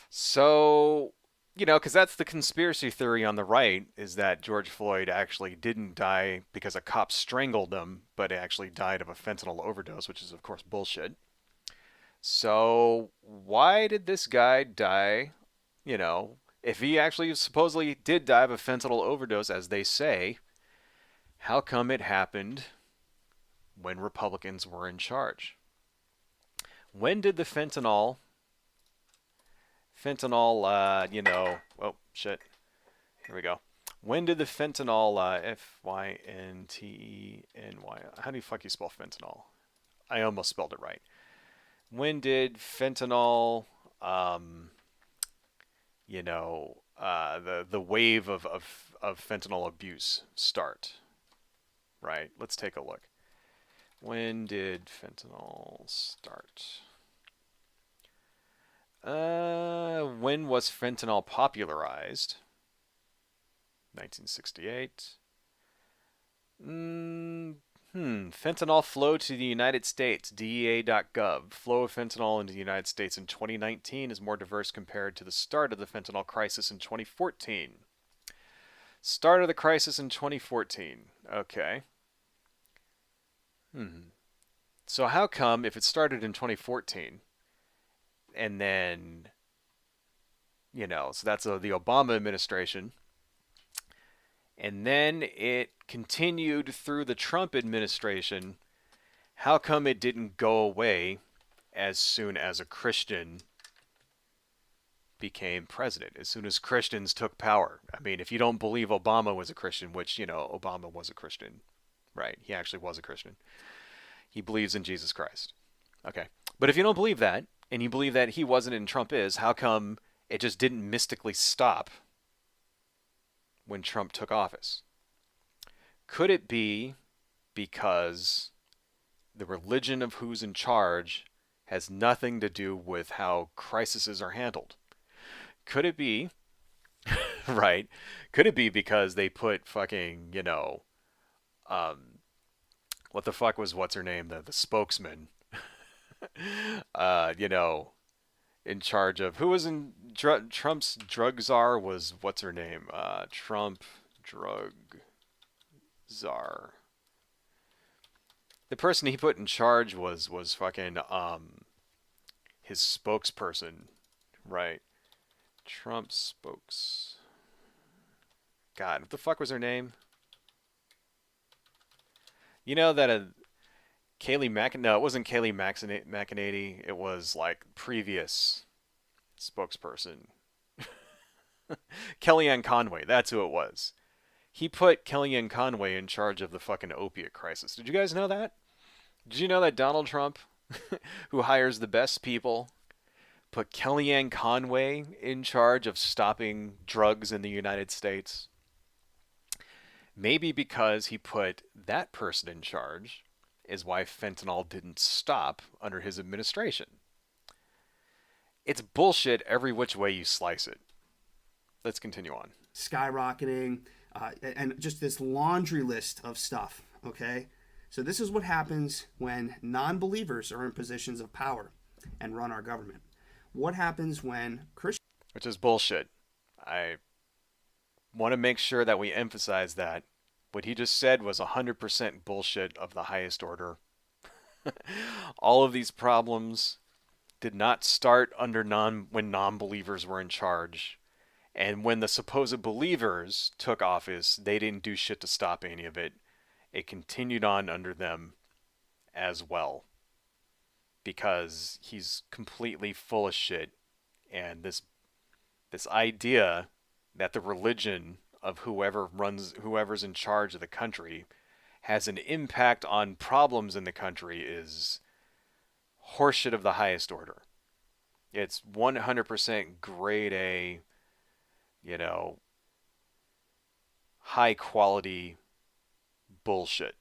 S1: So, because that's the conspiracy theory on the right, is that George Floyd actually didn't die because a cop strangled him, but actually died of a fentanyl overdose, which is, of course, bullshit. So, why did this guy die? If he actually supposedly did die of a fentanyl overdose, as they say, how come it happened when Republicans were in charge? When did the oh, shit. Here we go. When did the fentanyl, F-Y-N-T-E-N-Y, how do you fuck you spell fentanyl? I almost spelled it right. When did fentanyl, the wave of fentanyl abuse start? Right? Let's take a look. When did fentanyl start? When was fentanyl popularized? 1968. Fentanyl flow to the United States, DEA.gov. Flow of fentanyl into the United States in 2019 is more diverse compared to the start of the fentanyl crisis in 2014. Start of the crisis in 2014. Okay. So how come, if it started in 2014, and then, so that's the Obama administration, and then it continued through the Trump administration, how come it didn't go away as soon as a Christian became president, as soon as Christians took power? I mean, if you don't believe Obama was a Christian, which, Obama was a Christian, right? He actually was a Christian. He believes in Jesus Christ. Okay. But if you don't believe that, and you believe that he wasn't and Trump is, how come it just didn't mystically stop when Trump took office? Could it be because the religion of who's in charge has nothing to do with how crises are handled? Could it be, right? Could it be because they put fucking, what the fuck was what's her name, the spokesman, in charge of, who was in Trump's drug czar was what's her name, Trump drug czar. The person he put in charge was fucking his spokesperson, right? Trump spokes. God, what the fuck was her name? You know that Kayleigh no, it wasn't Kayleigh McEnany. It was like previous spokesperson. Kellyanne Conway, that's who it was. He put Kellyanne Conway in charge of the fucking opiate crisis. Did you guys know that? Did you know that Donald Trump, who hires the best people, put Kellyanne Conway in charge of stopping drugs in the United States? Maybe because he put that person in charge, is why fentanyl didn't stop under his administration. It's bullshit every which way you slice it. Let's continue on.
S2: Skyrocketing, and just this laundry list of stuff, okay? So this is what happens when non-believers are in positions of power and run our government. What happens when Christians...
S1: Which is bullshit. I want to make sure that we emphasize that. What he just said was 100% bullshit of the highest order. All of these problems did not start under when non-believers were in charge. And when the supposed believers took office, they didn't do shit to stop any of it. It continued on under them as well. Because he's completely full of shit. And this idea that the religion of whoever's in charge of the country has an impact on problems in the country is horseshit of the highest order. It's 100% grade A, high quality bullshit.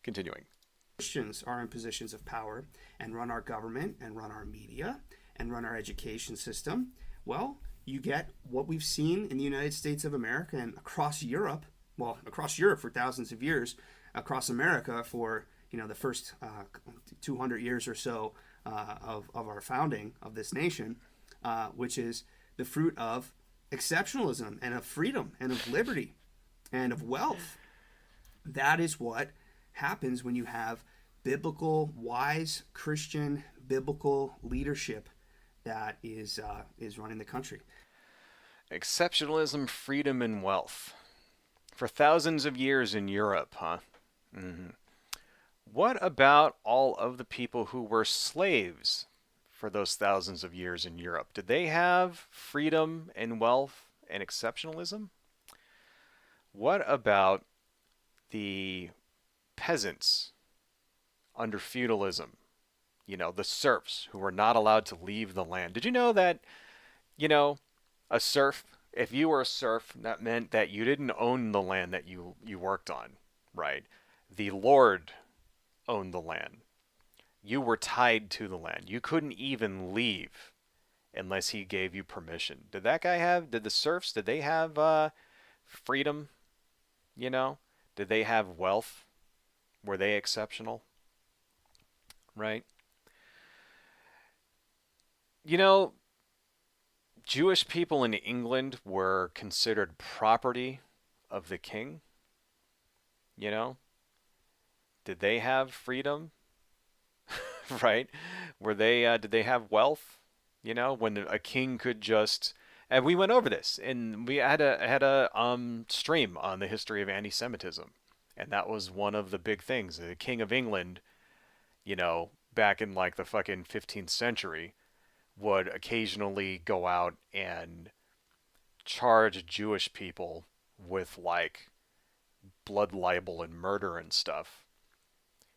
S1: Continuing.
S2: Christians are in positions of power and run our government and run our media and run our education system, well, you get what we've seen in the United States of America and across Europe, across Europe for thousands of years, across America for the first 200 years or so of our founding of this nation, which is the fruit of exceptionalism and of freedom and of liberty and of wealth. That is what happens when you have biblical, wise, Christian, biblical leadership that is running the country.
S1: Exceptionalism, freedom, and wealth. For thousands of years in Europe, huh? Mm-hmm. What about all of the people who were slaves for those thousands of years in Europe? Did they have freedom and wealth and exceptionalism? What about the peasants under feudalism? The serfs who were not allowed to leave the land. Did you know that, a serf, if you were a serf, that meant that you didn't own the land that you worked on, right? The Lord owned the land. You were tied to the land. You couldn't even leave unless he gave you permission. Did the serfs, did they have freedom? Did they have wealth? Were they exceptional? Right? Jewish people in England were considered property of the king. Did they have freedom? Right? Did they have wealth? When a king could just... And we went over this, and we had a stream on the history of anti-Semitism. And that was one of the big things. The King of England, back in like the fucking 15th century, would occasionally go out and charge Jewish people with like blood libel and murder and stuff.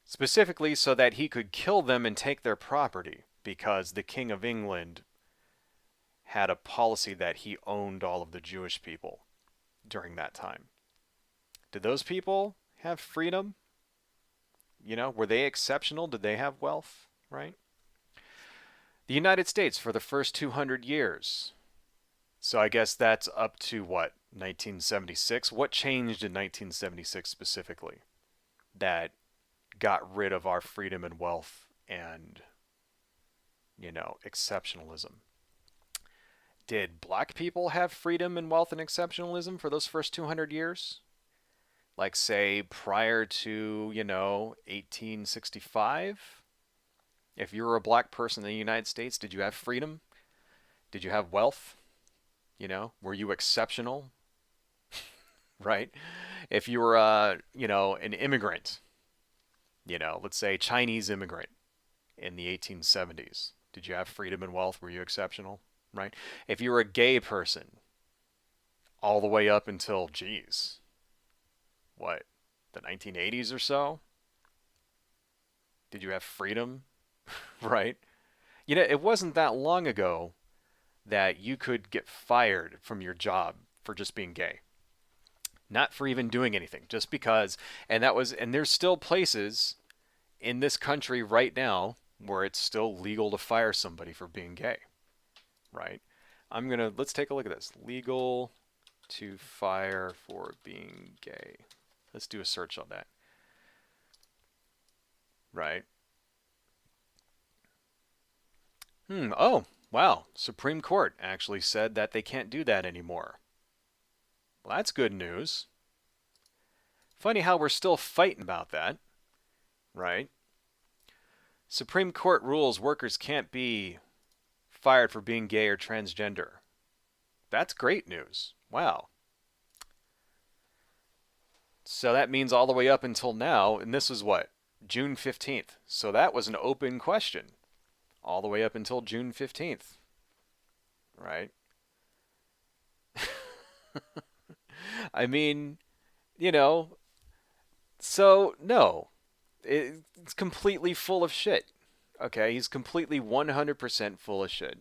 S1: Specifically so that he could kill them and take their property, because the King of England had a policy that he owned all of the Jewish people during that time. Did those people have freedom? Were they exceptional? Did they have wealth? Right? The United States for the first 200 years. So I guess that's up to what? 1976? What changed in 1976 specifically that got rid of our freedom and wealth and, exceptionalism? Did black people have freedom and wealth and exceptionalism for those first 200 years? Like, say, prior to, 1865? If you were a black person in the United States, did you have freedom? Did you have wealth? Were you exceptional? Right? If you were, an immigrant, let's say Chinese immigrant in the 1870s, did you have freedom and wealth? Were you exceptional? Right? If you were a gay person, all the way up until, the 1980s or so? Did you have freedom? Right? It wasn't that long ago that you could get fired from your job for just being gay. Not for even doing anything, just because. And there's still places in this country right now where it's still legal to fire somebody for being gay, right? Let's take a look at this. Legal to fire for being gay. Let's do a search on that, right? Oh, wow. Supreme Court actually said that they can't do that anymore. Well, that's good news. Funny how we're still fighting about that, right? Supreme Court rules workers can't be fired for being gay or transgender. That's great news. Wow. So that means all the way up until now, and this was what? June 15th. So that was an open question all the way up until June 15th, right? I mean, you know, so no, it's completely full of shit. Okay, he's completely 100% full of shit.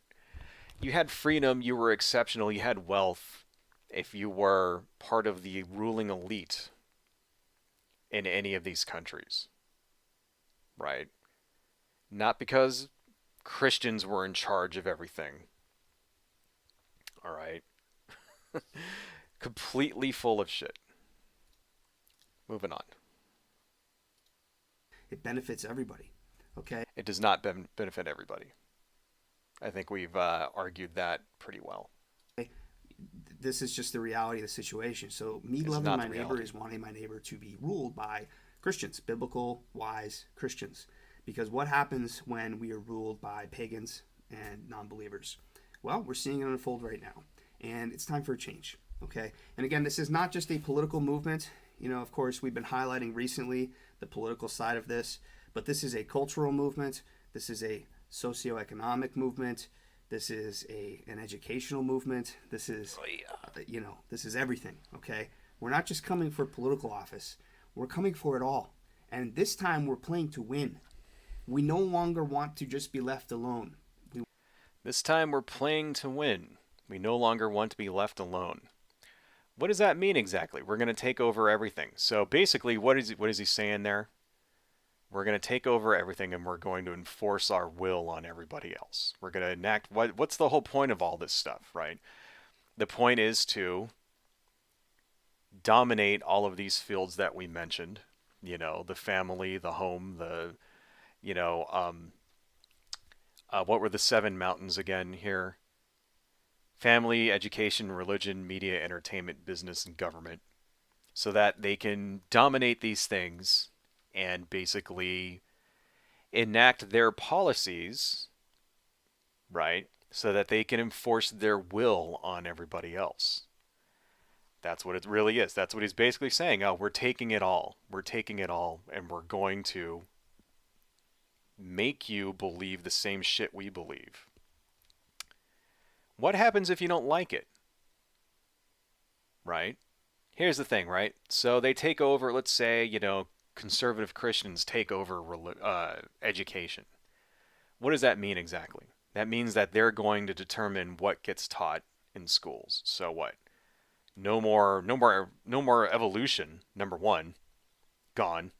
S1: You had freedom, you were exceptional, you had wealth if you were part of the ruling elite in any of these countries, right? Not because Christians were in charge of everything. All right. Completely full of shit. Moving on.
S2: It benefits everybody. Okay.
S1: It does not benefit everybody. I think we've argued that pretty well.
S2: This is just the reality of the situation. So me
S1: It's
S2: loving
S1: not
S2: my
S1: the
S2: neighbor
S1: reality.
S2: is wanting my neighbor to be ruled by Christians, biblical, wise Christians. Because what happens when we are ruled by pagans and non-believers? Well, we're seeing it unfold right now. And it's time for a change. Okay. And again, this is not just a political movement. You know, of course, we've been highlighting recently the political side of this, but this is a cultural movement. This is a socioeconomic movement. This is an educational movement. This is, this is everything. Okay. We're not just coming for political office. We're coming for it all. And this time we're playing to win. We no longer want to just be left alone.
S1: This time we're playing to win. We no longer want to be left alone. What does that mean exactly? We're going to take over everything. So basically, what is he saying there? We're going to take over everything and we're going to enforce our will on everybody else. We're going to enact what's the whole point of all this stuff, right? The point is to dominate all of these fields that we mentioned. You know, the family, the home, you know, what were the 7 mountains again here? Family, education, religion, media, entertainment, business, and government. So that they can dominate these things and basically enact their policies, right? So that they can enforce their will on everybody else. That's what it really is. That's what he's basically saying. Oh, we're taking it all. We're taking it all, and we're going to make you believe the same shit we believe. What happens if you don't like it? Right? Here's the thing, right? So they take over, let's say, you know, conservative Christians take over education. What does that mean exactly? That means that they're going to determine what gets taught in schools. So what? No more evolution. Number one, gone,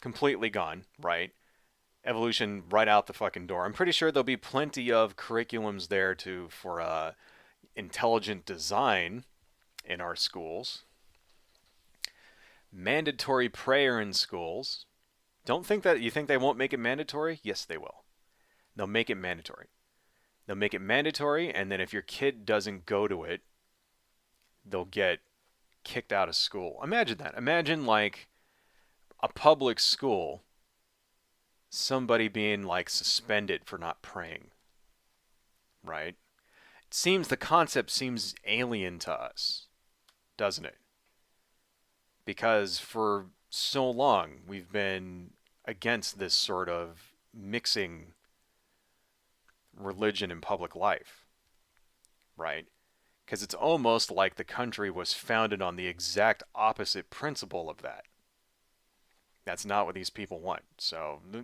S1: completely gone. Right? Evolution right out the fucking door. I'm pretty sure there'll be plenty of curriculums there for intelligent design in our schools. Mandatory prayer in schools. Don't think that you think they won't make it mandatory? Yes, they will. They'll make it mandatory. They'll make it mandatory, and then if your kid doesn't go to it, they'll get kicked out of school. Imagine that. Imagine like a public school, somebody being like suspended for not praying. Right? The concept seems alien to us, doesn't it? Because for so long we've been against this sort of mixing religion and public life, right? Because it's almost like the country was founded on the exact opposite principle of that. That's not what these people want. So the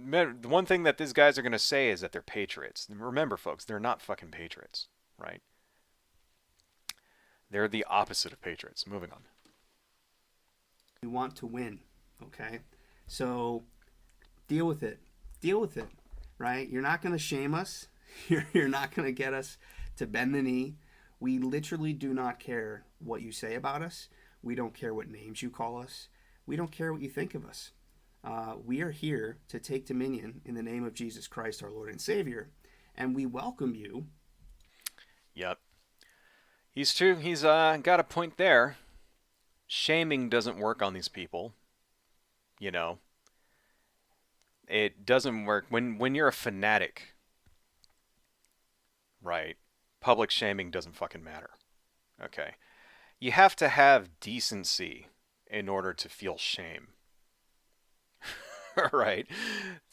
S1: one thing that these guys are going to say is that they're patriots. Remember, folks, they're not fucking patriots, right? They're the opposite of patriots. Moving on.
S2: We want to win. Okay? So deal with it. Deal with it. Right? You're not going to shame us. You're not going to get us to bend the knee. We literally do not care what you say about us. We don't care what names you call us. We don't care what you think of us. We are here to take dominion in the name of Jesus Christ, our Lord and Savior, and we welcome you.
S1: Yep. He's true. He's got a point there. Shaming doesn't work on these people. You know, it doesn't work when you're a fanatic, right? Public shaming doesn't fucking matter. Okay. You have to have decency in order to feel shame. Right?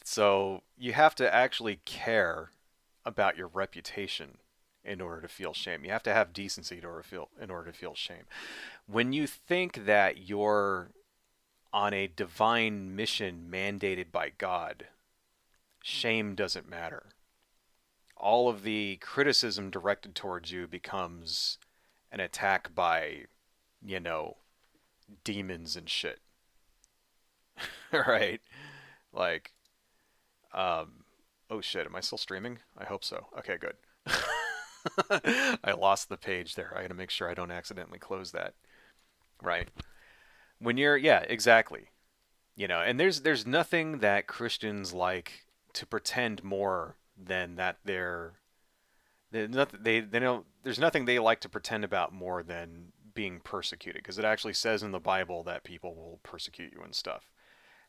S1: So you have to actually care about your reputation in order to feel shame. You have to have decency in order to feel shame. When you think that you're on a divine mission mandated by God, shame doesn't matter. All of the criticism directed towards you becomes an attack by, you know, demons and shit. Right? Like, oh shit, am I still streaming? I hope so. Okay, good. I lost the page there. I gotta make sure I don't accidentally close that. Right? When you're, yeah, exactly. You know, and there's nothing that Christians like to pretend more than that they know there's nothing they like to pretend about more than being persecuted, because it actually says in the Bible that people will persecute you and stuff.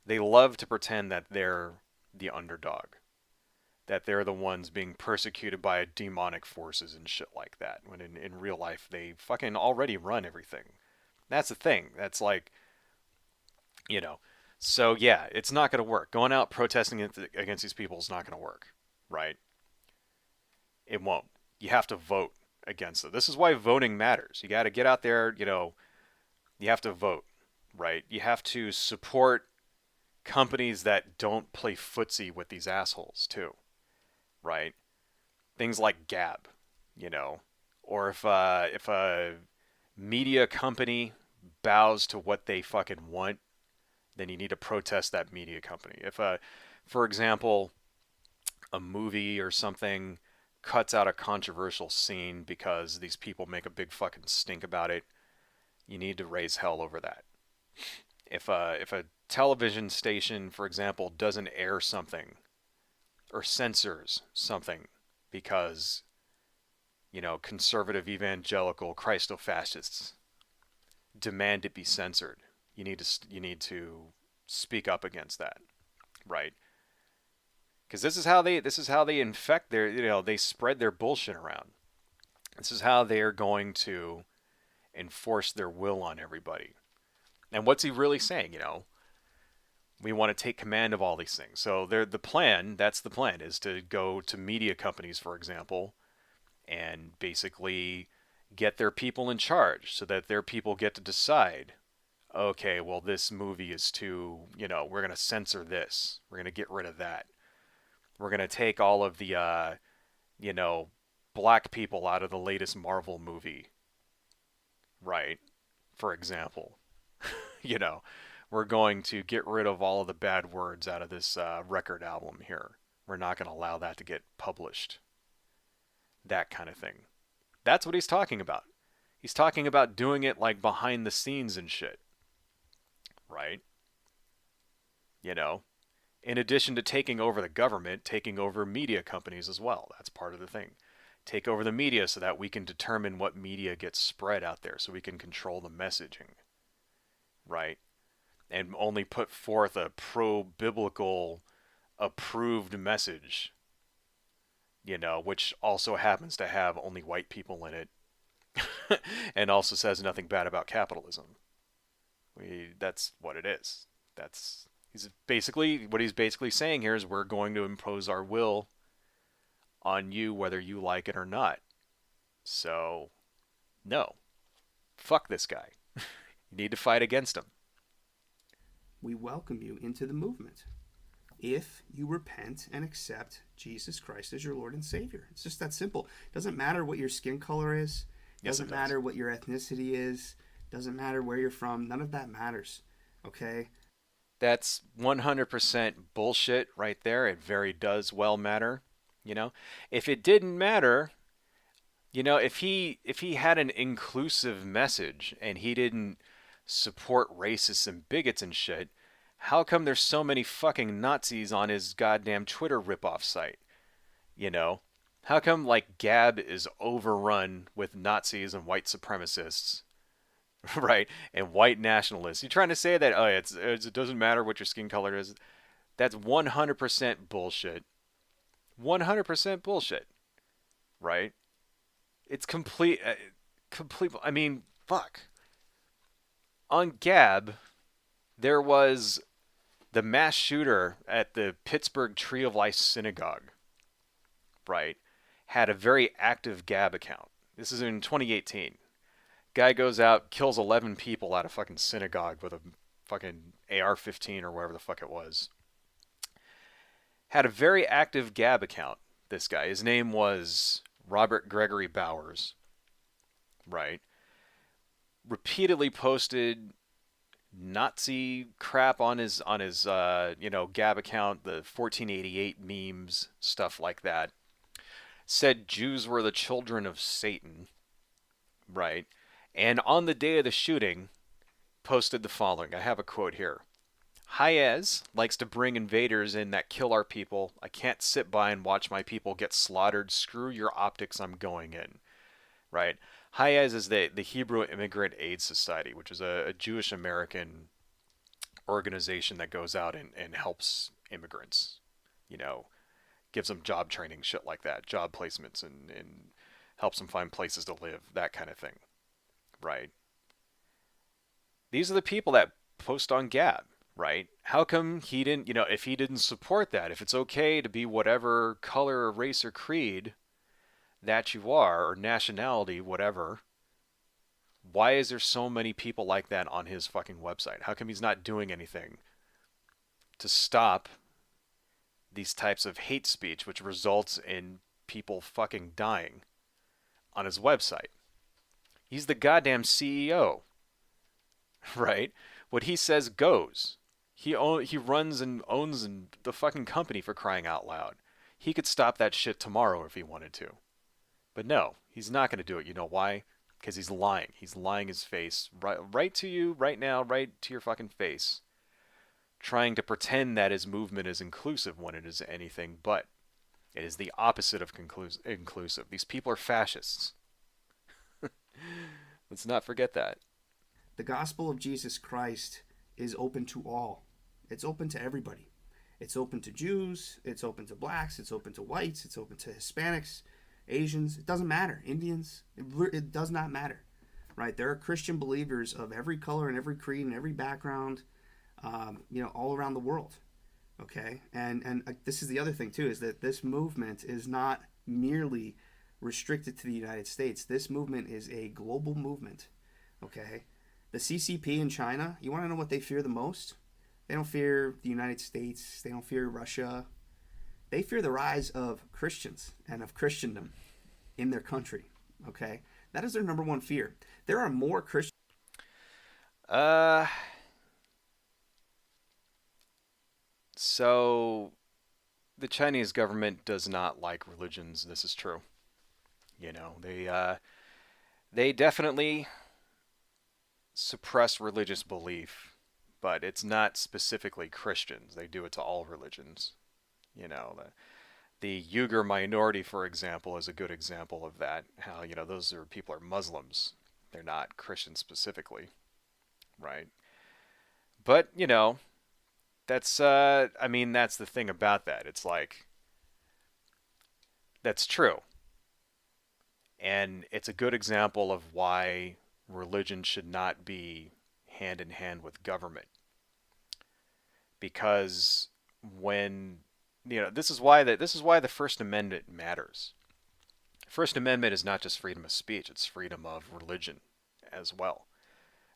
S1: They love to pretend that they're the underdog, that they're the ones being persecuted by demonic forces and shit like that, when in real life they fucking already run everything. That's the thing. That's like, you know, so yeah, it's not going to work. Going out protesting against these people is not going to work, right? It won't. You have to vote against it. This is why voting matters. You got to get out there, you know, you have to vote, right? You have to support companies that don't play footsie with these assholes too, right? Things like GAB, you know, or if a media company bows to what they fucking want, then you need to protest that media company. If for example, a movie or something cuts out a controversial scene because these people make a big fucking stink about it, you need to raise hell over that. If a television station, for example, doesn't air something or censors something because, you know, conservative evangelical Christo-fascists demand it be censored, you need to speak up against that, right? Because this is how they infect their, you know, they spread their bullshit around. This is how they are going to enforce their will on everybody. And what's he really saying? You know, we want to take command of all these things. So the plan, that's the plan, is to go to media companies, for example, and basically get their people in charge so that their people get to decide, okay, well, this movie is too, you know, we're going to censor this. We're going to get rid of that. We're going to take all of the, you know, black people out of the latest Marvel movie, right? For example, you know, we're going to get rid of all of the bad words out of this record album here. We're not going to allow that to get published. That kind of thing. That's what he's talking about. He's talking about doing it like behind the scenes and shit. Right? You know? In addition to taking over the government, taking over media companies as well. That's part of the thing. Take over the media so that we can determine what media gets spread out there, so we can control the messaging. Right? And only put forth a pro-biblical approved message, you know, which also happens to have only white people in it and also says nothing bad about capitalism. That's what it is. What he's basically saying here is we're going to impose our will on you whether you like it or not. So, no. Fuck this guy. You need to fight against him.
S2: We welcome you into the movement if you repent and accept Jesus Christ as your Lord and Savior. It's just that simple. It doesn't matter what your skin color is. It doesn't matter what your ethnicity is. It doesn't matter where you're from. None of that matters. Okay.
S1: That's 100% bullshit right there. It very does well matter. You know, if it didn't matter, if he had an inclusive message and he didn't support racists and bigots and shit, how come there's so many fucking Nazis on his goddamn Twitter ripoff site? You know, how come like Gab is overrun with Nazis and white supremacists, right? And white nationalists? You trying to say that it doesn't matter what your skin color is? That's 100% bullshit. 100% bullshit, right? It's complete. I mean, fuck. On Gab, there was the mass shooter at the Pittsburgh Tree of Life Synagogue, right? Had a very active Gab account. This is in 2018. Guy goes out, kills 11 people at a fucking synagogue with a fucking AR-15 or whatever the fuck it was. Had a very active Gab account, this guy. His name was Robert Gregory Bowers, right? Repeatedly posted Nazi crap on his Gab account, the 1488 memes, stuff like that. Said Jews were the children of Satan, right? And on the day of the shooting, posted the following. I have a quote here. Hayez likes to bring invaders in that kill our people. I can't sit by and watch my people get slaughtered. Screw your optics, I'm going in. Right? Hayez is the Hebrew Immigrant Aid Society, which is a Jewish American organization that goes out and helps immigrants. You know, gives them job training, shit like that, job placements, and helps them find places to live, that kind of thing. Right? These are the people that post on Gab, right? How come he didn't, if he didn't support that, if it's okay to be whatever color or race or creed that you are, or nationality, whatever, why is there so many people like that on his fucking website? How come he's not doing anything to stop these types of hate speech, which results in people fucking dying on his website? He's the goddamn CEO, right? What he says goes. He runs and owns the fucking company, for crying out loud. He could stop that shit tomorrow if he wanted to. But no, he's not going to do it. You know why? Because he's lying. He's lying his face right to you right now, right to your fucking face, trying to pretend that his movement is inclusive when it is anything but. It is the opposite of inclusive. These people are fascists. Let's not forget that.
S2: The gospel of Jesus Christ is open to all. It's open to everybody. It's open to Jews, it's open to blacks, it's open to whites, it's open to Hispanics, Asians. It doesn't matter. Indians. It does not matter. Right? There are Christian believers of every color and every creed and every background, all around the world. Okay? And this is the other thing, too, is that this movement is not merely restricted to the United States. This movement is a global movement. Okay? The CCP in China, you want to know what they fear the most? They don't fear the United States. They don't fear Russia. They fear the rise of Christians and of Christendom in their country. Okay? That is their number one fear. There are more Christians.
S1: So the Chinese government does not like religions. This is true. They definitely suppress religious belief, but it's not specifically Christians. They do it to all religions. The Uyghur minority, for example, is a good example of that. How, those people are Muslims. They're not Christians specifically, right? But, that's that's the thing about that. It's like, that's true. And it's a good example of why religion should not be hand in hand with government. Because when this is why the First Amendment matters. First Amendment is not just freedom of speech, it's freedom of religion as well.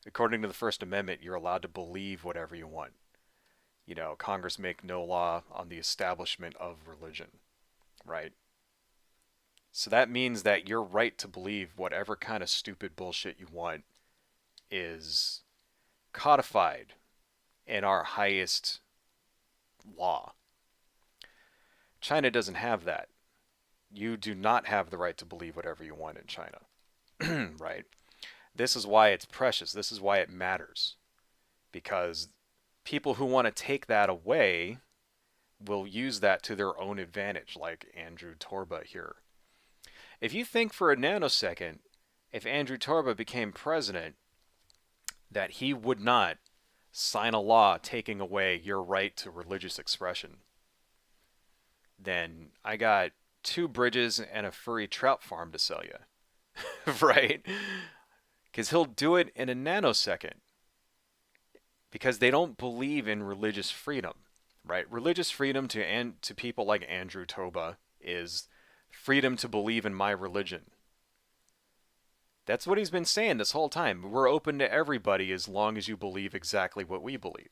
S1: According to the First Amendment, you're allowed to believe whatever you want. Congress make no law on the establishment of religion, right? So that means that your right to believe whatever kind of stupid bullshit you want is codified and our highest law. China doesn't have that. You do not have the right to believe whatever you want in China, right? This is why it's precious. This is why it matters. Because people who want to take that away will use that to their own advantage, like Andrew Torba here. If you think for a nanosecond, if Andrew Torba became president, that he would not sign a law taking away your right to religious expression, then I got 2 bridges and a furry trout farm to sell you. Right? Because he'll do it in a nanosecond. Because they don't believe in religious freedom. Right? Religious freedom to people like Andrew Toba is freedom to believe in my religion. That's what he's been saying this whole time. We're open to everybody as long as you believe exactly what we believe.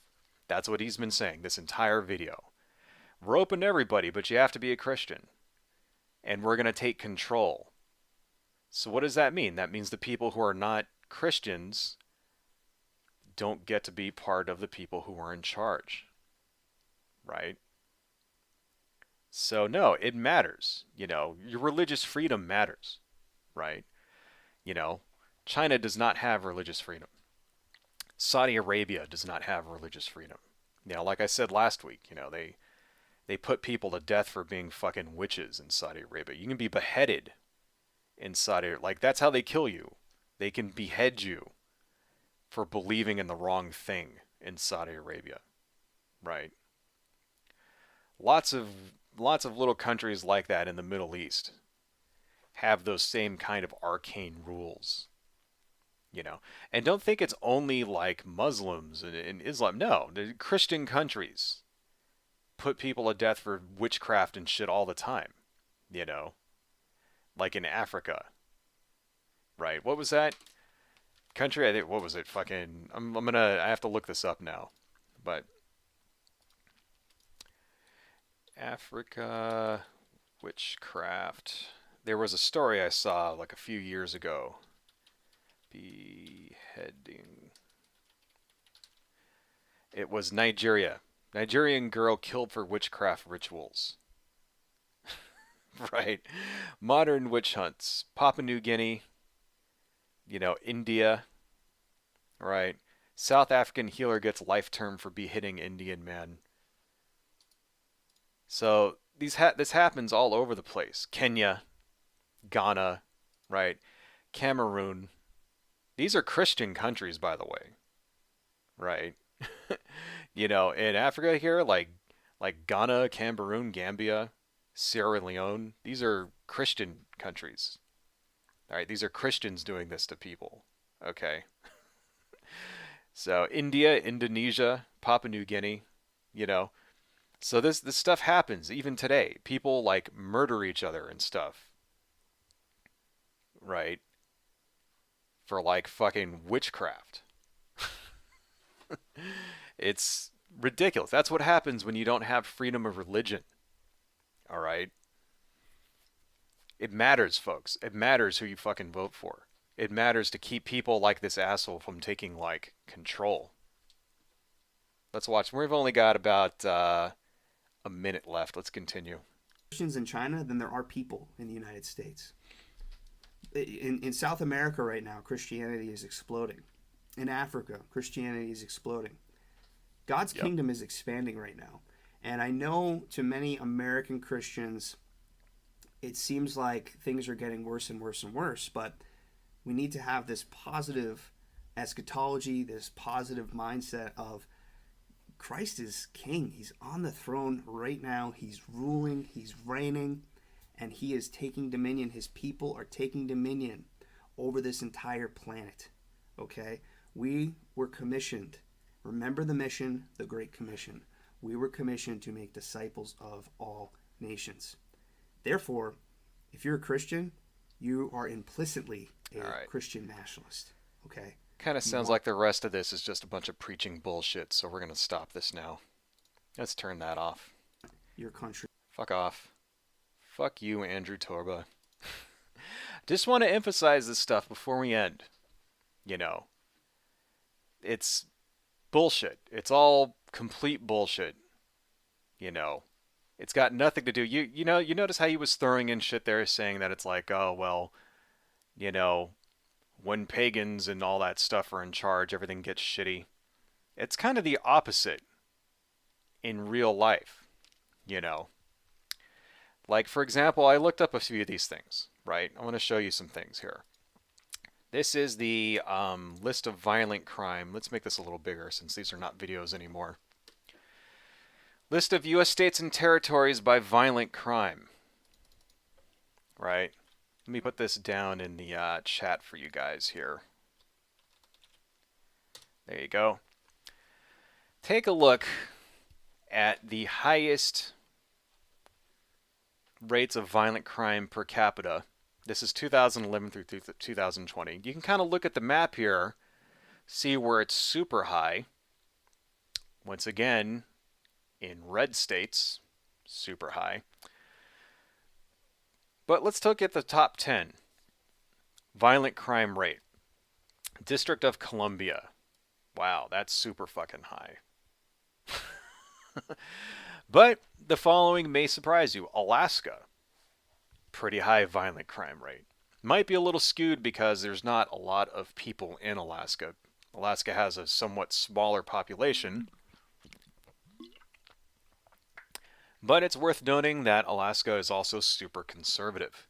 S1: That's what he's been saying this entire video. We're open to everybody, but you have to be a Christian. And we're going to take control. So what does that mean? That means the people who are not Christians don't get to be part of the people who are in charge. Right? So no, it matters. Your religious freedom matters. Right? China does not have religious freedom. Saudi Arabia does not have religious freedom. Like I said last week, they put people to death for being fucking witches in Saudi Arabia. You can be beheaded in Saudi Arabia. Like, that's how they kill you. They can behead you for believing in the wrong thing in Saudi Arabia. Right? Lots of little countries like that in the Middle East have those same kind of arcane rules. And don't think it's only like Muslims and Islam. No, the Christian countries put people to death for witchcraft and shit all the time. Like in Africa. Right? What was that country? I think, what was it? Fucking, I have to look this up now. But Africa witchcraft. There was a story I saw like a few years ago. Beheading. It was Nigeria. Nigerian girl killed for witchcraft rituals. Right. Modern witch hunts. Papua New Guinea. India. Right. South African healer gets life term for beheading Indian man. So this happens all over the place. Kenya, Ghana, right? Cameroon. These are Christian countries, by the way. Right? In Africa here, like Ghana, Cameroon, Gambia, Sierra Leone, these are Christian countries. All right, these are Christians doing this to people. Okay. So India, Indonesia, Papua New Guinea, So this stuff happens even today. People like murder each other and stuff. Right? For like fucking witchcraft. It's ridiculous. That's what happens when you don't have freedom of religion. All right? It matters, folks. It matters who you fucking vote for. It matters to keep people like this asshole from taking like control. Let's watch. We've only got about a minute left. Let's continue.
S2: Christians in China than there are people in the United States. In South America right now, Christianity is exploding. In Africa, Christianity is exploding. God's kingdom is expanding right now. And I know to many American Christians, it seems like things are getting worse and worse and worse, but we need to have this positive eschatology, this positive mindset of Christ is king. He's on the throne right now. He's ruling, he's reigning, and he is taking dominion. His people are taking dominion over this entire planet. Okay? We were commissioned. Remember the mission, the Great Commission. We were commissioned to make disciples of all nations. Therefore, if you're a Christian, you are implicitly a Christian nationalist. Okay?
S1: Kind of sounds like the rest of this is just a bunch of preaching bullshit, so we're going to stop this now. Let's turn that off.
S2: Your country.
S1: Fuck off. Fuck you, Andrew Torba. Just want to emphasize this stuff before we end. It's bullshit. It's all complete bullshit. You know, it's got nothing to do. You notice how he was throwing in shit there, saying that it's like, oh well, you know, when pagans and all that stuff are in charge, everything gets shitty. It's kind of the opposite in real life. You know, like for example, I looked up a few of these things. Right, I want to show you some things here. This is the list of violent crime. Let's make this a little bigger since these are not videos anymore. List of U.S. states and territories by violent crime. Right? Let me put this down in the chat for you guys here. There you go. Take a look at the highest rates of violent crime per capita. This is 2011 through 2020. You can kind of look at the map here, see where it's super high. Once again, in red states, super high. But let's look at the top 10. Violent crime rate. District of Columbia. Wow, that's super fucking high. But the following may surprise you. Alaska. Pretty high violent crime rate. Might be a little skewed because there's not a lot of people in Alaska. Alaska has a somewhat smaller population. But it's worth noting that Alaska is also super conservative.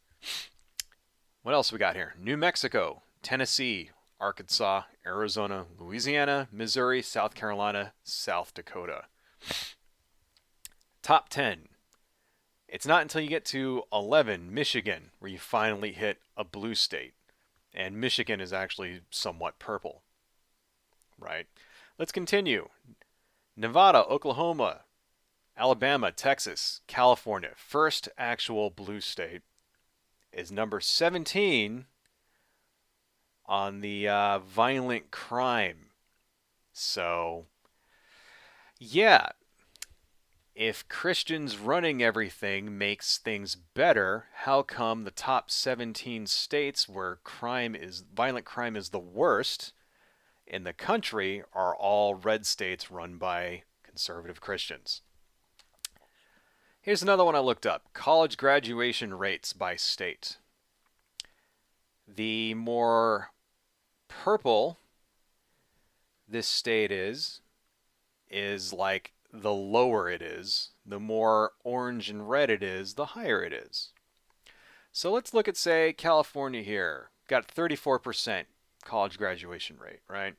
S1: What else we got here? New Mexico, Tennessee, Arkansas, Arizona, Louisiana, Missouri, South Carolina, South Dakota. Top 10. It's not until you get to 11, Michigan, where you finally hit a blue state. And Michigan is actually somewhat purple. Right? Let's continue. Nevada, Oklahoma, Alabama, Texas, California. First actual blue state is number 17 on the violent crime. So, yeah. If Christians running everything makes things better, how come the top 17 states where violent crime is the worst in the country are all red states run by conservative Christians? Here's another one I looked up. College graduation rates by state. The more purple this state is like the lower it is. The more orange and red it is, the higher it is. So let's look at, say, California here. Got 34% college graduation rate, right?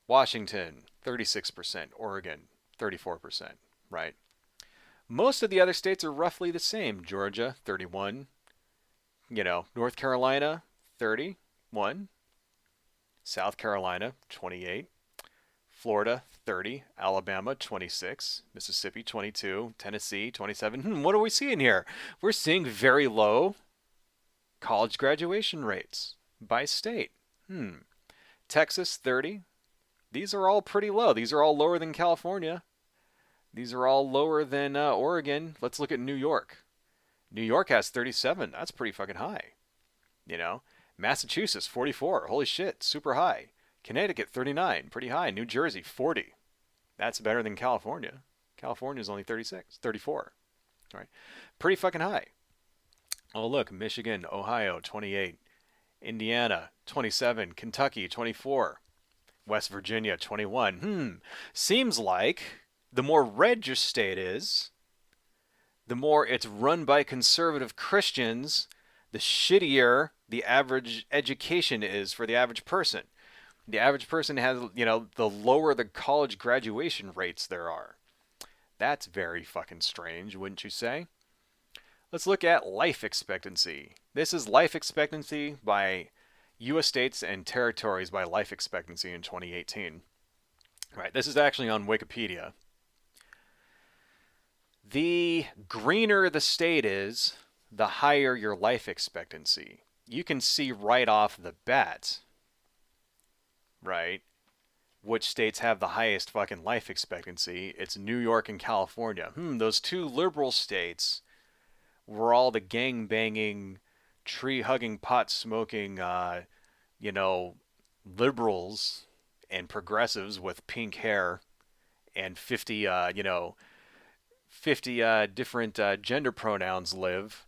S1: Washington, 36%. Oregon, 34%, right? Most of the other states are roughly the same. Georgia, 31. North Carolina, 31. South Carolina, 28. Florida, 30. Alabama, 26. Mississippi, 22. Tennessee, 27. What are we seeing here? We're seeing very low college graduation rates by state. Texas, 30. These are all pretty low. These are all lower than California. These are all lower than Oregon. Let's look at New York. New York has 37. That's pretty fucking high. Massachusetts, 44. Holy shit, super high. Connecticut, 39. Pretty high. New Jersey, 40. That's better than California. California's only 36, 34. All right. Pretty fucking high. Oh, look, Michigan, Ohio, 28. Indiana, 27. Kentucky, 24. West Virginia, 21. Seems like the more red your state is, the more it's run by conservative Christians, the shittier the average education is for the average person. The average person has, the lower the college graduation rates there are. That's very fucking strange, wouldn't you say? Let's look at life expectancy. This is life expectancy by U.S. states and territories by life expectancy in 2018. Right, this is actually on Wikipedia. The greener the state is, the higher your life expectancy. You can see right off the bat, right, which states have the highest fucking life expectancy. It's New York and California. Those two liberal states where all the gang-banging, tree-hugging, pot-smoking, liberals and progressives with pink hair and 50, 50 different gender pronouns live,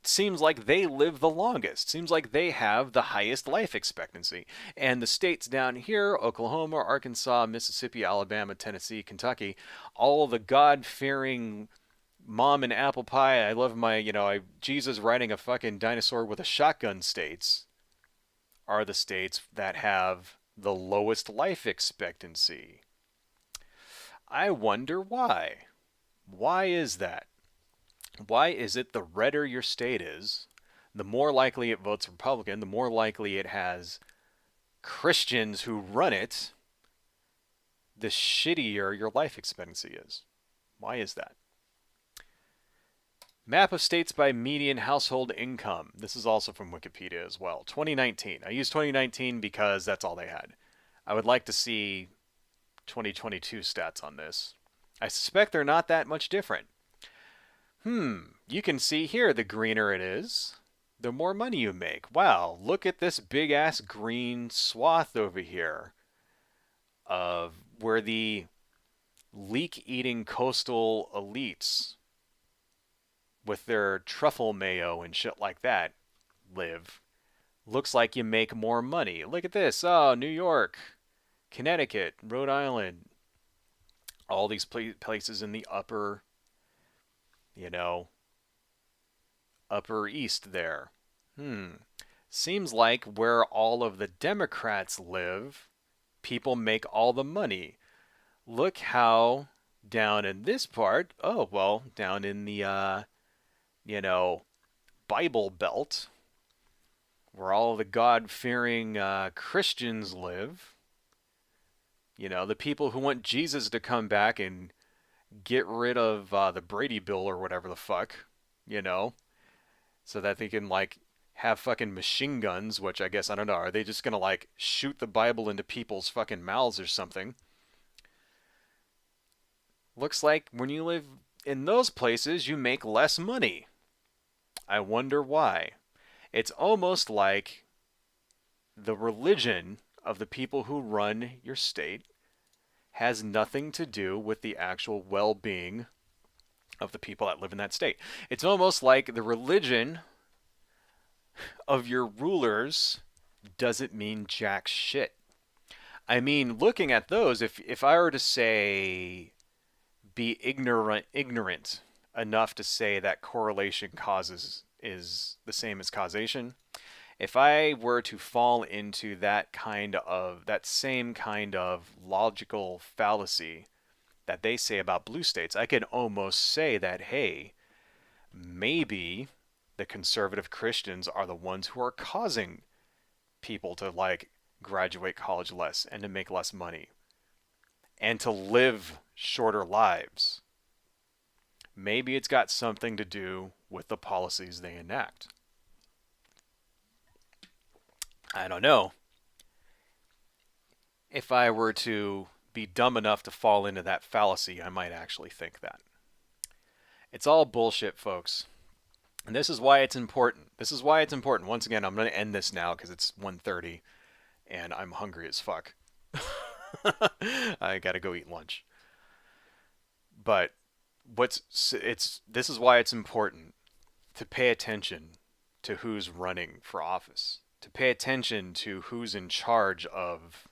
S1: seems like they live the longest. Seems like they have the highest life expectancy. And the states down here, Oklahoma, Arkansas, Mississippi, Alabama, Tennessee, Kentucky, all the God-fearing mom and apple pie, I love my, Jesus riding a fucking dinosaur with a shotgun states, are the states that have the lowest life expectancy. I wonder why. Why is that? Why is it the redder your state is, the more likely it votes Republican, the more likely it has Christians who run it, the shittier your life expectancy is? Why is that? Map of states by median household income. This is also from Wikipedia as well. 2019. I use 2019 because that's all they had. I would like to see 2022 stats on this. I suspect they're not that much different. You can see here the greener it is, the more money you make. Wow, look at this big ass green swath over here of where the leek-eating coastal elites with their truffle mayo and shit like that live. Looks like you make more money. Look at this. Oh, New York, Connecticut, Rhode Island. All these places in the upper, upper east there. Seems like where all of the Democrats live, people make all the money. Look how down in this part, down in the, Bible Belt, where all the God-fearing Christians live, the people who want Jesus to come back and get rid of the Brady Bill or whatever the fuck, so that they can, have fucking machine guns, which I guess, I don't know, are they just gonna, shoot the Bible into people's fucking mouths or something? Looks like when you live in those places, you make less money. I wonder why. It's almost like the religion of the people who run your state has nothing to do with the actual well-being of the people that live in that state. It's almost like the religion of your rulers doesn't mean jack shit. I mean, looking at those, if I were to say be ignorant enough to say that correlation causes is the same as causation, if I were to fall into that same kind of logical fallacy that they say about blue states, I could almost say that, hey, maybe the conservative Christians are the ones who are causing people to graduate college less and to make less money and to live shorter lives. Maybe it's got something to do with the policies they enact. I don't know. If I were to be dumb enough to fall into that fallacy, I might actually think that. It's all bullshit, folks. And this is why it's important. Once again, I'm going to end this now because it's 1:30 and I'm hungry as fuck. I got to go eat lunch. But this is why it's important to pay attention to who's running for office, to pay attention to who's in charge of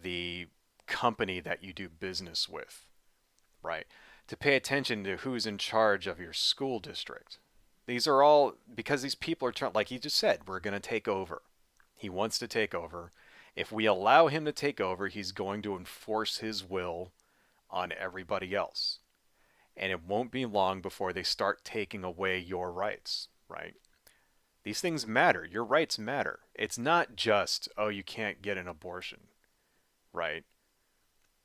S1: the company that you do business with, right? To pay attention to who's in charge of your school district. These are all because these people are like he just said, we're going to take over. He wants to take over. If we allow him to take over, he's going to enforce his will on everybody else. And it won't be long before they start taking away your rights, right? These things matter. Your rights matter. It's not just, oh, you can't get an abortion, right?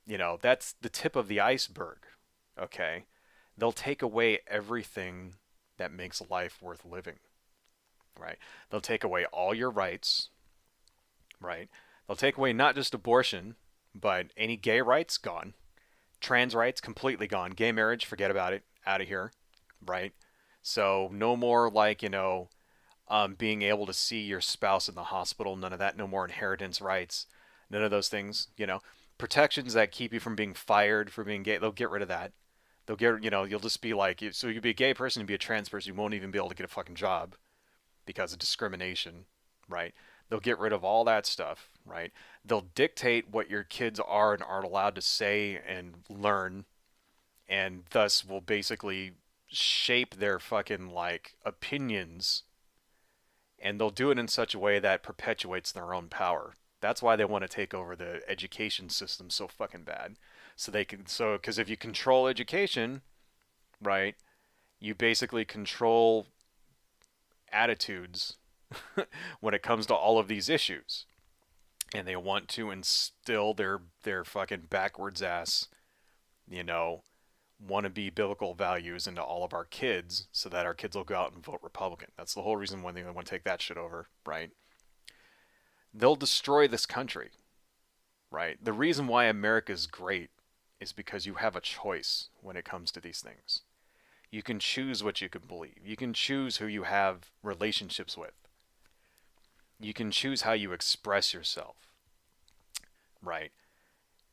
S1: That's the tip of the iceberg, okay? They'll take away everything that makes life worth living, right? They'll take away all your rights, right? They'll take away not just abortion, but any gay rights, gone. Trans rights, completely gone. Gay marriage, forget about it. Out of here, right? So no more being able to see your spouse in the hospital, none of that, no more inheritance rights, none of those things, protections that keep you from being fired for being gay, they'll get rid of that. They'll get, you'll just be like, so you'll be a gay person, you'll be a trans person, you won't even be able to get a fucking job because of discrimination, right? They'll get rid of all that stuff, right? They'll dictate what your kids are and aren't allowed to say and learn, and thus will basically shape their fucking like opinions, and they'll do it in such a way that perpetuates their own power. That's why they want to take over the education system so fucking bad. So they can, because if you control education, right, you basically control attitudes when it comes to all of these issues. And they want to instill their fucking backwards ass, you know, wannabe biblical values into all of our kids so that our kids will go out and vote Republican. That's the whole reason why they want to take that shit over, right? They'll destroy this country, right? The reason why America is great is because you have a choice when it comes to these things. You can choose what you can believe. You can choose who you have relationships with. You can choose how you express yourself, right?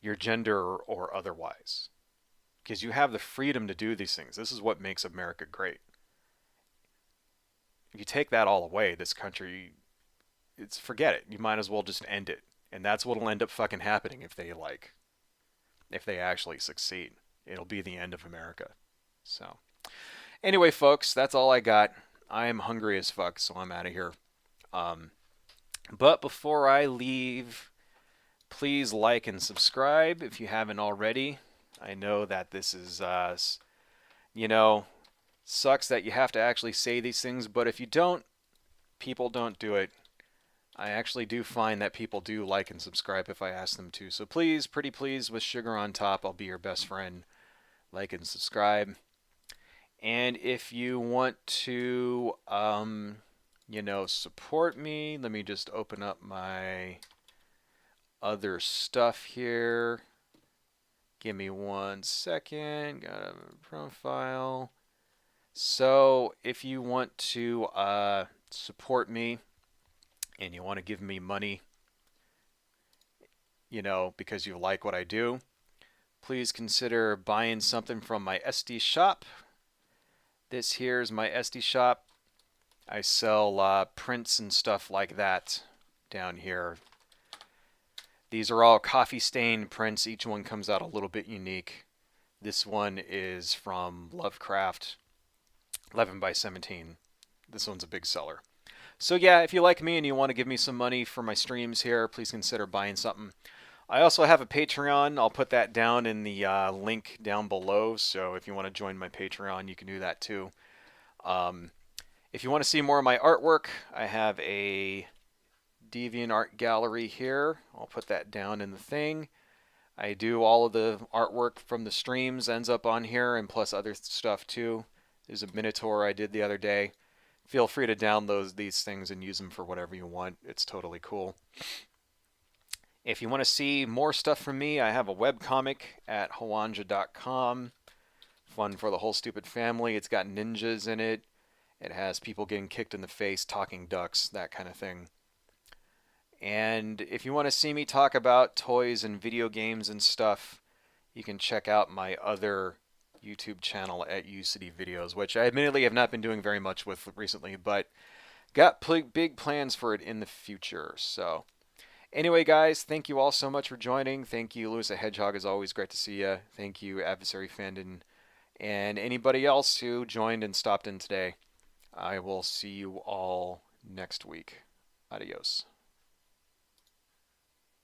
S1: Your gender or otherwise. Because you have the freedom to do these things. This is what makes America great. If you take that all away, this country, forget it. You might as well just end it. And that's what'll end up fucking happening if they actually succeed. It'll be the end of America. So, anyway, folks, that's all I got. I am hungry as fuck, so I'm out of here. But before I leave, please like and subscribe if you haven't already. I know that this is, sucks that you have to actually say these things, but if you don't, people don't do it. I actually do find that people do like and subscribe if I ask them to. So please, pretty please, with sugar on top, I'll be your best friend. Like and subscribe. And if you want to, support me, let me just open up my other stuff here. Give me 1 second. Got a profile. So if you want to support me and you want to give me money, because you like what I do, please consider buying something from my SD shop. This here is my SD shop. I sell prints and stuff like that down here. These are all coffee stain prints. Each one comes out a little bit unique. This one is from Lovecraft, 11 by 17. This one's a big seller. So yeah, if you like me and you want to give me some money for my streams here, please consider buying something. I also have a Patreon. I'll put that down in the link down below. So if you want to join my Patreon, you can do that too. If you want to see more of my artwork, I have a DeviantArt gallery here. I'll put that down in the thing. I do all of the artwork from the streams ends up on here, and plus other stuff too. There's a Minotaur I did the other day. Feel free to download these things and use them for whatever you want. It's totally cool. If you want to see more stuff from me, I have a webcomic at hawanja.com. Fun for the whole stupid family. It's got ninjas in it. It has people getting kicked in the face, talking ducks, that kind of thing. And if you want to see me talk about toys and video games and stuff, you can check out my other YouTube channel at UCity Videos, which I admittedly have not been doing very much with recently, but got big plans for it in the future. So anyway, guys, thank you all so much for joining. Thank you, Lewis the Hedgehog. It's always great to see you. Thank you, Adversary Fandon, and anybody else who joined and stopped in today. I will see you all next week. Adios.